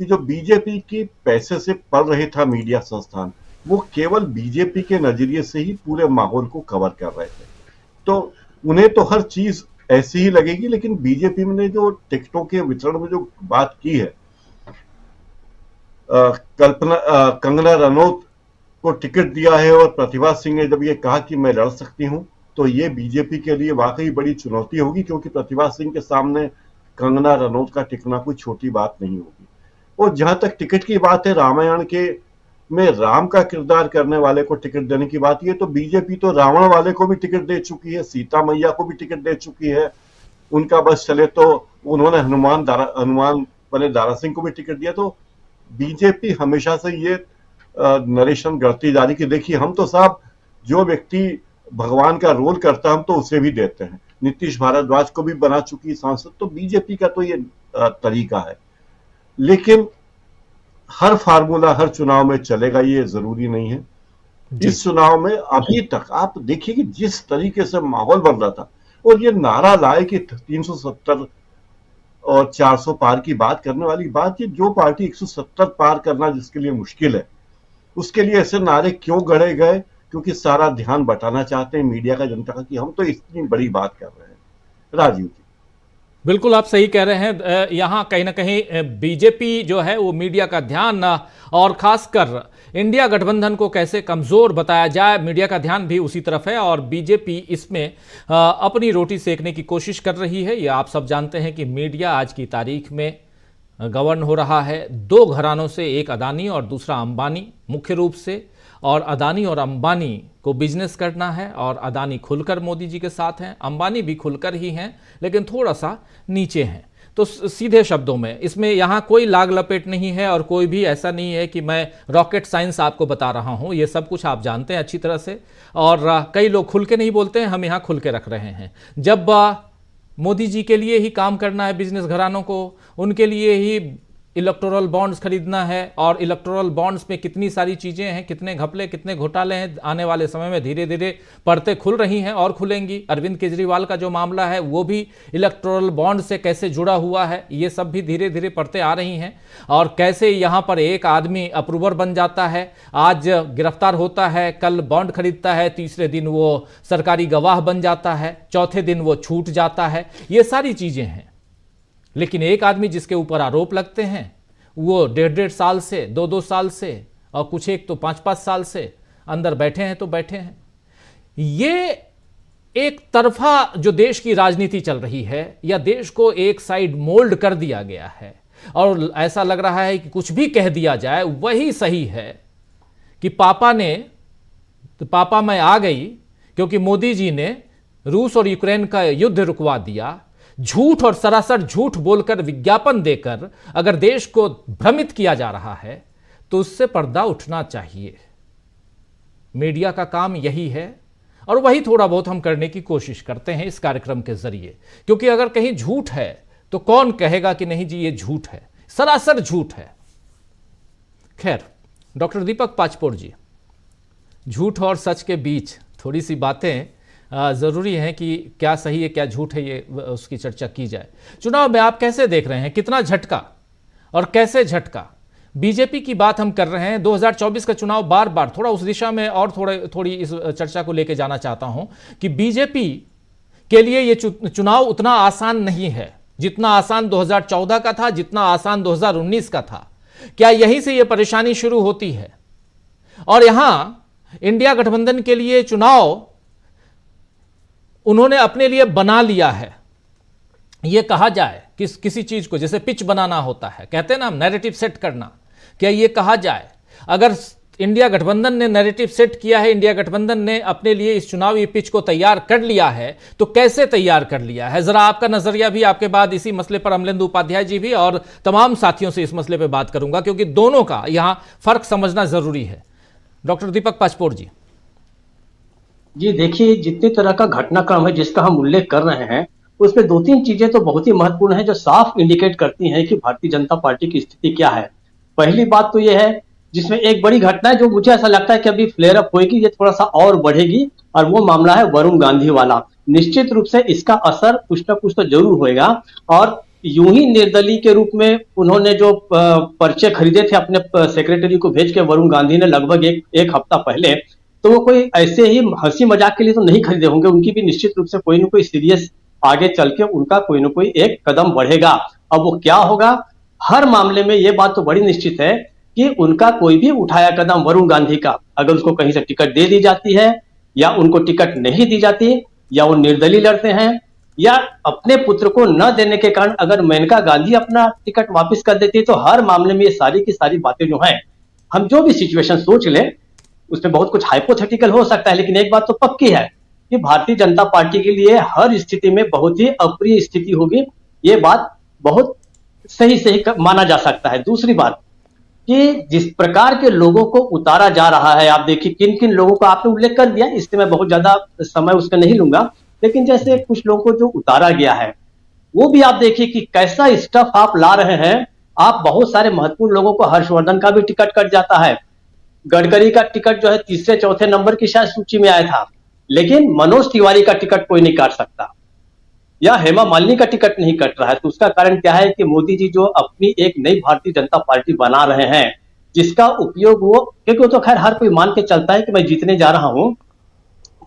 कि जो बीजेपी की पैसे से पल रहे था मीडिया संस्थान, वो केवल बीजेपी के नजरिए से ही पूरे माहौल को कवर कर रहे थे। तो उन्हें तो हर चीज ऐसी ही लगेगी, लेकिन बीजेपी ने जो टिकटों के वितरण में जो बात की है, कंगना रनौत को टिकट दिया है और प्रतिभा सिंह ने जब ये कहा कि मैं लड़ सकती हूं, तो ये बीजेपी के लिए वाकई बड़ी चुनौती होगी, क्योंकि प्रतिभा सिंह के सामने कंगना रनौत का टिकना कोई छोटी बात नहीं होगी। और जहां तक टिकट की बात है, रामायण के में राम का किरदार करने वाले को टिकट देने की बात, ये तो बीजेपी तो रावण वाले को भी टिकट दे चुकी है, सीता मैया को भी टिकट दे चुकी है। उनका बस चले तो उन्होंने हनुमान बने दारा सिंह को भी टिकट दिया। तो बीजेपी हमेशा से ये नरेशन करती जा रही कि देखिए, हम तो साहब जो व्यक्ति भगवान का रोल करता है, हम तो उसे भी देते हैं। नीतीश भारद्वाज को भी बना चुकी सांसद, तो बीजेपी का तो ये तरीका है। लेकिन हर फार्मूला हर चुनाव में चलेगा ये जरूरी नहीं है। इस चुनाव में अभी तक आप देखिए कि जिस तरीके से माहौल बन रहा था, और ये नारा लाए कि 370 और 400 पार की बात करने वाली बात, ये जो पार्टी 170 पार करना जिसके लिए मुश्किल है, उसके लिए ऐसे नारे क्यों गढ़े गए? क्योंकि सारा ध्यान बटाना चाहते हैं मीडिया का, जनता का, कि हम तो इतनी बड़ी बात कर रहे हैं। राजीव जी, बिल्कुल आप सही कह रहे हैं। यहाँ कहीं ना कहीं बीजेपी जो है वो मीडिया का ध्यान, और खासकर इंडिया गठबंधन को कैसे कमजोर बताया जाए, मीडिया का ध्यान भी उसी तरफ है, और बीजेपी इसमें अपनी रोटी सेकने की कोशिश कर रही है। ये आप सब जानते हैं कि मीडिया आज की तारीख में गवर्न हो रहा है दो घरानों से, एक अदानी और दूसरा अंबानी मुख्य रूप से। और अदानी और अंबानी को बिजनेस करना है, और अदानी खुलकर मोदी जी के साथ हैं, अंबानी भी खुलकर ही हैं, लेकिन थोड़ा सा नीचे हैं। तो सीधे शब्दों में इसमें यहाँ कोई लाग लपेट नहीं है, और कोई भी ऐसा नहीं है कि मैं रॉकेट साइंस आपको बता रहा हूँ। ये सब कुछ आप जानते हैं अच्छी तरह से, और कई लोग खुल के नहीं बोलते हैं, हम यहाँ खुल के रख रहे हैं। जब मोदी जी के लिए ही काम करना है, बिजनेस घरानों को उनके लिए ही इलेक्टोरल बॉन्ड्स खरीदना है, और इलेक्टोरल बॉन्ड्स में कितनी सारी चीज़ें हैं, कितने घपले, कितने घोटाले हैं, आने वाले समय में धीरे धीरे परतें खुल रही हैं और खुलेंगी। अरविंद केजरीवाल का जो मामला है वो भी इलेक्टोरल बॉन्ड से कैसे जुड़ा हुआ है, ये सब भी धीरे धीरे परतें आ रही हैं। और कैसे यहाँ पर एक आदमी अप्रूवर बन जाता है, आज गिरफ्तार होता है, कल बॉन्ड खरीदता है, तीसरे दिन वो सरकारी गवाह बन जाता है, चौथे दिन वो छूट जाता है, ये सारी चीज़ें हैं। लेकिन एक आदमी जिसके ऊपर आरोप लगते हैं वो 1.5 साल से 2-2 साल से, और कुछ एक तो 5-5 साल से अंदर बैठे हैं तो बैठे हैं। ये एक तरफा जो देश की राजनीति चल रही है, या देश को एक साइड मोल्ड कर दिया गया है, और ऐसा लग रहा है कि कुछ भी कह दिया जाए वही सही है। कि पापा ने तो पापा मैं आ गई क्योंकि मोदी जी ने रूस और यूक्रेन का युद्ध रुकवा दिया। झूठ और सरासर झूठ बोलकर, विज्ञापन देकर अगर देश को भ्रमित किया जा रहा है तो उससे पर्दा उठना चाहिए। मीडिया का काम यही है और वही थोड़ा बहुत हम करने की कोशिश करते हैं इस कार्यक्रम के जरिए, क्योंकि अगर कहीं झूठ है तो कौन कहेगा कि नहीं जी ये झूठ है, सरासर झूठ है। खैर, डॉक्टर दीपक पाचपोर जी, झूठ और सच के बीच थोड़ी सी बातें ज़रूरी हैं कि क्या सही है क्या झूठ है, ये उसकी चर्चा की जाए। चुनाव में आप कैसे देख रहे हैं, कितना झटका और कैसे झटका? बीजेपी की बात हम कर रहे हैं, 2024 का चुनाव बार बार थोड़ा उस दिशा में और थोड़ी इस चर्चा को लेकर जाना चाहता हूं कि बीजेपी के लिए ये चुनाव उतना आसान नहीं है जितना आसान 2014 का था, जितना आसान 2019 का था। क्या यहीं से ये परेशानी शुरू होती है? और यहां इंडिया गठबंधन के लिए चुनाव उन्होंने अपने लिए बना लिया है। यह कहा जाए कि किसी चीज को जैसे पिच बनाना होता है, कहते हैं ना नैरेटिव सेट करना, क्या यह कहा जाए अगर इंडिया गठबंधन ने नैरेटिव सेट किया है, इंडिया गठबंधन ने अपने लिए इस चुनावी पिच को तैयार कर लिया है, तो कैसे तैयार कर लिया है? जरा आपका नजरिया भी, आपके बाद इसी मसले पर अमलेंदु उपाध्याय जी भी और तमाम साथियों से इस मसले पर बात करूंगा, क्योंकि दोनों का यहां फर्क समझना जरूरी है। डॉक्टर दीपक पाचपोर जी। जी देखिए, जितने तरह का घटनाक्रम है जिसका हम उल्लेख कर रहे हैं, उसमें दो तीन चीजें तो बहुत ही महत्वपूर्ण है जो साफ इंडिकेट करती हैं कि भारतीय जनता पार्टी की स्थिति क्या है। पहली बात तो यह है, जिसमें एक बड़ी घटना है जो मुझे ऐसा लगता है कि अभी फ्लेयर अप होगी, ये थोड़ा सा और बढ़ेगी, और वो मामला है वरुण गांधी वाला। निश्चित रूप से इसका असर कुछ ना कुछ तो जरूर होएगा। और यूं ही निर्दलीय के रूप में उन्होंने जो पर्चे खरीदे थे अपने सेक्रेटरी को भेज के वरुण गांधी ने लगभग एक हफ्ता पहले, तो वो कोई ऐसे ही हंसी मजाक के लिए तो नहीं खरीदे होंगे। उनकी भी निश्चित रूप से कोई ना कोई सीरियस आगे चल के उनका कोई ना कोई एक कदम बढ़ेगा। अब वो क्या होगा, हर मामले में ये बात तो बड़ी निश्चित है कि उनका कोई भी उठाया कदम वरुण गांधी का, अगर उसको कहीं से टिकट दे दी जाती है या उनको टिकट नहीं दी जाती, या वो निर्दलीय लड़ते हैं, या अपने पुत्र को न देने के कारण अगर मेनका गांधी अपना टिकट वापस कर देती है, तो हर मामले में ये सारी की सारी बातें जो हैं, हम जो भी सिचुएशन सोच लें उसमें बहुत कुछ हाइपोथेटिकल हो सकता है, लेकिन एक बात तो पक्की है कि भारतीय जनता पार्टी के लिए हर स्थिति में बहुत ही अप्रिय स्थिति होगी। ये बात बहुत सही माना जा सकता है। दूसरी बात कि जिस प्रकार के लोगों को उतारा जा रहा है, आप देखिए किन किन लोगों का आपने उल्लेख कर दिया, इससे मैं बहुत ज्यादा समय उसका नहीं लूंगा, लेकिन जैसे कुछ लोगों को जो उतारा गया है वो भी आप देखिए कि कैसा स्टफ आप ला रहे हैं। आप बहुत सारे महत्वपूर्ण लोगों को, हर्षवर्धन का भी टिकट कट जाता है, गडकरी का टिकट जो है तीसरे चौथे नंबर की शायद सूची में आया था, लेकिन मनोज तिवारी का टिकट कोई नहीं काट सकता, या हेमा मालिनी का टिकट नहीं कट रहा है। तो उसका कारण क्या है कि मोदी जी जो अपनी एक नई भारतीय जनता पार्टी बना रहे हैं, जिसका उपयोग वो, क्योंकि वो तो खैर हर कोई मान के चलता है कि मैं जीतने जा रहा हूं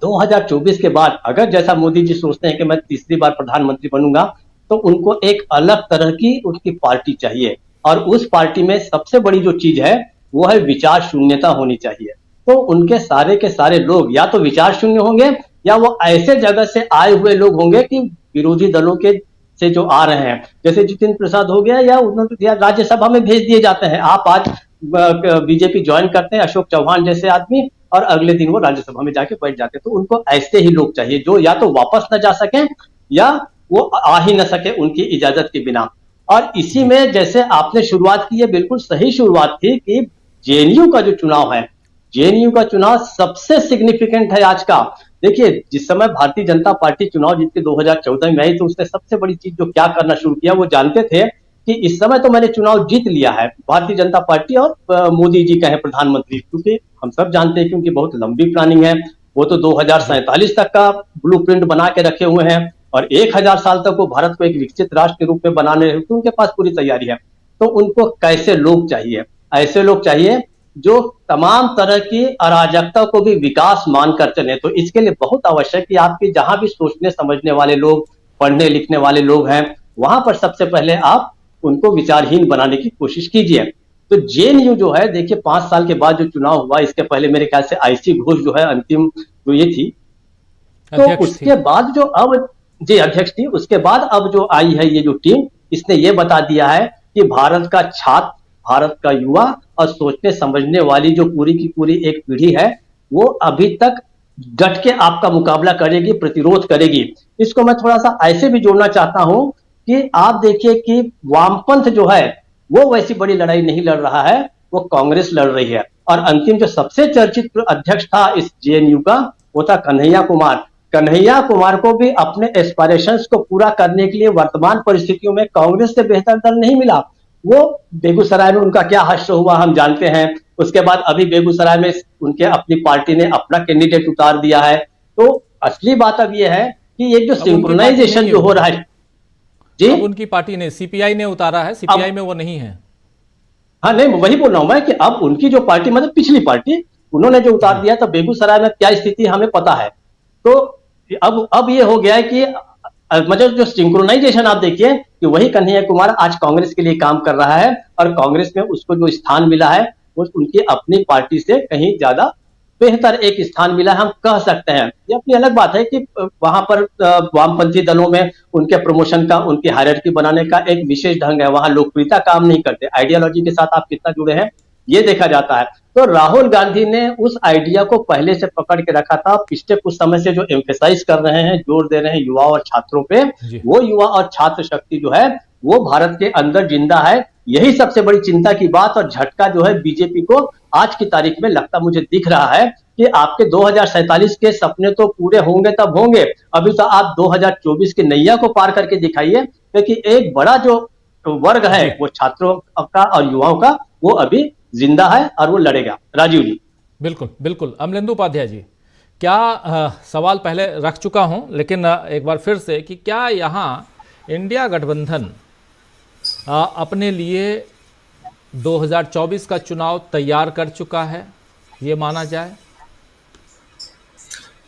2024 के बाद, अगर जैसा मोदी जी सोचते हैं कि मैं तीसरी बार प्रधानमंत्री बनूंगा, तो उनको एक अलग तरह की उनकी पार्टी चाहिए। और उस पार्टी में सबसे बड़ी जो चीज है वो है विचार शून्यता होनी चाहिए। तो उनके सारे के सारे लोग या तो विचार शून्य होंगे, या वो ऐसे जगह से आए हुए लोग होंगे कि विरोधी दलों के से जो आ रहे हैं, जैसे जितिन प्रसाद हो गया, या उन्होंने राज्यसभा में भेज दिए जाते हैं। आप आज बीजेपी ज्वाइन करते हैं, अशोक चौहान जैसे आदमी, और अगले दिन वो राज्यसभा में जाके बैठ जाते हैं। तो उनको ऐसे ही लोग चाहिए जो या तो वापस न जा सके या वो आ ही न सके उनकी इजाजत के बिना। और इसी में जैसे आपने शुरुआत की है, बिल्कुल सही शुरुआत थी कि जेएनयू का जो चुनाव है, जेएनयू का चुनाव सबसे सिग्निफिकेंट है आज का। देखिए, जिस समय भारतीय जनता पार्टी चुनाव जीत के 2014 में आई, तो उसने सबसे बड़ी चीज जो क्या करना शुरू किया, वो जानते थे कि इस समय तो मैंने चुनाव जीत लिया है, भारतीय जनता पार्टी और मोदी जी का है प्रधानमंत्री, क्योंकि हम सब जानते हैं कि उनकी बहुत लंबी प्लानिंग है। वो तो 2047 तक का ब्लूप्रिंट बना के रखे हुए हैं, और 1000 साल तक वो भारत को एक विकसित राष्ट्र के रूप में बनाने, तो उनके पास पूरी तैयारी है। तो उनको कैसे लोग चाहिए? ऐसे लोग चाहिए जो तमाम तरह की अराजकता को भी विकास मानकर चले। तो इसके लिए बहुत आवश्यक कि आपके जहां भी सोचने समझने वाले लोग, पढ़ने लिखने वाले लोग हैं, वहां पर सबसे पहले आप उनको विचारहीन बनाने की कोशिश कीजिए। तो जेएनयू जो है, देखिए 5 साल के बाद जो चुनाव हुआ, इसके पहले मेरे ख्याल से आईसी घोष जो है अंतिम जो ये थी, तो उसके बाद जो अब जी अध्यक्ष थी, उसके बाद अब जो आई है ये जो टीम, इसने ये बता दिया है कि भारत का छात्र, भारत का युवा और सोचने समझने वाली जो पूरी की पूरी एक पीढ़ी है, वो अभी तक डट के आपका मुकाबला करेगी, प्रतिरोध करेगी। इसको मैं थोड़ा सा ऐसे भी जोड़ना चाहता हूं कि आप देखिए कि वामपंथ जो है वो वैसी बड़ी लड़ाई नहीं लड़ रहा है, वो कांग्रेस लड़ रही है। और अंतिम जो सबसे चर्चित अध्यक्ष था इस जेएनयू का, वो था कन्हैया कुमार। कन्हैया कुमार को भी अपने एस्पायरेशंस को पूरा करने के लिए वर्तमान परिस्थितियों में कांग्रेस से बेहतर दल नहीं मिला। वो बेगूसराय में उनका क्या हश्र हुआ हम जानते हैं। उसके बाद अभी बेगूसराय में उनके अपनी पार्टी ने अपना कैंडिडेट उतार दिया है। तो असली बात अब यह है कि ये जो सिंक्रोनाइजेशन जो हो रहा है जी, अब उनकी पार्टी ने, सीपीआई ने उतारा है, सीपीआई में वो नहीं है। हाँ नहीं, वही बोल रहा हूं मैं कि अब उनकी जो पार्टी, मतलब पिछली पार्टी, उन्होंने जो उतार दिया था, बेगूसराय में क्या स्थिति हमें पता है। तो अब ये हो गया है कि मतलब जो सिंक्रोनाइजेशन आप देखिए कि वही कन्हैया कुमार आज कांग्रेस के लिए काम कर रहा है और कांग्रेस में उसको जो स्थान मिला है वो उनकी अपनी पार्टी से कहीं ज्यादा बेहतर एक स्थान मिला, हम कह सकते हैं। ये अपनी अलग बात है कि वहां पर वामपंथी दलों में उनके प्रमोशन का, उनकी हायरार्की बनाने का एक विशेष ढंग है, वहां लोकप्रियता काम नहीं करते, आइडियोलॉजी के साथ आप कितना जुड़े हैं ये देखा जाता है। तो राहुल गांधी ने उस आइडिया को पहले से पकड़ के रखा था। पिछले कुछ समय से जो एम्फेसाइज कर रहे हैं, जोर दे रहे हैं युवा और छात्रों पे, वो युवा और छात्र शक्ति जो है वो भारत के अंदर जिंदा है। यही सबसे बड़ी चिंता की बात और झटका जो है बीजेपी को आज की तारीख में लगता मुझे दिख रहा है कि आपके 2047 के सपने तो पूरे होंगे तब होंगे, अभी तो आप 2024 की नैया को पार करके दिखाइए, क्योंकि एक बड़ा जो वर्ग है वो छात्रों का और युवाओं का वो अभी जिंदा है और वो लड़ेगा। राजीव जी। बिल्कुल बिल्कुल। अमलेंदु उपाध्याय जी, क्या सवाल पहले रख चुका हूं लेकिन एक बार फिर से कि क्या यहाँ इंडिया गठबंधन अपने लिए 2024 का चुनाव तैयार कर चुका है, ये माना जाए?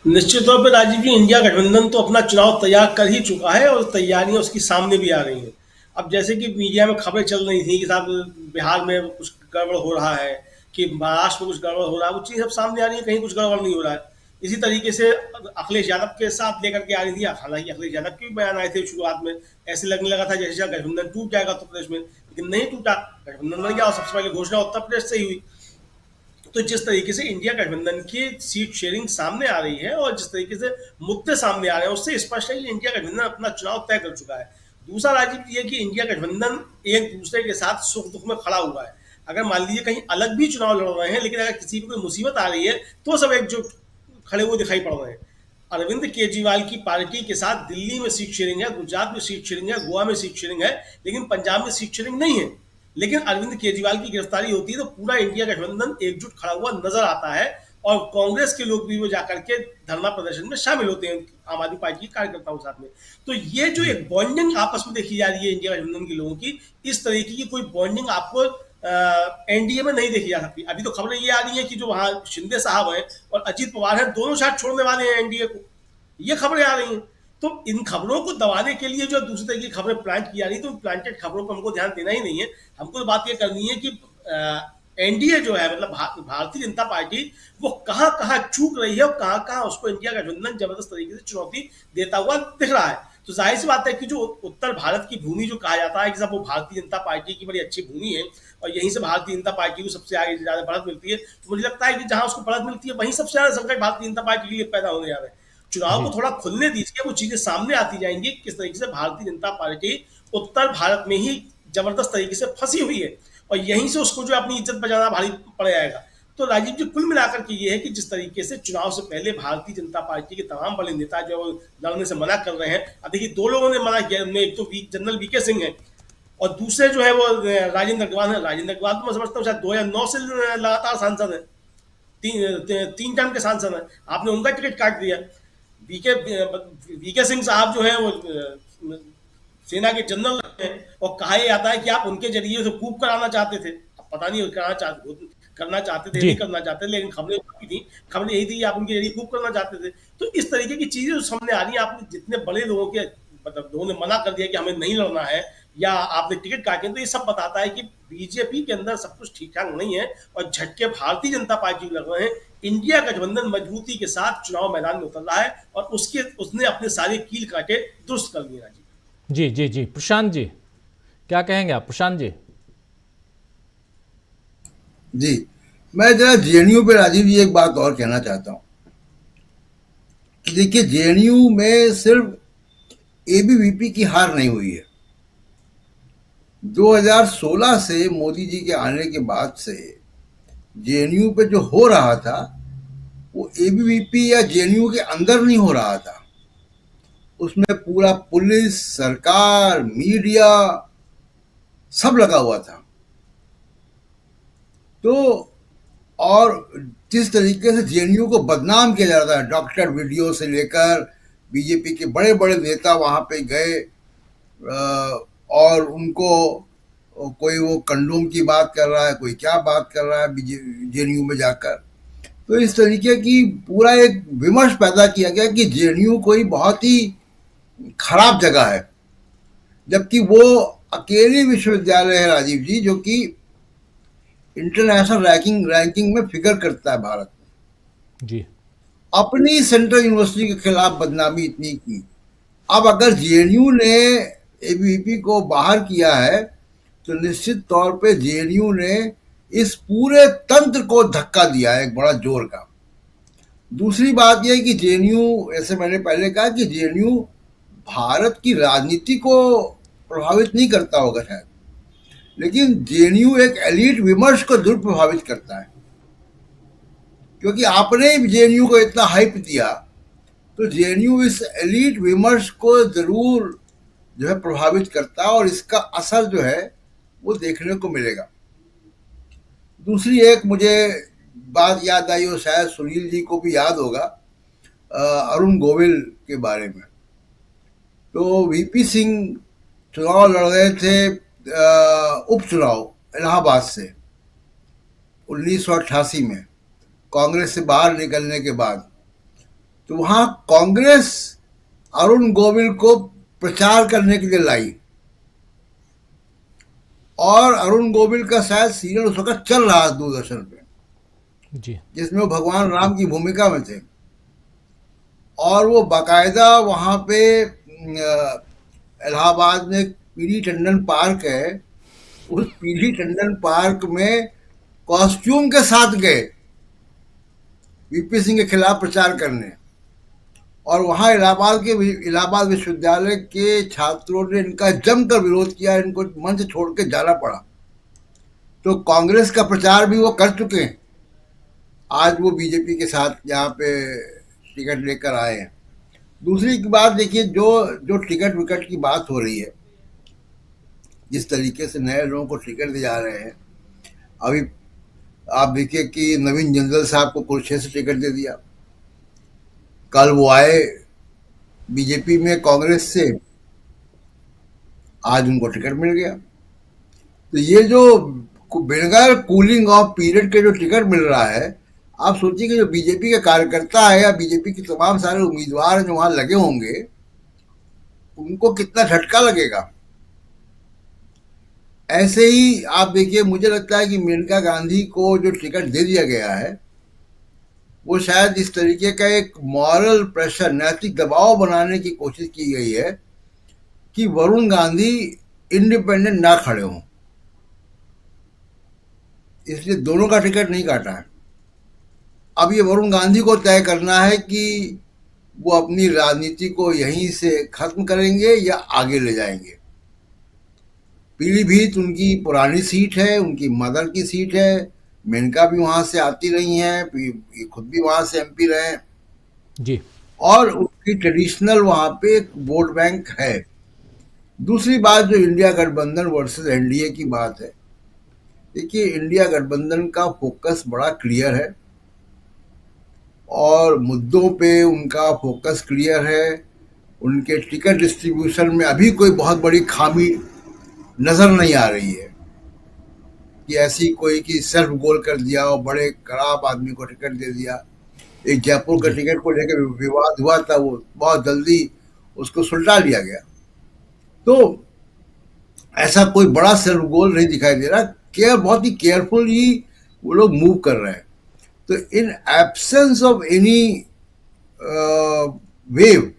निश्चित तौर पर राजीव जी, इंडिया गठबंधन तो अपना चुनाव तैयार कर ही चुका है और तैयारियां उसकी सामने भी आ रही हैं। अब जैसे कि मीडिया में खबरें चल रही थी कि साहब बिहार में कुछ गड़बड़ हो रहा है, कि महाराष्ट्र में कुछ गड़बड़ हो रहा है, वो चीज़ अब सामने आ रही है, कहीं कुछ गड़बड़ नहीं हो रहा है। इसी तरीके से अखिलेश यादव के साथ लेकर के आ रही थी, हालांकि अखिलेश यादव के भी बयान आए थे शुरुआत में, ऐसे लगने लगा था जैसे गठबंधन टूट जाएगा उत्तर प्रदेश में, लेकिन नहीं टूटा, गठबंधन बन गया और सबसे पहले घोषणा उत्तर प्रदेश से ही हुई। तो जिस तरीके से इंडिया गठबंधन की सीट शेयरिंग सामने आ रही है और जिस तरीके से मुद्दे सामने आ रहे हैं, उससे स्पष्ट है कि इंडिया गठबंधन अपना चुनाव तय कर चुका है। दूसरा राजीव ये कि इंडिया गठबंधन एक दूसरे के साथ सुख दुख में खड़ा हुआ है। अगर मान लीजिए कहीं अलग भी चुनाव लड़ रहे हैं, लेकिन अगर किसी भी कोई मुसीबत आ रही है तो सब एकजुट खड़े हुए दिखाई पड़ रहे हैं। अरविंद केजरीवाल की पार्टी के साथ दिल्ली में सीट शेयरिंग है, गुजरात में सीट शेयरिंग है, गोवा में सीट शेयरिंग है, लेकिन पंजाब में सीट शेयरिंग नहीं है। लेकिन अरविंद केजरीवाल की गिरफ्तारी होती है तो पूरा इंडिया गठबंधन एकजुट खड़ा हुआ नजर आता है और कांग्रेस के लोग भी वो जाकर के धरना प्रदर्शन में शामिल होते हैं आम आदमी पार्टी के कार्यकर्ताओं के साथ में। तो ये जो एक बॉन्डिंग आपस में देखी जा रही है इंडिया गठबंधन के लोगों की, इस तरीके की कोई बॉन्डिंग आपको एनडीए में नहीं देखी जा सकती। अभी तो खबरें ये आ रही है कि जो वहां शिंदे साहब हैं और अजीत पवार हैं, दोनों साथ छोड़ने वाले हैं एनडीए को, ये खबरें आ रही हैं। तो इन खबरों को दबाने के लिए जो दूसरे तरह की खबरें प्लांट की जा रही है, तो प्लांटेड खबरों पर हमको ध्यान देना ही नहीं है। हमको तो बात ये करनी है कि एनडीए जो है, मतलब भारतीय जनता पार्टी, वो कहां कहां चूक रही है और कहां कहां उसको इंडिया गठबंधन जबरदस्त तरीके से चुनौती देता हुआ दिख रहा है। तो जाहिर सी बात है कि जो उत्तर भारत की भूमि जो कहा जाता है कि सब वो भारतीय जनता पार्टी की बड़ी अच्छी भूमि है और यहीं से भारतीय जनता पार्टी को सबसे आगे ज्यादा बढ़त मिलती है, तो मुझे लगता है कि जहां उसको बढ़त मिलती है वहीं सबसे ज्यादा संकट भारतीय जनता पार्टी के लिए पैदा होने जा रहा है। चुनाव को थोड़ा खुलने दीजिए, वो चीजें सामने आती जाएंगी किस तरीके से भारतीय जनता पार्टी उत्तर भारत में ही जबरदस्त तरीके से फंसी हुई है और यहीं से उसको जो अपनी इज्जत बचाना भारी पड़ जाएगा। तो राजीव जी, कुल मिलाकर के ये है कि जिस तरीके से चुनाव से पहले भारतीय जनता पार्टी के तमाम बड़े नेता जो लड़ने से मना कर रहे हैं, अब देखिए दो लोगों ने मना किया, उनमें एक तो जनरल वीके सिंह है और दूसरे जो है वो राजेंद्र अग्रवाल है। राजेंद्र अग्रवाल तो मैं समझता हूँ शायद 2009 से लगातार सांसद है, तीन टर्म के सांसद है, आपने उनका टिकट काट दिया। वीके सिंह साहब जो है वो सेना के जनरल हैं और कहा जाता है कि आप उनके जरिए से कूप कराना चाहते थे। अब पता नहीं करना चाहते थे नहीं करना चाहते, लेकिन खबरें थी, खबरें यही थी कि आप उनके जरिए कूप करना चाहते थे। तो इस तरीके की चीजें सामने आ रही है। आपने जितने बड़े लोगों के, मतलब लोगों ने मना कर दिया कि हमें नहीं लड़ना है या आपने टिकट काटे, तो ये सब बताता है कि बीजेपी के अंदर सब कुछ ठीक ठाक नहीं है और झटके भारतीय जनता पार्टी लग रहे हैं। इंडिया गठबंधन मजबूती के साथ चुनाव मैदान में उतर रहा है और उसने अपने सारे कील काटे दुरुस्त कर दिए। जी जी जी, प्रशांत जी क्या कहेंगे आप? प्रशांत जी। जी, मैं जरा जेएनयू पे राजीव जी एक बात और कहना चाहता हूँ कि देखिए, जेएनयू में सिर्फ एबीवीपी की हार नहीं हुई है। 2016 से मोदी जी के आने के बाद से जेएनयू पे जो हो रहा था वो एबीवीपी या जेएनयू के अंदर नहीं हो रहा था, उसमें पूरा पुलिस, सरकार, मीडिया सब लगा हुआ था। तो और जिस तरीके से जेएनयू को बदनाम किया जा रहा था, डॉक्टर वीडियो से लेकर बीजेपी के बड़े बड़े नेता वहां पे गए और उनको कोई वो कंडोम की बात कर रहा है, कोई क्या बात कर रहा है जेएनयू में जाकर। तो इस तरीके की पूरा एक विमर्श पैदा किया गया कि जेएनयू कोई बहुत ही खराब जगह है, जबकि वो अकेली विश्वविद्यालय है राजीव जी जो कि इंटरनेशनल रैंकिंग में फिगर करता है भारत में। जी, अपनी सेंट्रल यूनिवर्सिटी के खिलाफ बदनामी इतनी की। अब अगर जेएनयू ने एबीवीपी को बाहर किया है तो निश्चित तौर पे जेएनयू ने इस पूरे तंत्र को धक्का दिया है एक बड़ा जोर का। दूसरी बात यह कि जेएनयू, ऐसे मैंने पहले कहा कि जेएनयू भारत की राजनीति को प्रभावित नहीं करता होगा शायद, लेकिन जेएनयू एक एलीट विमर्श को दूर प्रभावित करता है, क्योंकि आपने जेएनयू को इतना हाइप दिया तो जेएनयू इस एलीट विमर्श को जरूर जो है प्रभावित करता है और इसका असर जो है वो देखने को मिलेगा। दूसरी एक मुझे बात याद आई, और शायद सुनील जी को भी याद होगा, अरुण गोविल के बारे में। तो वीपी सिंह चुनाव लड़ रहे थे, उपचुनाव इलाहाबाद से 1988 में कांग्रेस से बाहर निकलने के बाद। तो वहां कांग्रेस अरुण गोविल को प्रचार करने के लिए लाई और अरुण गोविल का शायद सीरियल उस वक्त चल रहा है दूरदर्शन पे जी, जिसमें वो भगवान राम की भूमिका में थे, और वो बाकायदा वहां पे इलाहाबाद में पीडी टंडन पार्क है, उस पीडी टंडन पार्क में कॉस्ट्यूम के साथ गए वीपी सिंह के खिलाफ प्रचार करने, और वहां इलाहाबाद विश्वविद्यालय के छात्रों ने इनका जमकर विरोध किया, इनको मंच छोड़ के जाना पड़ा। तो कांग्रेस का प्रचार भी वो कर चुके हैं, आज वो बीजेपी के साथ यहाँ पे टिकट लेकर आए हैं। दूसरी बात देखिए, जो टिकट विकट की बात हो रही है, जिस तरीके से नए लोगों को टिकट दिए जा रहे हैं, अभी आप देखिए कि नवीन जिंदल साहब को कुरुक्षेत्र से टिकट दे दिया, कल वो आए बीजेपी में कांग्रेस से, आज उनको टिकट मिल गया। तो ये जो बिना कूलिंग ऑफ पीरियड के जो टिकट मिल रहा है, आप सोचिए कि जो बीजेपी के कार्यकर्ता है या बीजेपी के तमाम सारे उम्मीदवार जो वहां लगे होंगे, उनको कितना झटका लगेगा। ऐसे ही आप देखिए, मुझे लगता है कि मेनका गांधी को जो टिकट दे दिया गया है वो शायद इस तरीके का एक मॉरल प्रेशर, नैतिक दबाव बनाने की कोशिश की गई है कि वरुण गांधी इंडिपेंडेंट ना खड़े हों, इसलिए दोनों का टिकट नहीं काटा है। अब ये वरुण गांधी को तय करना है कि वो अपनी राजनीति को यहीं से खत्म करेंगे या आगे ले जाएंगे। पीलीभीत उनकी पुरानी सीट है, उनकी मदर की सीट है, मेनका भी वहां से आती रही हैं, ये खुद भी वहां से एमपी रहे हैं जी, और उनकी ट्रेडिशनल वहां पे एक वोट बैंक है। दूसरी बात, जो इंडिया गठबंधन वर्सेस एनडीए की बात है, देखिए इंडिया गठबंधन का फोकस बड़ा क्लियर है और मुद्दों पे उनका फोकस क्लियर है। उनके टिकट डिस्ट्रीब्यूशन में अभी कोई बहुत बड़ी खामी नजर नहीं आ रही है कि ऐसी कोई कि सेल्फ गोल कर दिया और बड़े खराब आदमी को टिकट दे दिया। एक जयपुर का टिकट को लेकर विवाद हुआ था, वो बहुत जल्दी उसको सुलटा लिया गया। तो ऐसा कोई बड़ा सेल्फ गोल नहीं दिखाई दे रहा, बहुत ही केयरफुली वो लोग मूव कर रहे हैं। तो in absence of any wave,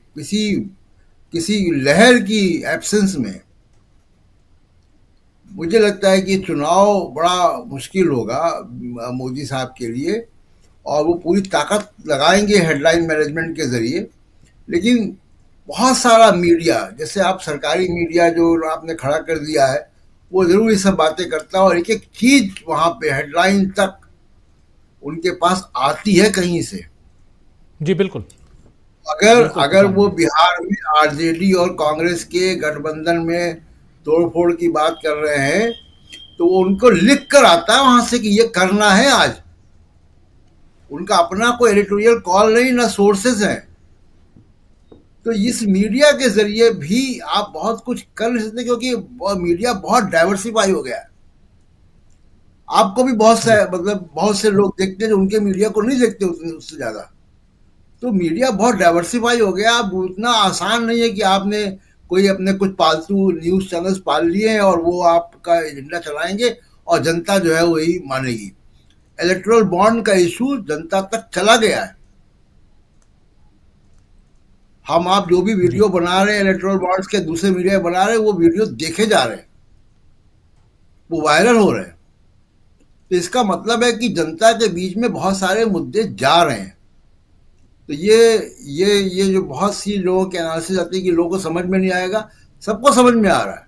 किसी लहर की एब्सेंस में मुझे लगता है कि चुनाव बड़ा मुश्किल होगा मोदी साहब के लिए, और वो पूरी ताकत लगाएंगे हेडलाइन मैनेजमेंट के जरिए। लेकिन बहुत सारा मीडिया, जैसे आप सरकारी मीडिया जो आपने खड़ा कर दिया है, वो जरूर ये सब बातें करता है और एक एक चीज वहां पे हेडलाइन तक उनके पास आती है कहीं से। जी बिल्कुल। अगर वो बिहार में आरजेडी और कांग्रेस के गठबंधन में तोड़फोड़ की बात कर रहे हैं, तो वो उनको लिख कर आता है वहां से कि ये करना है आज। उनका अपना कोई एडिटोरियल कॉल नहीं, ना सोर्सेस हैं। तो इस मीडिया के जरिए भी आप बहुत कुछ कर नहीं सकते, क्योंकि मीडिया बहुत डाइवर्सिफाई हो गया है। आपको भी बहुत से लोग देखते हैं जो उनके मीडिया को नहीं देखते उससे ज्यादा। तो मीडिया बहुत डाइवर्सिफाई हो गया। अब उतना आसान नहीं है कि आपने कोई अपने कुछ पालतू न्यूज चैनल्स पाल लिए हैं और वो आपका एजेंडा चलाएंगे और जनता जो है वही मानेगी। इलेक्टोरल बॉन्ड का इशू जनता तक चला गया है। हम आप जो भी वीडियो बना रहे हैं इलेक्टोरल बॉन्ड्स के, दूसरे मीडिया बना रहे हैं, वो वीडियो देखे जा रहे हैं, वो वायरल हो रहे हैं। तो इसका मतलब है कि जनता के बीच में बहुत सारे मुद्दे जा रहे हैं। तो ये जो बहुत सी लोगों के एनालिसिस आती है कि लोगों को समझ में नहीं आएगा, सबको समझ में आ रहा है।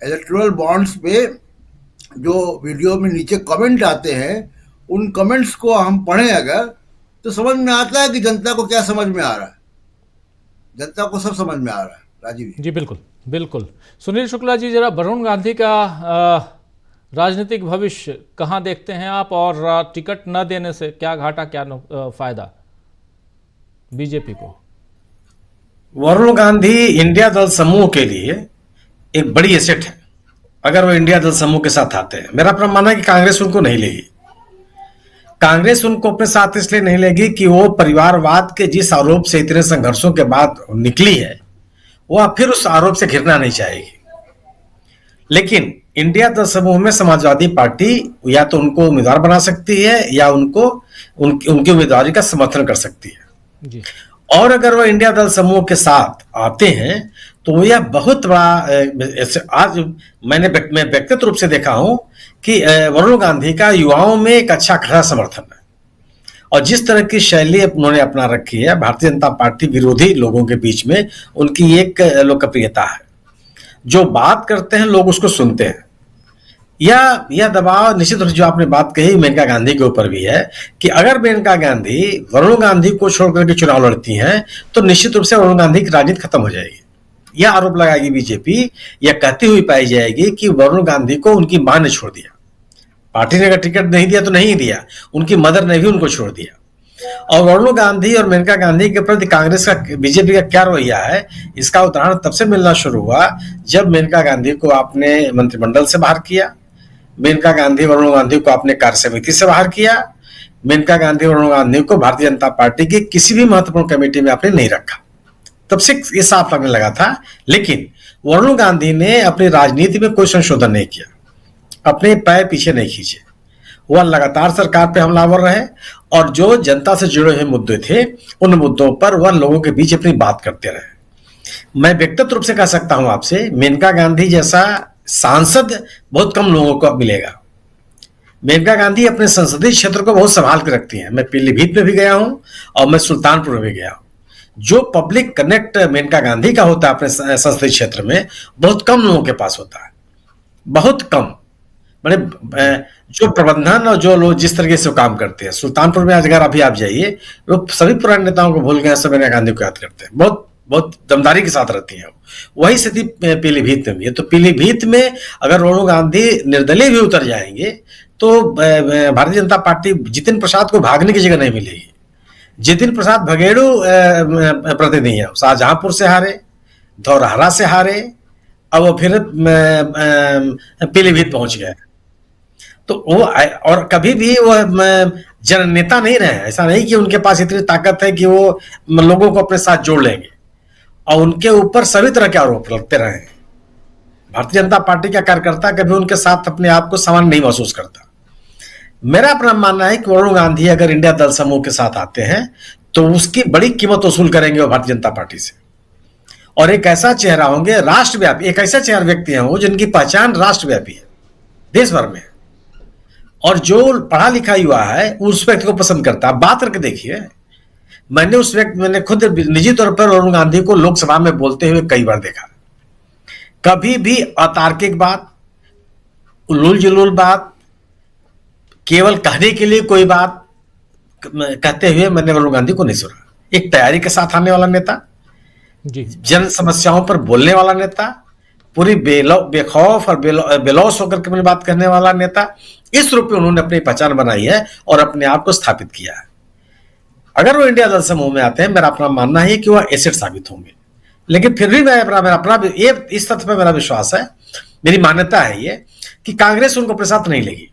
इलेक्टोरल बॉन्ड्स पे जो वीडियो में नीचे कमेंट आते हैं, उन कमेंट्स को हम पढ़ें अगर, तो समझ में आता है कि जनता को क्या समझ में आ रहा है। जनता को सब समझ में आ रहा है। राजीव जी बिल्कुल बिल्कुल। सुनील शुक्ला जी, जरा वरुण गांधी का राजनीतिक भविष्य कहाँ देखते हैं आप, और टिकट न देने से क्या घाटा क्या फायदा बीजेपी को? वरुण गांधी इंडिया दल समूह के लिए एक बड़ी एसेट है अगर वो इंडिया दल समूह के साथ आते हैं। मेरा अपना मानना है कि कांग्रेस उनको नहीं लेगी। कांग्रेस उनको अपने साथ इसलिए नहीं लेगी कि वो परिवारवाद के जिस आरोप से इतने संघर्षों के बाद निकली है, वो फिर उस आरोप से घिरना नहीं चाहेगी। लेकिन इंडिया दल समूह में समाजवादी पार्टी या तो उनको उम्मीदवार बना सकती है या उनकी उम्मीदवारी का समर्थन कर सकती है जी। और अगर वो इंडिया दल समूह के साथ आते हैं तो यह बहुत बड़ा, आज मैं व्यक्तिगत रूप से देखा हूं कि वरुण गांधी का युवाओं में एक अच्छा खासा समर्थन है। और जिस तरह की शैली उन्होंने अपना रखी है, भारतीय जनता पार्टी विरोधी लोगों के बीच में उनकी एक लोकप्रियता है। जो बात करते हैं लोग उसको सुनते हैं। यह दबाव निश्चित रूप से जो आपने बात कही मेनका गांधी के ऊपर भी है कि अगर मेनका गांधी वरुण गांधी को छोड़कर के चुनाव लड़ती हैं तो निश्चित रूप से वरुण गांधी की राजनीति खत्म हो जाएगी। यह आरोप लगाएगी बीजेपी, यह कहती हुई पाई जाएगी कि वरुण गांधी को उनकी मां ने छोड़ दिया। पार्टी ने अगर टिकट नहीं दिया तो नहीं दिया, उनकी मदर ने भी उनको छोड़ दिया। और वरुण गांधी और मेनका गांधी के प्रति कांग्रेस का, बीजेपी का क्या रवैया है, इसका उदाहरण तब से मिलना शुरू हुआ जब मेनका गांधी को आपने मंत्रिमंडल से बाहर किया, मेनका गांधी वरुण गांधी को आपने कार्य समिति से बाहर किया, मेनका गांधी वरुण गांधी को भारतीय जनता पार्टी की किसी भी महत्वपूर्ण कमेटी में आपने नहीं रखा। तब से ये साफ लगने लगा था। लेकिन वरुण गांधी ने अपनी राजनीति में कोई संशोधन नहीं किया, अपने पैर पीछे नहीं खींचे। वह लगातार सरकार पे हमलावर रहे और जो जनता से जुड़े हुए मुद्दे थे उन मुद्दों पर वह लोगों के बीच अपनी बात करते रहे। मैं व्यक्तिगत रूप से कह सकता हूं आपसे, मेनका गांधी जैसा सांसद बहुत कम लोगों को मिलेगा। मेनका गांधी अपने संसदीय क्षेत्र को बहुत संभाल के रखती हैं। मैं पीलीभीत में भी गया हूं और मैं सुल्तानपुर में भी गया हूं। जो पब्लिक कनेक्ट मेनका गांधी का होता है अपने संसदीय क्षेत्र में, बहुत कम लोगों के पास होता है, बहुत कम। मैंने जो प्रबंधन और जो लोग जिस तरीके से काम करते हैं, सुल्तानपुर में अगर अभी आप जाइए, लोग सभी पुराने नेताओं को भूल गए, सब मेनका गांधी को याद करते हैं। बहुत दमदारी के साथ रहती है। वही स्थिति पीलीभीत में भी है। तो पीलीभीत में अगर वरुण गांधी निर्दलीय भी उतर जाएंगे तो भारतीय जनता पार्टी जितिन प्रसाद को भागने की जगह नहीं मिलेगी। जितिन प्रसाद भगेड़ू प्रतिनिधि है, शाहजहांपुर से हारे, धौरहरा से हारे, अब वो फिर पीलीभीत पहुंच गए। तो वो और कभी भी वो जननेता नहीं रहे। ऐसा नहीं कि उनके पास इतनी ताकत है कि वो लोगों को अपने साथ जोड़ लेंगे, और उनके ऊपर सभी तरह के आरोप लगते रहे। भारतीय जनता पार्टी का कार्यकर्ता कभी उनके साथ अपने आप को समान नहीं महसूस करता। मेरा अपना मानना है कि वरुण गांधी अगर इंडिया दल समूह के साथ आते हैं तो उसकी बड़ी कीमत वसूल करेंगे वो भारतीय जनता पार्टी से। और एक ऐसा चेहरा होंगे राष्ट्रव्यापी, एक ऐसा चेहरा व्यक्ति है वो जिनकी पहचान राष्ट्रव्यापी है, देश भर में। और जो पढ़ा लिखा युवा है उस व्यक्ति को पसंद करता है। बात करके देखिए, मैंने खुद निजी तौर पर वरुण गांधी को लोकसभा में बोलते हुए कई बार देखा। कभी भी अतार्किक बात, उलूल जुलूल बात, केवल कहने के लिए कोई बात कहते हुए मैंने वरुण गांधी को नहीं सुना। एक तैयारी के साथ आने वाला नेता, जन समस्याओं पर बोलने वाला नेता, पूरी बेखौफ और बेलौस होकर के बात करने वाला नेता, इस रूप में उन्होंने अपनी पहचान बनाई है और अपने आप को स्थापित किया है। अगर वो इंडिया दल समूह में आते हैं, मेरा अपना मानना है कि वह एसेट साबित होंगे। लेकिन फिर भी ये इस तथ्य पर मेरा विश्वास है, मेरी मान्यता है ये कि कांग्रेस उनको अपने साथ नहीं लेगी।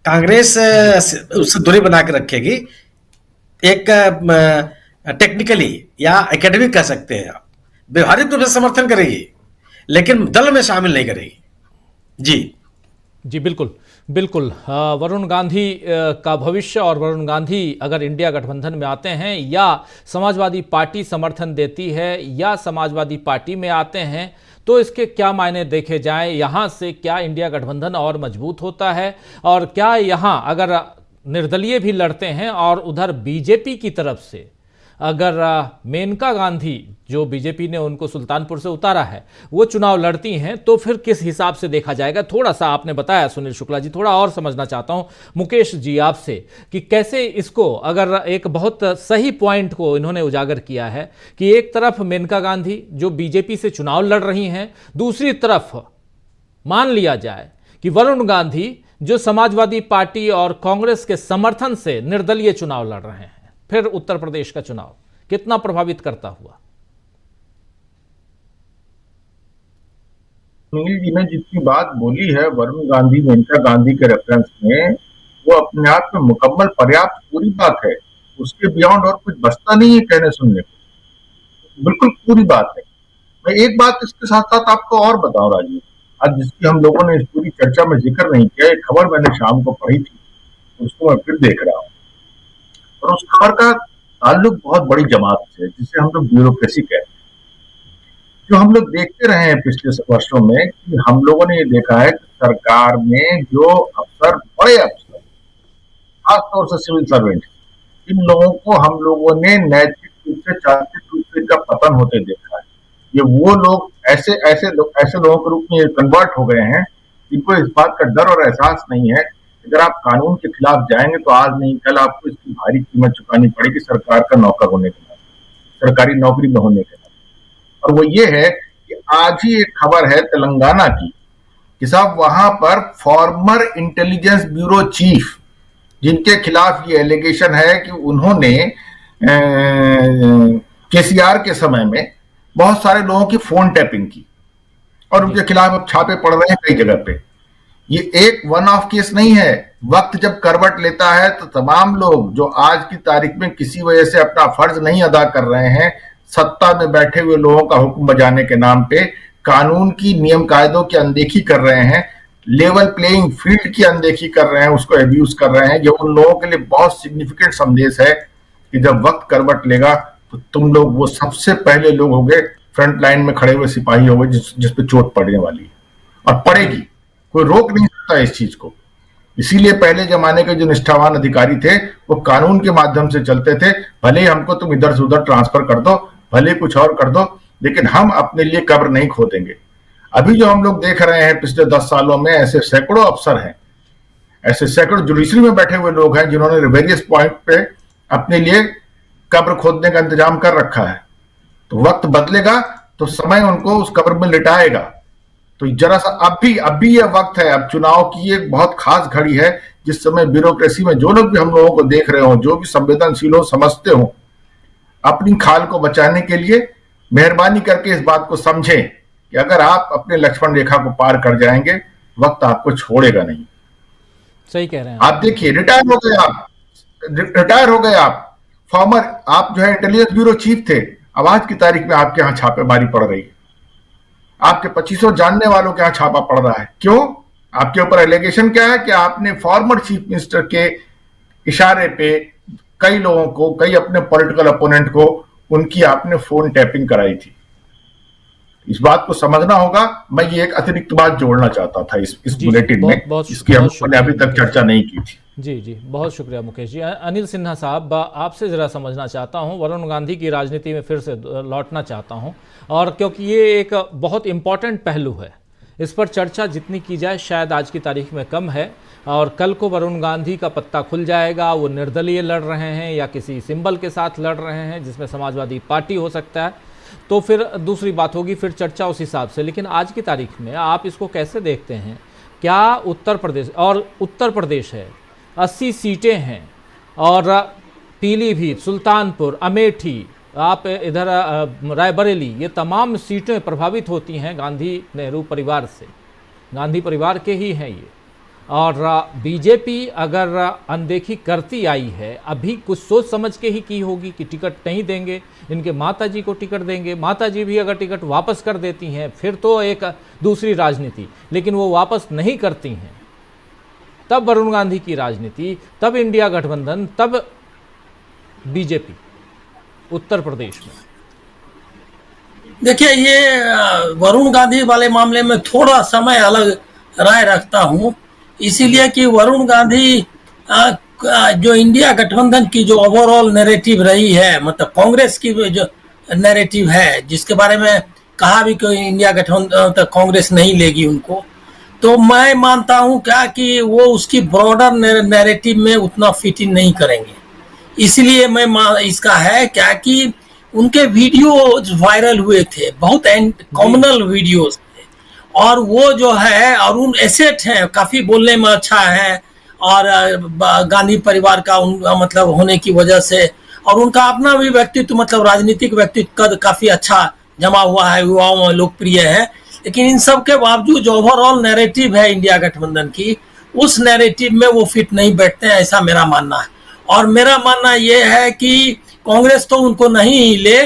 कांग्रेस उससे दूरी बना के रखेगी। एक टेक्निकली या एकेडमिक कह सकते हैं आप, व्यवहारिक रूप से समर्थन करेगी लेकिन दल में शामिल नहीं करेगी। जी बिल्कुल बिल्कुल। वरुण गांधी का भविष्य और वरुण गांधी अगर इंडिया गठबंधन में आते हैं या समाजवादी पार्टी समर्थन देती है या समाजवादी पार्टी में आते हैं तो इसके क्या मायने देखे जाएं, यहाँ से क्या इंडिया गठबंधन और मजबूत होता है और क्या यहाँ अगर निर्दलीय भी लड़ते हैं और उधर बीजेपी की तरफ से अगर मेनका गांधी जो बीजेपी ने उनको सुल्तानपुर से उतारा है वो चुनाव लड़ती हैं तो फिर किस हिसाब से देखा जाएगा। थोड़ा सा आपने बताया सुनील शुक्ला जी, थोड़ा और समझना चाहता हूं मुकेश जी आपसे कि कैसे इसको, अगर एक बहुत सही पॉइंट को इन्होंने उजागर किया है कि एक तरफ मेनका गांधी जो बीजेपी से चुनाव लड़ रही हैं, दूसरी तरफ मान लिया जाए कि वरुण गांधी जो समाजवादी पार्टी और कांग्रेस के समर्थन से निर्दलीय चुनाव लड़ रहे हैं। फिर उत्तर प्रदेश का चुनाव कितना प्रभावित करता हुआ? सुनील जी ने जितनी बात बोली है वरुण गांधी मेनका गांधी के रेफरेंस में, वो अपने आप में मुकम्मल पर्याप्त पूरी बात है। उसके बियॉन्ड और कुछ बचता नहीं है कहने सुनने को, बिल्कुल पूरी बात है। मैं एक बात इसके साथ साथ आपको और बताऊं राजीव, आज जिसकी हम लोगों ने इस पूरी चर्चा में जिक्र नहीं किया, एक खबर मैंने शाम को पढ़ी थी, उसको मैं फिर देख रहा हूँ और उस खबर का ताल्लुक बहुत बड़ी जमात से, जिसे हम लोग ब्यूरोक्रेसी कहते हैं। जो हम लोग देखते रहे हैं पिछले वर्षों में कि हम लोगों ने ये देखा है कि सरकार में जो अफसर, बड़े अफसर, खासतौर से सिविल सर्वेंट, इन लोगों को हम लोगों ने नैतिक रूप से, चारित्रिक रूप से इनका पतन होते देखा है। ये वो लोग ऐसे लोगों के रूप में कन्वर्ट हो गए हैं जिनको इस बात का डर और एहसास नहीं है। अगर आप कानून के खिलाफ जाएंगे तो आज नहीं कल आपको इसकी भारी कीमत चुकानी पड़ेगी सरकार का नौकर होने के नाते, सरकारी नौकरी में होने के नाते। और वो ये है कि आज ही एक खबर है तेलंगाना की कि साहब वहां पर फॉर्मर इंटेलिजेंस ब्यूरो चीफ, जिनके खिलाफ ये एलिगेशन है कि उन्होंने केसीआर के समय में बहुत सारे लोगों की फोन टैपिंग की और उनके खिलाफ अब छापे पड़ रहे हैं कई जगह पे। ये एक वन ऑफ केस नहीं है। वक्त जब करवट लेता है तो तमाम लोग जो आज की तारीख में किसी वजह से अपना फर्ज नहीं अदा कर रहे हैं, सत्ता में बैठे हुए लोगों का हुक्म बजाने के नाम पे कानून की नियम कायदों की अनदेखी कर रहे हैं, लेवल प्लेइंग फील्ड की अनदेखी कर रहे हैं, उसको एब्यूज कर रहे हैं। ये उन लोगों के लिए बहुत सिग्निफिकेंट संदेश है कि जब वक्त करवट लेगा तो तुम लोग वो सबसे पहले लोग होंगे, फ्रंट लाइन में खड़े हुए सिपाही होंगे जिस पे चोट पड़ने वाली है और पड़ेगी, कोई रोक नहीं सकता इस चीज को। इसीलिए पहले जमाने के जो निष्ठावान अधिकारी थे वो कानून के माध्यम से चलते थे। भले ही हमको तुम इधर से उधर ट्रांसफर कर दो, भले कुछ और कर दो, लेकिन हम अपने लिए कब्र नहीं खोदेंगे। अभी जो हम लोग देख रहे हैं पिछले 10 सालों में, ऐसे सैकड़ों अफसर हैं, ऐसे सैकड़ों जुडिशरी में बैठे हुए लोग हैं जिन्होंने वेरियस पॉइंट पे अपने लिए कब्र खोदने का इंतजाम कर रखा है। तो वक्त बदलेगा तो समय उनको उस कब्र में लिटाएगा। तो जरा सा अब भी यह वक्त है, अब चुनाव की एक बहुत खास घड़ी है जिस समय ब्यूरोक्रेसी में जो लोग भी हम लोगों को देख रहे हो, जो भी संवेदनशील हो, समझते हो, अपनी खाल को बचाने के लिए मेहरबानी करके इस बात को समझें कि अगर आप अपने लक्ष्मण रेखा को पार कर जाएंगे, वक्त आपको छोड़ेगा नहीं। सही कह रहे हैं आप देखिए, रिटायर हो गए आप, फॉर्मर, आप जो है इंटेलिजेंस ब्यूरो चीफ थे, अब आज की तारीख में आपके यहाँ छापेमारी पड़ रही है, आपके 2500 जानने वालों के यहाँ छापा पड़ रहा है। क्यों? आपके ऊपर एलिगेशन क्या है कि आपने फॉर्मर चीफ मिनिस्टर के इशारे पे कई लोगों को, कई अपने पॉलिटिकल अपोनेंट को, उनकी आपने फोन टैपिंग कराई थी। इस बात को समझना होगा। मैं ये एक अतिरिक्त बात जोड़ना चाहता था इस जी, बुलेटिन में, इसकी हम लोगों ने अभी तक चर्चा नहीं की थी। जी जी, बहुत शुक्रिया मुकेश जी। अनिल सिन्हा साहब, आपसे ज़रा समझना चाहता हूं, वरुण गांधी की राजनीति में फिर से लौटना चाहता हूं, और क्योंकि ये एक बहुत इम्पॉर्टेंट पहलू है, इस पर चर्चा जितनी की जाए शायद आज की तारीख में कम है, और कल को वरुण गांधी का पत्ता खुल जाएगा, वो निर्दलीय लड़ रहे हैं या किसी सिंबल के साथ लड़ रहे हैं जिसमें समाजवादी पार्टी हो सकता है, तो फिर दूसरी बात होगी, फिर चर्चा उस हिसाब से। लेकिन आज की तारीख में आप इसको कैसे देखते हैं? क्या उत्तर प्रदेश है, 80 सीटें हैं, और पीलीभीत, सुल्तानपुर, अमेठी, आप इधर रायबरेली, ये तमाम सीटें प्रभावित होती हैं गांधी नेहरू परिवार से, गांधी परिवार के ही हैं ये। और बीजेपी अगर अनदेखी करती आई है, अभी कुछ सोच समझ के ही की होगी कि टिकट नहीं देंगे, इनके माताजी को टिकट देंगे, माताजी भी अगर टिकट वापस कर देती हैं फिर तो एक दूसरी राजनीति, लेकिन वो वापस नहीं करती हैं, तब वरुण गांधी की राजनीति, तब इंडिया गठबंधन, तब बीजेपी उत्तर प्रदेश में। देखिए, ये वरुण गांधी वाले मामले में थोड़ा समय अलग राय रखता हूं, इसीलिए कि वरुण गांधी जो इंडिया गठबंधन की जो ओवरऑल नैरेटिव रही है, मतलब कांग्रेस की जो नैरेटिव है, जिसके बारे में कहा भी कि इंडिया गठबंधन तक कांग्रेस नहीं लेगी उनको, तो मैं मानता हूं क्या कि वो उसकी ब्रॉडर नैरेटिव में उतना फिट इन नहीं करेंगे। इसलिए मैं इसका है क्या कि उनके वीडियोज वायरल हुए थे, बहुत कॉमनल वीडियोज थे, और वो जो है अरुण एसेट है, काफी बोलने में अच्छा है, और गांधी परिवार का मतलब होने की वजह से, और उनका अपना भी व्यक्तित्व, मतलब राजनीतिक व्यक्तित्व काफी अच्छा जमा हुआ है, युवाओं में लोकप्रिय है। लेकिन इन सब के बावजूद जो ओवरऑल नैरेटिव है इंडिया गठबंधन की, उस नैरेटिव में वो फिट नहीं बैठते हैं, ऐसा मेरा मानना है। और मेरा मानना ये है कि कांग्रेस तो उनको नहीं ले,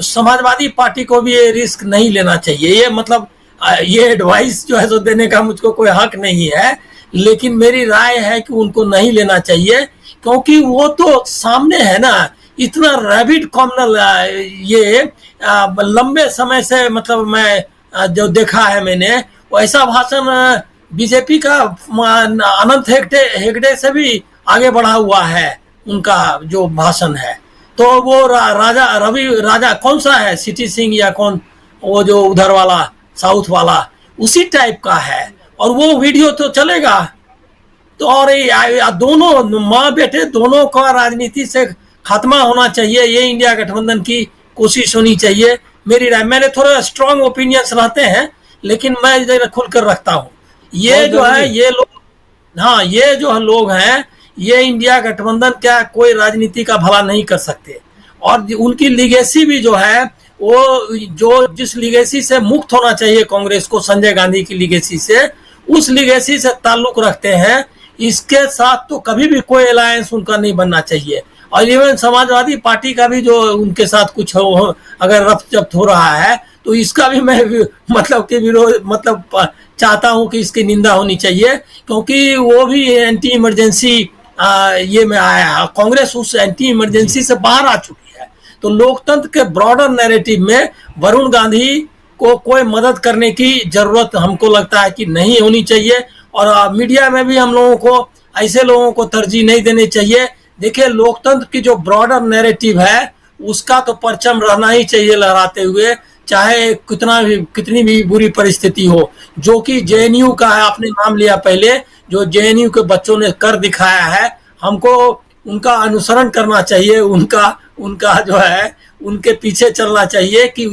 समाजवादी पार्टी को भी ये रिस्क नहीं लेना चाहिए। ये मतलब ये एडवाइस जो है तो देने का मुझको कोई हक नहीं है, लेकिन मेरी राय है कि उनको नहीं लेना चाहिए, क्योंकि वो तो सामने है ना, इतना रैबिड कॉमनल, ये लंबे समय से, मतलब मैं जो देखा है मैंने, वैसा भाषण बीजेपी का अनंत हेगड़े से भी आगे बढ़ा हुआ है उनका जो भाषण है। तो वो राजा कौन सा है, सिटी सिंह या कौन, वो जो उधर वाला साउथ वाला, उसी टाइप का है, और वो वीडियो तो चलेगा। तो और दोनों माँ बेटे दोनों का राजनीति से खात्मा होना चाहिए, ये इंडिया गठबंधन की कोशिश होनी चाहिए। मेरी राय, मेरे थोड़े स्ट्रॉन्ग ओपिनियंस रहते हैं, लेकिन मैं जरा खुलकर रखता हूँ। ये जो है, ये लोग, हाँ, ये जो लोग हैं, ये इंडिया गठबंधन क्या कोई राजनीति का भला नहीं कर सकते, और उनकी लीगेसी भी जो है, वो जो जिस लीगेसी से मुक्त होना चाहिए कांग्रेस को, संजय गांधी की लीगेसी से, उस लीगेसी से ताल्लुक रखते हैं। इसके साथ तो कभी भी कोई अलायंस उनका नहीं बनना चाहिए। और इवन समाजवादी पार्टी का भी जो उनके साथ कुछ हो, अगर रफ्त जब्त हो रहा है, तो इसका भी मैं मतलब कि विरोध, मतलब चाहता हूं कि इसकी निंदा होनी चाहिए, क्योंकि वो भी एंटी इमरजेंसी ये में आया है। कांग्रेस उस एंटी इमरजेंसी से बाहर आ चुकी है। तो लोकतंत्र के ब्रॉडर नैरेटिव में वरुण गांधी को कोई मदद करने की जरूरत हमको लगता है कि नहीं होनी चाहिए, और मीडिया में भी हम लोगों को ऐसे लोगों को तरजीह नहीं देनी चाहिए। देखिए, लोकतंत्र की जो ब्रॉडर नैरेटिव है, उसका तो परचम रहना ही चाहिए लहराते हुए, चाहे कितनी भी बुरी परिस्थिति हो, जो कि जेएनयू का है। आपने नाम लिया पहले, जो जेएनयू के बच्चों ने कर दिखाया है, हमको उनका अनुसरण करना चाहिए, उनका जो है, उनके पीछे चलना चाहिए कि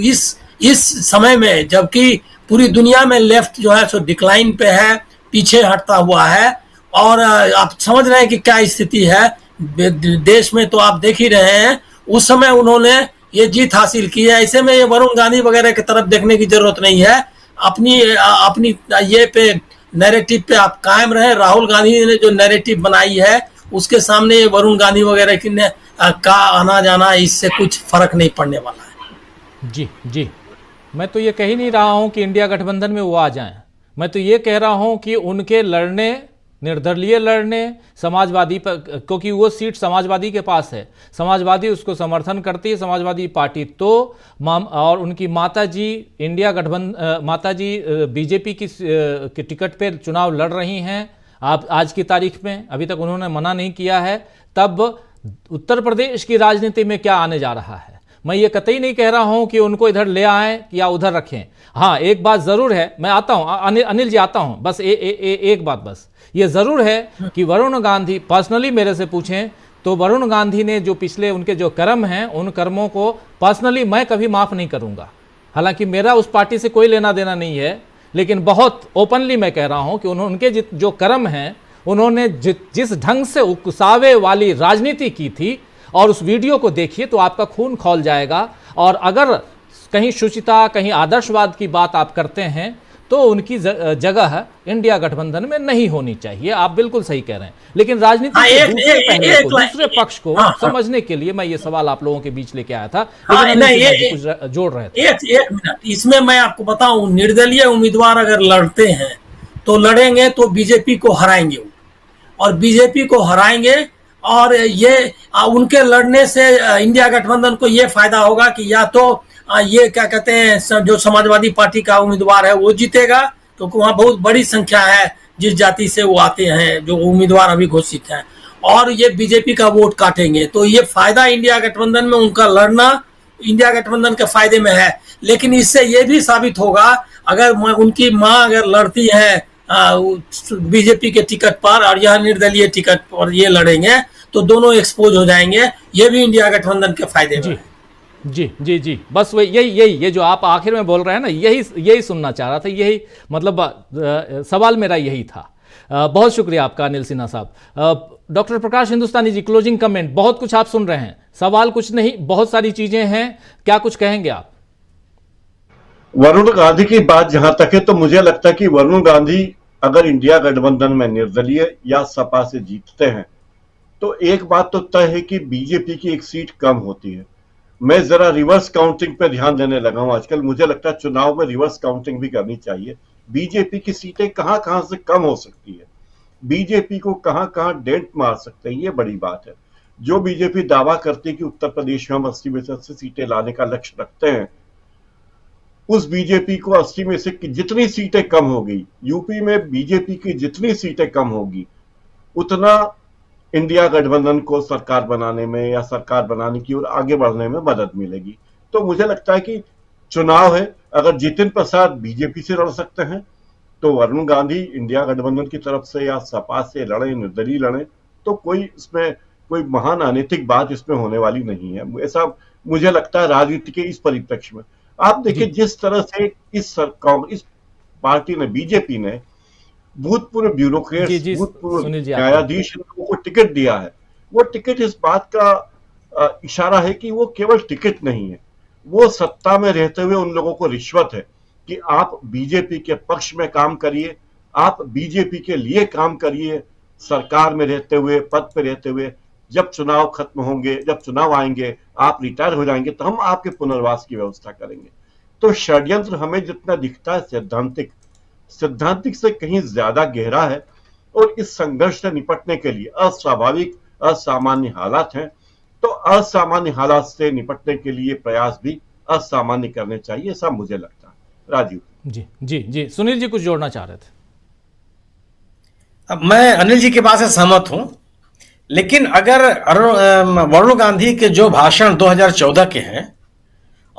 इस समय में, जबकि पूरी दुनिया में लेफ्ट जो है सो डिक्लाइन पे है, पीछे हटता हुआ है, और आप समझ रहे हैं कि क्या स्थिति है देश में, तो आप देख ही रहे हैं। उस समय उन्होंने ये जीत हासिल की है। ऐसे में ये वरुण गांधी वगैरह की तरफ देखने की जरूरत नहीं है। अपनी ये पे नैरेटिव पे आप कायम रहे। राहुल गांधी ने जो नैरेटिव बनाई है, उसके सामने ये वरुण गांधी वगैरह की का आना जाना, इससे कुछ फर्क नहीं पड़ने वाला है। जी, मैं तो ये कह ही नहीं रहा हूं कि इंडिया गठबंधन में वो आ जाएं। मैं तो ये कह रहा हूं कि उनके लड़ने निर्दलीय लड़ने, समाजवादी पर, क्योंकि वो सीट समाजवादी के पास है, समाजवादी उसको समर्थन करती है, समाजवादी पार्टी तो और उनकी माताजी इंडिया गठबंधन, माताजी बीजेपी की टिकट पे चुनाव लड़ रही हैं आप आज की तारीख में, अभी तक उन्होंने मना नहीं किया है। तब उत्तर प्रदेश की राजनीति में क्या आने जा रहा है, मैं ये कतई नहीं कह रहा हूं कि उनको इधर ले आएं या उधर रखें। हाँ, एक बात जरूर है, मैं आता हूं अनिल जी, आता हूं, बस एक बात बस ये जरूर है कि वरुण गांधी पर्सनली मेरे से पूछें तो वरुण गांधी ने जो पिछले उनके जो कर्म हैं, उन कर्मों को पर्सनली मैं कभी माफ नहीं करूंगा। हालांकि मेरा उस पार्टी से कोई लेना देना नहीं है, लेकिन बहुत ओपनली मैं कह रहा हूं कि उनके जो कर्म हैं, उन्होंने जिस ढंग से उकसावे वाली राजनीति की थी, और उस वीडियो को देखिए तो आपका खून खौल जाएगा। और अगर कहीं शुचिता, कहीं आदर्शवाद की बात आप करते हैं तो उनकी जगह इंडिया गठबंधन में नहीं होनी चाहिए। आप बिल्कुल सही कह रहे हैं, लेकिन राजनीति के दूसरे पहलू को, दूसरे पक्ष को समझने के लिए मैं ये सवाल आप लोगों के बीच लेके आया था, लेकिन कुछ जोड़ रहे थे। एक मिनट, इसमें मैं आपको बताऊं, निर्दलीय उम्मीदवार अगर लड़ते हैं तो लड़ेंगे तो बीजेपी को हराएंगे, और बीजेपी को हराएंगे, और ये उनके लड़ने से इंडिया गठबंधन को ये फायदा होगा कि या तो ये क्या कहते हैं, जो समाजवादी पार्टी का उम्मीदवार है वो जीतेगा, क्योंकि वहां बहुत बड़ी संख्या है जिस जाति से वो आते हैं, जो उम्मीदवार अभी घोषित हैं, और ये बीजेपी का वोट काटेंगे। तो ये फायदा इंडिया गठबंधन में, उनका लड़ना इंडिया गठबंधन के फायदे में है। लेकिन इससे ये भी साबित होगा, अगर उनकी माँ अगर लड़ती है बीजेपी के टिकट पर और यह निर्दलीय टिकट पर ये लड़ेंगे, तो दोनों एक्सपोज हो जाएंगे। ये भी इंडिया गठबंधन के फायदे में है। जी जी जी, बस वो यही ये जो आप आखिर में बोल रहे हैं ना, यही सुनना चाह रहा था, यही मतलब सवाल मेरा यही था। बहुत शुक्रिया आपका अनिल सिन्हा साहब। डॉक्टर प्रकाश हिंदुस्तानी जी, क्लोजिंग कमेंट, बहुत कुछ आप सुन रहे हैं, सवाल कुछ नहीं, बहुत सारी चीजें हैं, क्या कुछ कहेंगे आप? वरुण गांधी की बात जहां तक है तो मुझे लगता है कि वरुण गांधी अगर इंडिया गठबंधन में निर्दलीय या सपा से जीतते हैं तो एक बात तो तय है कि बीजेपी की एक सीट कम होती है। मैं जरा रिवर्स काउंटिंग पे ध्यान देने लगा हूं आजकल, मुझे लगता है चुनाव में रिवर्स काउंटिंग भी करनी चाहिए। बीजेपी की सीटें कहां कहां से कम हो सकती है, बीजेपी को कहां कहां डेंट मार सकते हैं, ये बड़ी बात है। जो बीजेपी दावा करती है कि उत्तर प्रदेश में हम 80 में से 80 सीटें लाने का लक्ष्य रखते हैं, उस बीजेपी को 80 में से जितनी सीटें कम होगी, यूपी में बीजेपी की जितनी सीटें कम होगी, उतना इंडिया गठबंधन को सरकार बनाने में या सरकार बनाने की ओर आगे बढ़ने में मदद मिलेगी। तो मुझे लगता है कि चुनाव है, अगर जितिन प्रसाद बीजेपी से लड़ सकते हैं तो वरुण गांधी इंडिया गठबंधन की तरफ से या सपा से लड़े, निर्दलीय लड़े, तो कोई इसमें कोई महान अनैतिक बात इसमें होने वाली नहीं है, ऐसा मुझे लगता है राजनीति के इस परिप्रेक्ष्य में। आप देखिए जिस तरह से इस पार्टी ने, बीजेपी ने भूतपूर्व ब्यूरोक्रेट्स, भूतपूर्व न्यायाधीश को टिकट दिया है, वो टिकट इस बात का इशारा है कि वो केवल टिकट नहीं है, वो सत्ता में रहते हुए उन लोगों को रिश्वत है कि आप बीजेपी के पक्ष में काम करिए, आप बीजेपी के लिए काम करिए, सरकार में रहते हुए, पद पे रहते हुए, जब चुनाव खत्म होंगे, जब चुनाव आएंगे, आप रिटायर हो जाएंगे तो हम आपके पुनर्वास की व्यवस्था करेंगे। तो षड्यंत्र हमें जितना दिखता है सैद्धांतिक से कहीं ज्यादा गहरा है, और इस संघर्ष से निपटने के लिए अस्वाभाविक, असामान्य हालात हैं, तो असामान्य हालात से निपटने के लिए प्रयास भी असामान्य करने चाहिए, ऐसा मुझे लगता है। राजीव जी जी जी, सुनील जी कुछ जोड़ना चाह रहे थे? अब मैं अनिल जी की बात से सहमत हूं, लेकिन अगर वरुण गांधी के जो भाषण 2014 के हैं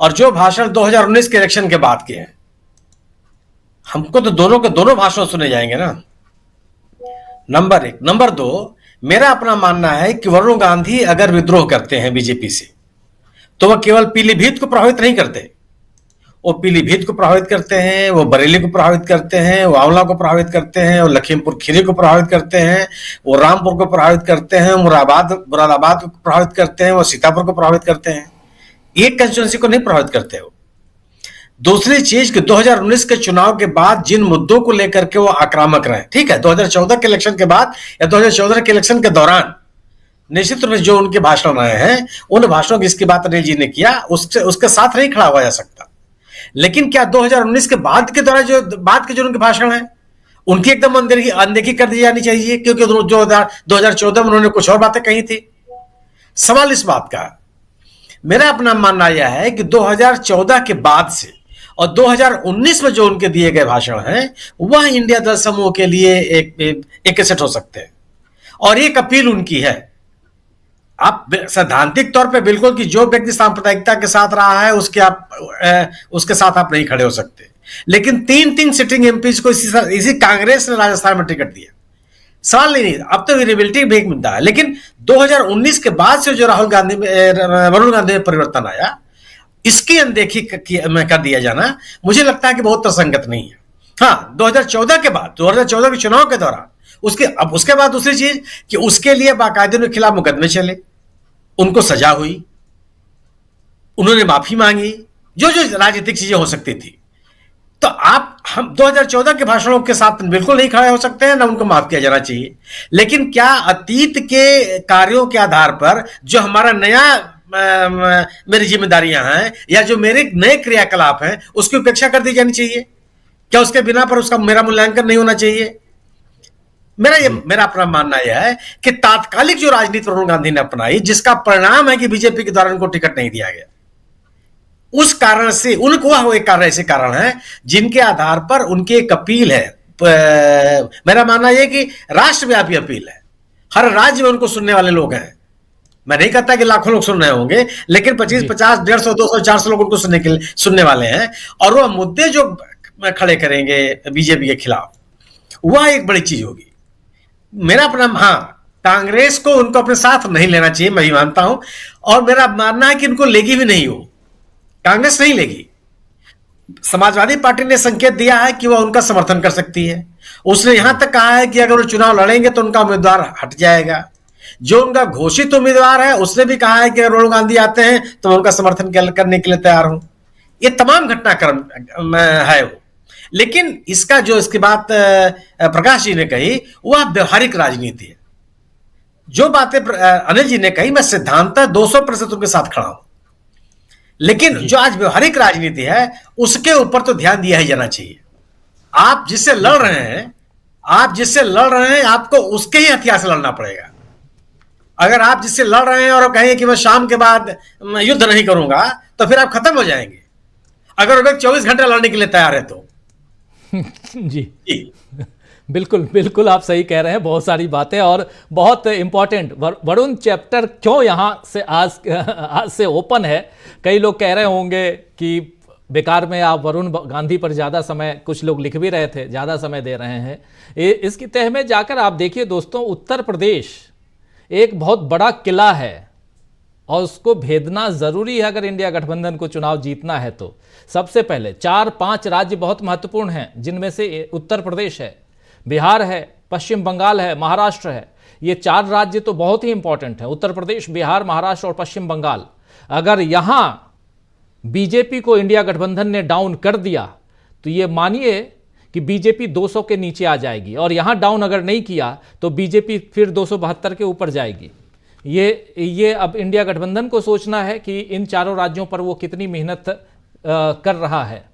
और जो भाषण 2019 के इलेक्शन के बाद के हैं, हमको तो दोनों के दोनों भाषण सुने जाएंगे ना, नंबर 1। नंबर 2, मेरा अपना मानना है कि वरुण गांधी अगर विद्रोह करते हैं बीजेपी से, तो वह केवल पीलीभीत को प्रभावित नहीं करते, वो पीलीभीत को प्रभावित करते हैं, वो बरेली को प्रभावित करते हैं, वो आंवला को प्रभावित करते हैं, वो लखीमपुर खीरी को प्रभावित करते हैं, वो रामपुर को प्रभावित करते हैं, मुरादाबाद को प्रभावित करते हैं, वो सीतापुर को प्रभावित करते हैं, एक कंस्टिट्यूएंसी को नहीं प्रभावित करते हो। दूसरी चीज कि 2019 के चुनाव के बाद जिन मुद्दों को लेकर के वो आक्रामक रहे, ठीक है, 2014 के इलेक्शन के बाद या 2014 के इलेक्शन के दौरान निश्चित रूप से जो उनके भाषण रहे हैं, उन भाषणों की जिसकी बात अनिल जी ने किया उसके साथ नहीं खड़ा हुआ जा सकता। लेकिन क्या 2019 के बाद के दौरान जो उनके भाषण हैं उनकी एकदम अनदेखी कर दी जानी चाहिए, क्योंकि 2014 में उन्होंने कुछ और बातें कही थी। सवाल इस बात का, मेरा अपना मानना यह है कि 2014 के बाद से और 2019 में जो उनके दिए गए भाषण हैं वह इंडिया दल समूह के लिए एक एसेट हो सकते हैं, और एक अपील उनकी है। आप सैद्धांतिक तौर पे बिल्कुल कि जो व्यक्ति सांप्रदायिकता के साथ रहा है उसके साथ आप नहीं खड़े हो सकते, लेकिन 3 सिटिंग एमपीज को इसी कांग्रेस ने राजस्थान में टिकट दिया। सवाल नहीं, अब तो विजिबिलिटी भी एक मुद्दा है, लेकिन 2019 के बाद से जो वरुण गांधी में परिवर्तन आया, इसकी अनदेखी कर दिया जाना मुझे लगता है कि बहुत तर्कसंगत नहीं है। हाँ, 2014 के बाद, 2014 के चुनाव के दौरान उसके बाद दूसरी चीज कि उसके लिए बाकायदे उनके खिलाफ मुकदमे चले, उनको सजा हुई, उन्होंने माफी मांगी, जो राजनीतिक चीजें हो सकती थी। तो हम 2014 के भाषणों के साथ बिल्कुल नहीं खड़े हो सकते हैं, ना उनको माफ किया जाना चाहिए। लेकिन क्या अतीत के कार्यों के आधार पर जो हमारा मेरी जिम्मेदारियां हैं या जो मेरे नए क्रियाकलाप हैं उसकी उपेक्षा कर दी जानी चाहिए? क्या उसके बिना पर उसका मेरा मूल्यांकन नहीं होना चाहिए? मेरा अपना मानना यह है कि तात्कालिक जो राजनीति वरुण गांधी ने अपनाई, जिसका परिणाम है कि बीजेपी के द्वारा उनको टिकट नहीं दिया गया, उस कारण से उनको वह एक कारण ऐसे कारण है जिनके आधार पर उनकी एक अपील है। मेरा मानना यह कि राष्ट्रव्यापी अपील है, हर राज्य में उनको सुनने वाले लोग हैं। मैं नहीं कहता कि लाखों लोग सुन रहे होंगे, लेकिन 25, 50, 150, 200, 400 लोग उनको सुनने वाले हैं, और वह मुद्दे जो खड़े करेंगे बीजेपी के खिलाफ, वह एक बड़ी चीज होगी। मेरा अपना, हाँ, कांग्रेस को उनको अपने साथ नहीं लेना चाहिए, मैं भी मानता हूं, और मेरा मानना है कि उनको लेगी भी नहीं, हो कांग्रेस नहीं लेगी। समाजवादी पार्टी ने संकेत दिया है कि वह उनका समर्थन कर सकती है। उसने यहां तक कहा है कि अगर वो चुनाव लड़ेंगे तो उनका उम्मीदवार हट जाएगा। जो उनका घोषित उम्मीदवार है उसने भी कहा है कि अगर वरुण गांधी आते हैं तो मैं उनका समर्थन करने के लिए तैयार हूं। ये तमाम घटनाक्रम है वो। लेकिन इसकी बात प्रकाश जी ने कही वह व्यवहारिक राजनीति है। जो बातें अनिल जी ने कही, मैं सिद्धांतः 200% उनके साथ खड़ा हूं, लेकिन जो आज व्यवहारिक राजनीति है उसके ऊपर तो ध्यान दिया ही जाना चाहिए। आप जिससे लड़ रहे हैं आपको उसके ही हथियार से लड़ना पड़ेगा। अगर आप जिससे लड़ रहे हैं और कहें कि मैं शाम के बाद युद्ध नहीं करूंगा, तो फिर आप खत्म हो जाएंगे। अगर वो 24 घंटे लड़ने के लिए तैयार है तो जी बिल्कुल बिल्कुल आप सही कह रहे हैं। बहुत सारी बातें और बहुत इंपॉर्टेंट वरुण चैप्टर क्यों यहाँ से आज से ओपन है। कई लोग कह रहे होंगे कि बेकार में आप वरुण गांधी पर ज़्यादा समय, कुछ लोग लिख भी रहे थे, ज़्यादा समय दे रहे हैं। इसकी तह में जाकर आप देखिए दोस्तों, उत्तर प्रदेश एक बहुत बड़ा किला है और उसको भेदना ज़रूरी है अगर इंडिया गठबंधन को चुनाव जीतना है तो। सबसे पहले 4-5 राज्य बहुत महत्वपूर्ण हैं, जिनमें से उत्तर प्रदेश है, बिहार है, पश्चिम बंगाल है, महाराष्ट्र है। ये 4 राज्य तो बहुत ही इंपॉर्टेंट हैं, उत्तर प्रदेश, बिहार, महाराष्ट्र और पश्चिम बंगाल। अगर यहाँ बीजेपी को इंडिया गठबंधन ने डाउन कर दिया तो ये मानिए कि बीजेपी 200 के नीचे आ जाएगी, और यहाँ डाउन अगर नहीं किया तो बीजेपी फिर 272 के ऊपर जाएगी। ये अब इंडिया गठबंधन को सोचना है कि इन चारों राज्यों पर वो कितनी मेहनत कर रहा है,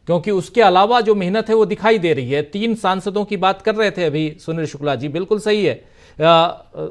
क्योंकि उसके अलावा जो मेहनत है वो दिखाई दे रही है। 3 सांसदों की बात कर रहे थे अभी सुनील शुक्ला जी, बिल्कुल सही है।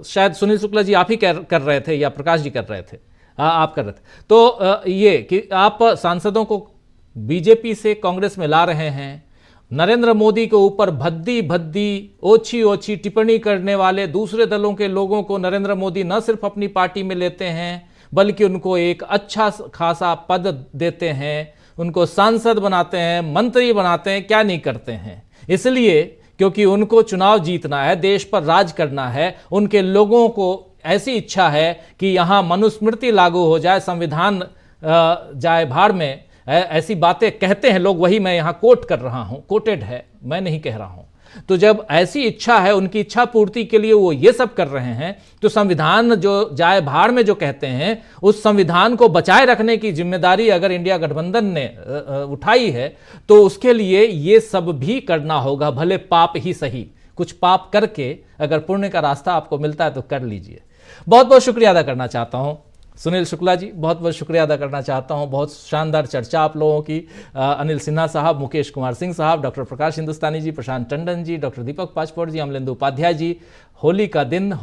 शायद सुनील शुक्ला जी आप ही कर रहे थे या प्रकाश जी कर रहे थे, आप कर रहे थे। तो ये कि आप सांसदों को बीजेपी से कांग्रेस में ला रहे हैं, नरेंद्र मोदी के ऊपर भद्दी ओछी टिप्पणी करने वाले दूसरे दलों के लोगों को नरेंद्र मोदी न सिर्फ अपनी पार्टी में लेते हैं बल्कि उनको एक अच्छा खासा पद देते हैं, उनको सांसद बनाते हैं, मंत्री बनाते हैं, क्या नहीं करते हैं। इसलिए क्योंकि उनको चुनाव जीतना है, देश पर राज करना है, उनके लोगों को ऐसी इच्छा है कि यहाँ मनुस्मृति लागू हो जाए, संविधान जाए भाड़ में, ऐसी बातें कहते हैं लोग। वही मैं यहाँ कोट कर रहा हूँ, कोटेड है, मैं नहीं कह रहा हूँ। तो जब ऐसी इच्छा है, उनकी इच्छा पूर्ति के लिए वो ये सब कर रहे हैं, तो संविधान जो जाए भाड़ में जो कहते हैं, उस संविधान को बचाए रखने की जिम्मेदारी अगर इंडिया गठबंधन ने उठाई है तो उसके लिए ये सब भी करना होगा, भले पाप ही सही। कुछ पाप करके अगर पुण्य का रास्ता आपको मिलता है तो कर लीजिए। बहुत बहुत शुक्रिया अदा करना चाहता हूँ सुनील शुक्ला जी, बहुत बहुत शुक्रिया अदा करना चाहता हूं। बहुत शानदार चर्चा आप लोगों की। अनिल सिन्हा साहब, मुकेश कुमार सिंह साहब, डॉक्टर प्रकाश हिंदुस्तानी जी, प्रशांत टंडन जी, डॉक्टर दीपक पाचपोर जी, अमलेंदु उपाध्याय जी। होली का दिन